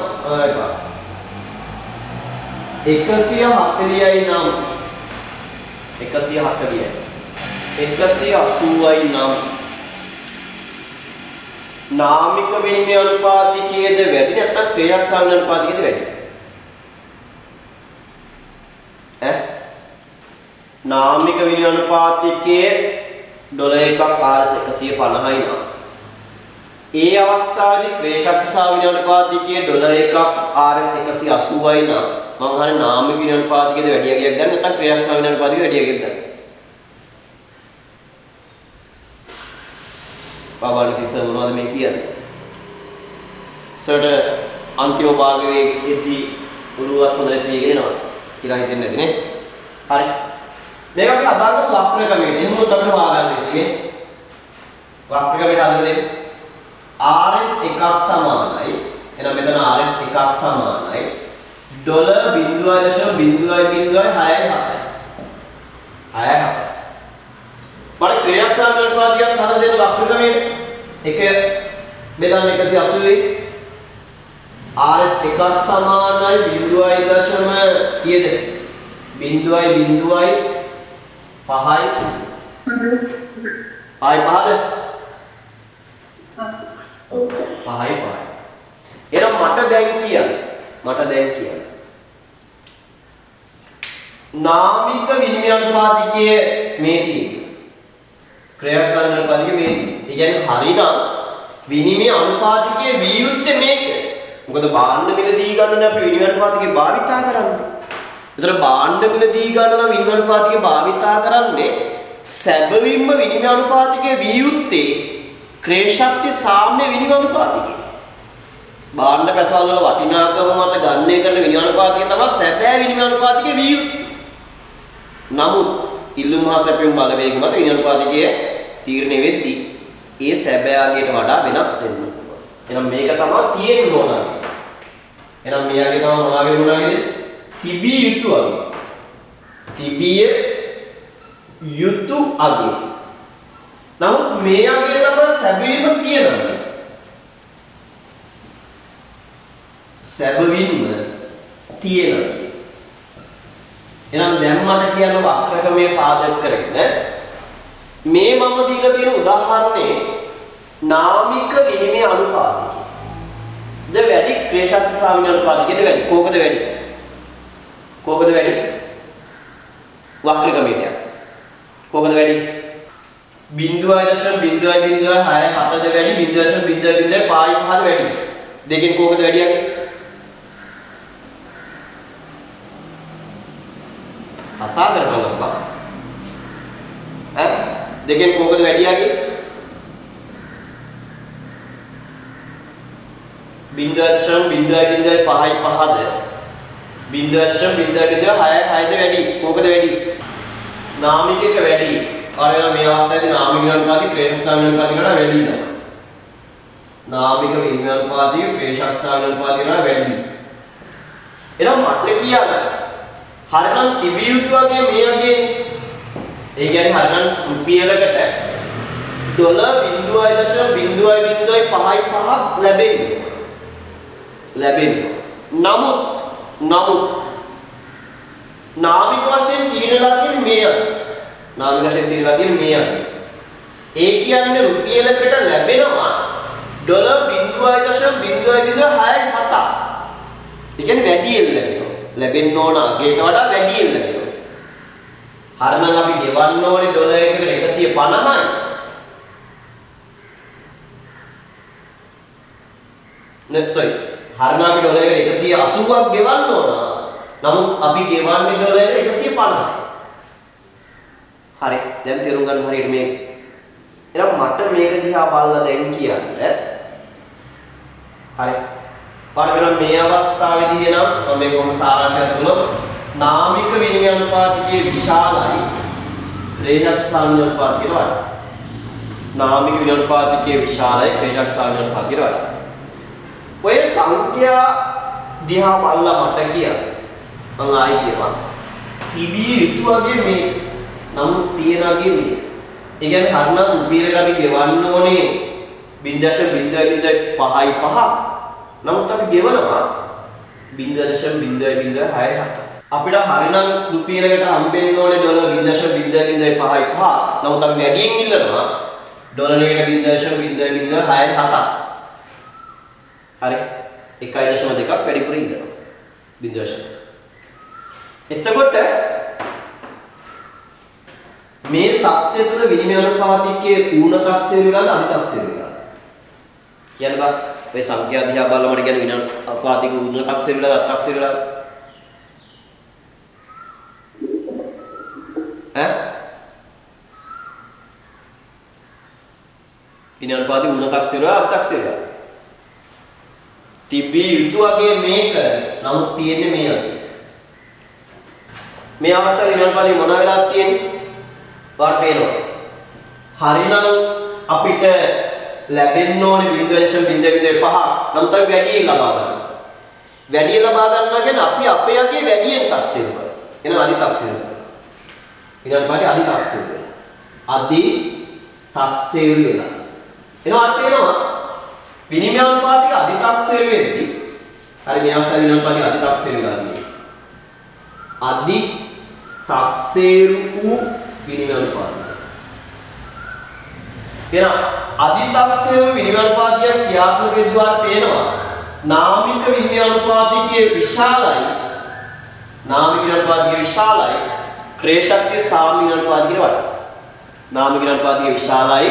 [SPEAKER 1] 140යි නම් 180යි නම් නාමික විනිමය අනුපාතිකයේද වැඩි නැත්නම් ක්‍රියාශක්ති අනුපාතිකයේද වැඩි? නාමික විනිමය අනුපාතිකයේ ඩොලර් 1ක් RS 150යි නම් ඒ අවස්ථාවේදී ක්‍රියාශක්ති සහ විනිමය අනුපාතිකයේ ඩොලර් 1ක් RS 180යි නම් මම අහන්නේ නාමික විනිමය අනුපාතිකයේද වැඩි යගයක් ගන්න නැත්නම් ක්‍රියාශක්ති විනිමය අනුපාතිකයේ වැඩි යගයක් ගන්න? පාවාල කිස මොනවද මේ කියන්නේ? සර්ට අන්තිම භාගයේ එද්දී උළුවත් හොඳට පියගෙන එනවා කියලා හිතෙන්නේ නැති නේ? හරි. මේක අපි අදාළ වක්‍ර ක්‍රමයට එහෙම උත් අපිට හොයාගන්න ඉන්නේ. වක්‍ර ක්‍රමයට අදාළ දෙන්නේ RS 1ක් සමානයි. එහෙනම් මෙතන RS 1ක් සමානයි. ඩොලර් 0.006 මට ක්‍රියාශක්ති අනුපාතයක් හදලා දෙන්න වක්‍ර ක්‍රමයේ 1 බෙදන්න 180යි RS 1ක් සමානයි 0.0 කීයද 0.05යි පහද පහයි එහෙනම් මට දැන් කියන්න නාමික විනිමය අනුපාතිකයේ මේ තියෙන්නේ ක්‍රියාශක්ති අනුපාතිකයේ මේ තියෙන්නේ. ඒ කියන්නේ හරිනම් විනිමය අනුපාතිකයේ විය යුත්තේ මේක. මොකද භාණ්ඩ මිලදී ගන්න අපි විනිමය අනුපාතිකය භාවිතා කරන්නේ. ඒතර භාණ්ඩ මිලදී ගන්න නම් විනිමය අනුපාතිකය භාවිතා කරන්නේ සැබවින්ම විනිමය අනුපාතිකයේ විය යුත්තේ ක්‍රියාශක්ති සාම්‍ය විනිමය අනුපාතිකය. භාණ්ඩ පැසවල වල වටිනාකම මත ගණනය කරන විනිමය අනුපාතිකය තමයි සැබෑ විනිමය අනුපාතිකයේ විය යුත්තේ. නමුත් ඉල්ලුම් හා සැපයුම් බලවේග මත විනිමය අනුපාතිකය තීරණය වෙද්දී ඒ සැබෑගේට වඩා වෙනස් වෙන්න පුළුවන්. එහෙනම් මේක තමයි තියෙන්න ඕන. එහෙනම් මෙයාගේ තමයි මොනවාගේද? තිබිය යුතු අගේ. තිබිය යුතු අගේ. නමුත් මේ අගේ තමයි සැබවින්ම තියෙනවා. සැබවින්ම තියෙනවා. එහෙනම් දැන් මට කියන්න වක්‍රකමේ පාදක කරගෙන මේ මම දීලා තියෙන උදාහරණේ නාමික විනිමය අනුපාතය. ද වැඩි ක්‍රියාශක්ති සහ විනිමය අනුපාතයද වැඩි? කෝකද වැඩි? කෝකද වැඩි? වක්‍රකමේට. කෝකද වැඩි? 0.006 වැඩි 0.005 වැඩි. දෙකෙන් කෝකද වැඩි යන්නේ? කතා කරනවා බා. දෙකෙන් කෝකද වැඩි යන්නේ? 0.005ද 0.006ද වැඩි? කෝකද වැඩි? නාමික එක වැඩි. අරගෙන මේ අවස්ථාවේදී නාමික අනුපාතය ක්‍රියාශක්ති අනුපාතයකට වැඩි නේද? නාමික විනිමය අනුපාතය ක්‍රියාශක්ති අනුපාතයකට වැඩි. එහෙනම් මට කියන්න හරිනම් තිබිය යුතු වගේ මේ වගේ ඒ කියන්නේ හරිනම් රුපියලකට ඩොලර් 0.005 ලැබෙන්නේ. නමුත් නාමික වශයෙන් තීරණලා තියෙන්නේ මේ යන්නේ. නාමික වශයෙන් තීරණලා තියෙන්නේ මේ යන්නේ. ඒ කියන්නේ රුපියලකට ලැබෙනවා ඩොලර් 0.067. ඒ කියන්නේ වැඩියෙන් ලැබෙනවා. ලැබෙන්න ඕන අගයට වඩා වැඩියෙන් ලැබෙනවා. හරිනම් අපි ගෙවන්න ඕනේ ඩොලර් එකකට 150යි. sorry. හරිනම් අපි ඩොලර් එකට 180ක් ගෙවන්න ඕන. නමුත් අපි ගෙවන්නේ ඩොලර් 150යි. හරි. දැන් තේරුම් ගන්න හරියට මේක. එහෙනම් මට මේක දිහා බලලා දැන් කියන්න. හරි. පාඩම මේ අවස්ථාවේදී එනම් මම මේක කොහොම සාරාංශයක් දුන්නොත් නාමික විනිමය අනුපාතිකයේ විශාලයි ක්‍රේෂක සාම්‍ය අනුපාතිකයට වඩා. නාමික විනිමය අනුපාතිකයේ විශාලයි ක්‍රේෂක සාම්‍ය අනුපාතිකයට වඩා. ඔය සංඛ්‍යා දිහා බලලා මට කියන්න. මම ආයි කියනවා. තිබිය යුතු වගේ මේ නමුත් තියනගේ මේ. ඒ කියන්නේ හරිනම් රුපියලකට අපි ගෙවන්න ඕනේ 0.005. නමුත් අපි ගෙවනවා 0.006. අපිට හරිනම් රුපියලකට හම්බෙන්න ඕනේ ඩොලර් 0.005. නමුත් අපි වැඩියෙන් ඉල්ලනවා ඩොලර් එකට 0.006. හරි 1.2ක් වැඩිපුර ඉන්නවා 0. එතකොට මේ தත්ත්වය තුළ විනිමය අනුපාතිකයේ ඌණ තක්සේරු වෙලාද අධි තක්සේරු වෙලාද කියන්න බා ඔය සංඛ්‍යා දිහා බලලා මට කියන්නේ විනිමය අනුපාතික ඌණ තක්සේරු වෙලාද අධි තක්සේරු වෙලාද විනිමය අනුපාතික ඌණ තක්සේරු වෙලාද අධි තක්සේරු වෙලාද තිබිය යුතු වගේ මේක නමුත් තියෙන්නේ මේ අතේ මේ අවස්ථාවේ විනිමය අනුපාතික මොන වෙලාවද තියෙන්නේ වාට පේනවා. හරිනම් අපිට ලැබෙන්න ඕනේ 0.005. නම් තමයි වැඩියෙන් ලබා ගන්න. වැඩියෙන් ලබා ගන්නවා කියන්නේ අපි අපේ යකේ වැඩියෙන් තක්සේරු කරනවා. එහෙනම් අධි තක්සේරු කරනවා. ඊට පස්සේ අධි තක්සේරු වෙනවා. අධි තක්සේරු වෙනවා. එහෙනම් අපිට පේනවා විනිමය අනුපාතික අධි තක්සේරු වෙද්දී හරි මේ අවස්ථාවේ විනිමය අනුපාතික අධි තක්සේරු වෙනවා. අධි තක්සේරු වූ විනිමය අනුපාතය. එහෙනම් අධි තක්සේරු විනිමය අනුපාතය ක්‍රියාත්මක වෙද්දී පේනවා නාමික විනිමය අනුපාතිකයේ විශාලයි. නාමික විනිමය අනුපාතිකයේ විශාලයි ක්‍රේෂක්ති සාම්‍ය විනිමය අනුපාතිකයට වඩා. නාමික විනිමය අනුපාතිකයේ විශාලයි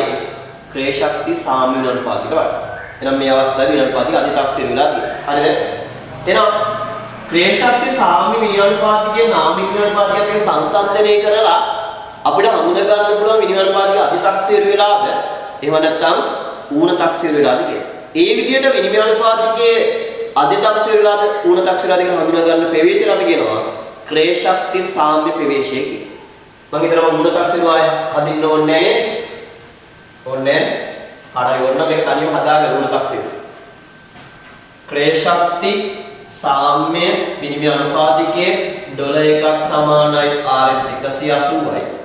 [SPEAKER 1] ක්‍රේෂක්ති සාම්‍ය විනිමය අනුපාතිකයට වඩා. එහෙනම් මේ අවස්ථාවේ විනිමය අනුපාතික අධි තක්සේරු වෙලා තියෙනවා. හරිද? එහෙනම් ක්‍රේෂක්ති සාම්‍ය විනිමය අනුපාතිකයේ නාමික විනිමය අනුපාතිකයත් එක්ක සංසන්දනය කරලා අපිට හඳුනා ගන්න පුළුවන් විනිමය අනුපාතික අධි තක්සේරු වෙලාද එහෙම නැත්නම් ඌණ තක්සේරු වෙලාද කියලා. ඒ විදිහට විනිමය අනුපාතිකයේ අධි තක්සේරු වෙලාද ඌණ තක්සේරු වෙලාද කියලා හඳුනා ගන්න ප්‍රවේශය අපි කියනවා ක්‍රේෂක්ති සාම්‍ය ප්‍රවේශය කියලා. මම හිතනවා ඌණ තක්සේරු ආය හදින්න ඕනේ නැහැ. ඕනේ නැහැ. හරිය ඕන මේක තනියම හදාගන්න ඌණ තක්සේරු. ක්‍රේෂක්ති සාම්‍ය විනිමය අනුපාතිකයේ ඩොලර් එකක් සමානයි RS 180යි.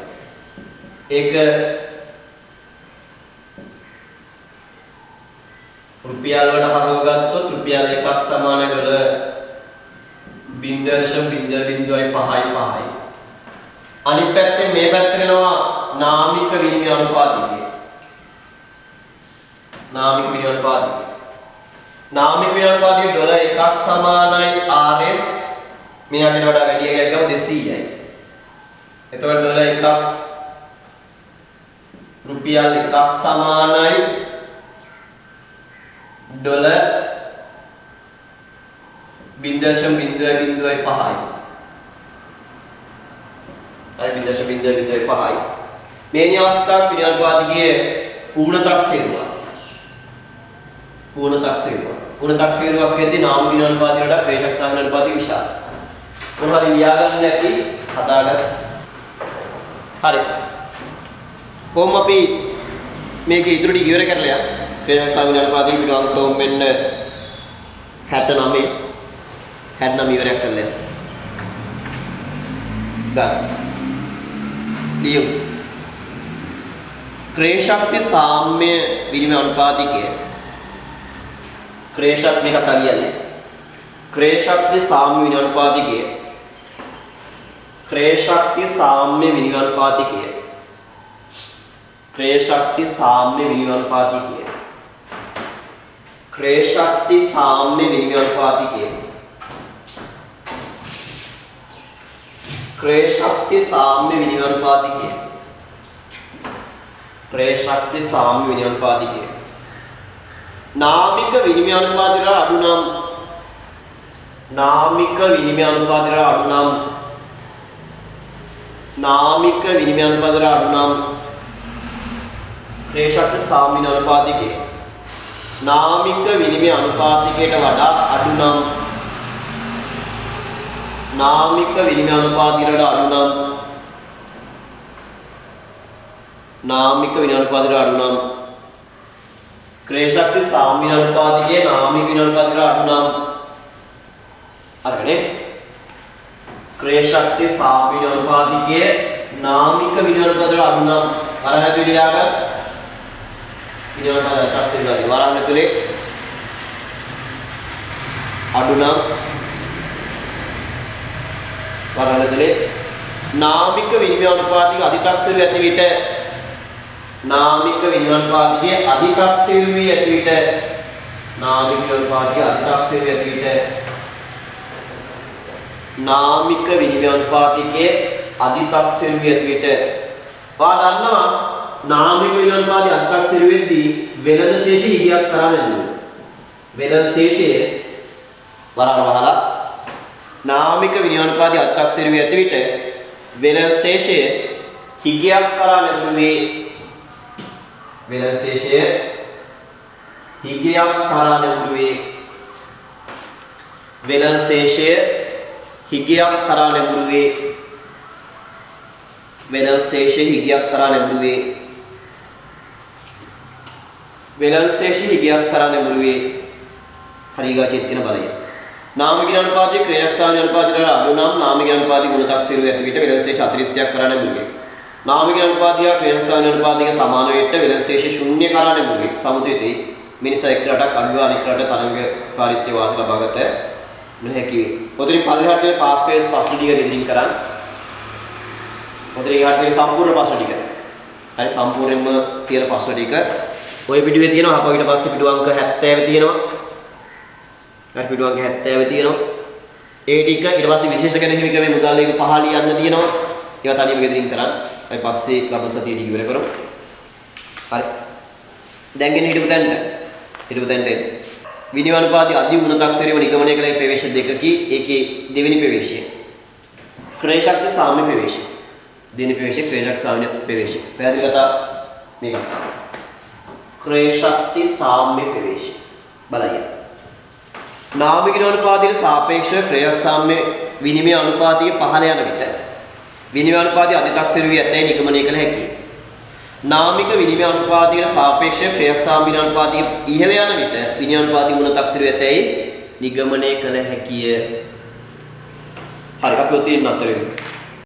[SPEAKER 1] ඒක රුපියල් වලට හරව ගත්තොත් රුපියල් එකක් සමාන ඩොලර් 0.005යි. අනිත් පැත්තෙන් මේ පැත්තට එනවා නාමික විනිමය අනුපාතිකය. නාමික විනිමය අනුපාතිකය. නාමික විනිමය අනුපාතිකය ඩොලර් එකක් සමානයි RS මේ අතට වඩා වැඩි එකක් ගම 200යි. එතකොට ඩොලර් එකක් රුපියල් එකක් සමානයි ඩොලර් 0.005යි. හරි 0.005යි. මේ අවස්ථාවේ විනිමය අනුපාතිකයේ ඌණ තක්සේරුව. ඌණ තක්සේරුවක් වෙද්දී නාමික විනිමය අනුපාතිකයට වඩා ක්‍රේෂක සාම්‍ය අනුපාතික විශාලයි. මොනවද ලියා ගන්න නැති හදාගන්න. හරි. කොහොම අපි මේක ඉදිරි ටික ඉවර කරලා යන්න. ක්‍රේෂක සාම්‍ය අනුපාතික පිටු අංක මෙන්න 69 ඉවරයක් කරලා යන්න. ගන්න. ලියමු. ක්‍රේෂක්ති සාම්‍ය විනිමය අනුපාතිකය ක්‍රේෂක් මේක හරියන්නේ. ක්‍රේෂක්ති සාම්‍ය විනිමය අනුපාතිකය ක්‍රේෂක්ති සාම්‍ය විනිමය අනුපාතිකය ක්‍රේෂක්ති සාම්‍ය විනිමය අනුපාතිකය ක්‍රේෂක්ති සාම්‍ය විනිමය අනුපාතිකය ක්‍රය ශක්ති සාම්‍ය විනිවිදානුපාතිකය. ක්‍රය ශක්ති සාම්‍ය විනිවිදානුපාතිකය. නාමික විනිවිදානුපාතිකය අඩු නම් නාමික විනිවිදානුපාතිකය අඩු නම් නාමික විනිවිදානුපාතිකය අඩු නම් ක්‍රය ශක්ති සාම්‍ය විනිවිදානුපාතිකය. නාමික විනිමය අනුපාතිකයට වඩා අඩු නම් නාමික විනිමය අනුපාතිකයට අඩු නම් නාමික විනිමය අනුපාතිකයට අඩු නම් ක්‍රය ශක්ති සාම්‍ය අනුපාතිකයේ නාමික විනිමය අනුපාතිකයට අඩු නම් අරගෙන ක්‍රය ශක්ති සාම්‍ය අනුපාතිකයේ නාමික විනිමය අනුපාතිකයට අඩු නම් අර හැදුලියාග විනිවිද තාක්ෂණික වරහන් ඇතුලේ අඩු නම් වරහන් ඇතුලේ නාමික විනිමය අනුපාතික අධිතාක්ෂණය ඇති විට නාමික විනිමය අනුපාතිකයේ අධිතාක්ෂණය ඇති විට නාමික අනුපාතිකයේ අධිතාක්ෂණය ඇති විට නාමික විනිමය අනුපාතිකයේ අධිතාක්ෂණය ඇති විට වා දන්නවා නාමික විනිවිදානුපාතික අධිතාක්ෂණය වෙද්දී වෙළඳ ශේෂය ඉගියක් කරා නැද්ද? වෙළඳ ශේෂය වරණ වහලා නාමික විනිවිදානුපාතික අධිතාක්ෂණය ඇති විට වෙළඳ ශේෂය ඉගියක් කරා නැද්ද වේ? වෙළඳ ශේෂය ඉගියක් කරා නැද්ද වේ? වෙළඳ ශේෂය ඉගියක් කරා නැද්ද වේ? වෙළඳ ශේෂය ඉගියක් කරා නැද්ද වේ? වෙළඳ ශේෂය ඉගියක් කරා නැඹුරු වේ. හරිගා චෙත්තින බලය. නාමික අනුපාතයේ ක්‍රියාවක් සාධන අනුපාතයට අඩු නම් නාමික අනුපාතයේ ගුණතක්සේරු ඇති විට වෙළඳ ශේෂ අතිරික්තයක් කරා නැඹුරු වේ. නාමික අනුපාතය ක්‍රියාවක් සාධන අනුපාතයක සමාන වෙට වෙළඳ ශේෂ ශූන්‍ය කරා නැඹුරු වේ. සමුදේතේ මිනිසා එක් රටක් අඩු අනෙක් රට තරංගකාරීත්වය වාසි ලබාගත නොහැකි වේ. පොතේ පල්ලෙහාට තියෙන පාස් පේස් ප්‍රශ්න ටික ගෙදින් කරන්. පොතේ ඊට තියෙන සම්පූර්ණ ප්‍රශ්න ටික. හරි සම්පූර්ණයෙන්ම තියෙන ප්‍රශ්න ටික ඔය පිටුවේ තියෙනවා අප ඊට පස්සේ පිටු අංක 70 තියෙනවා. හරි පිටු අංක 70 තියෙනවා. ඒ ටික ඊට පස්සේ විශේෂ ගැන හිමිකමේ මුදල් එක පහළ යන්න තියෙනවා. ඒවා තනියම ගෙදරින් කරන්. ඊට පස්සේ ලබන සතියේ ටික ඉවර කරමු. හරි. දැන් ගෙන හිටපු තැනට විනිවිදානුපාතික අධි ගුණතක්සේරියව නිගමනය කළ ප්‍රවේශ දෙකකි. ඒකේ දෙවෙනි ප්‍රවේශය. ක්‍රය ශක්ති සාම්‍ය ප්‍රවේශය. දෙවෙනි ප්‍රවේශය ක්‍රය ශක්ති සාම්‍ය ප්‍රවේශය. පැහැදිලි කතා මේක. ක්‍රය ශක්ති සාම්‍ය ප්‍රවේශය බලය. නාමික අනුපාතයට සාපේක්ෂව ක්‍රයක් සාම්‍ය විනිමය අනුපාතයේ පහළ යන විට විනිමය අනුපාතයේ අධිතාක්ෂණය වී ඇතැයි නිගමනය කළ හැකියි. නාමික විනිමය අනුපාතයට සාපේක්ෂව ක්‍රයක් සාම්‍ය අනුපාතයේ ඉහළ යන විට විනිමය අනුපාතයේ ගුණතක්ෂණය ඇතැයි නිගමනය කළ හැකිය. හරි අපි ඔතන නතර වෙමු.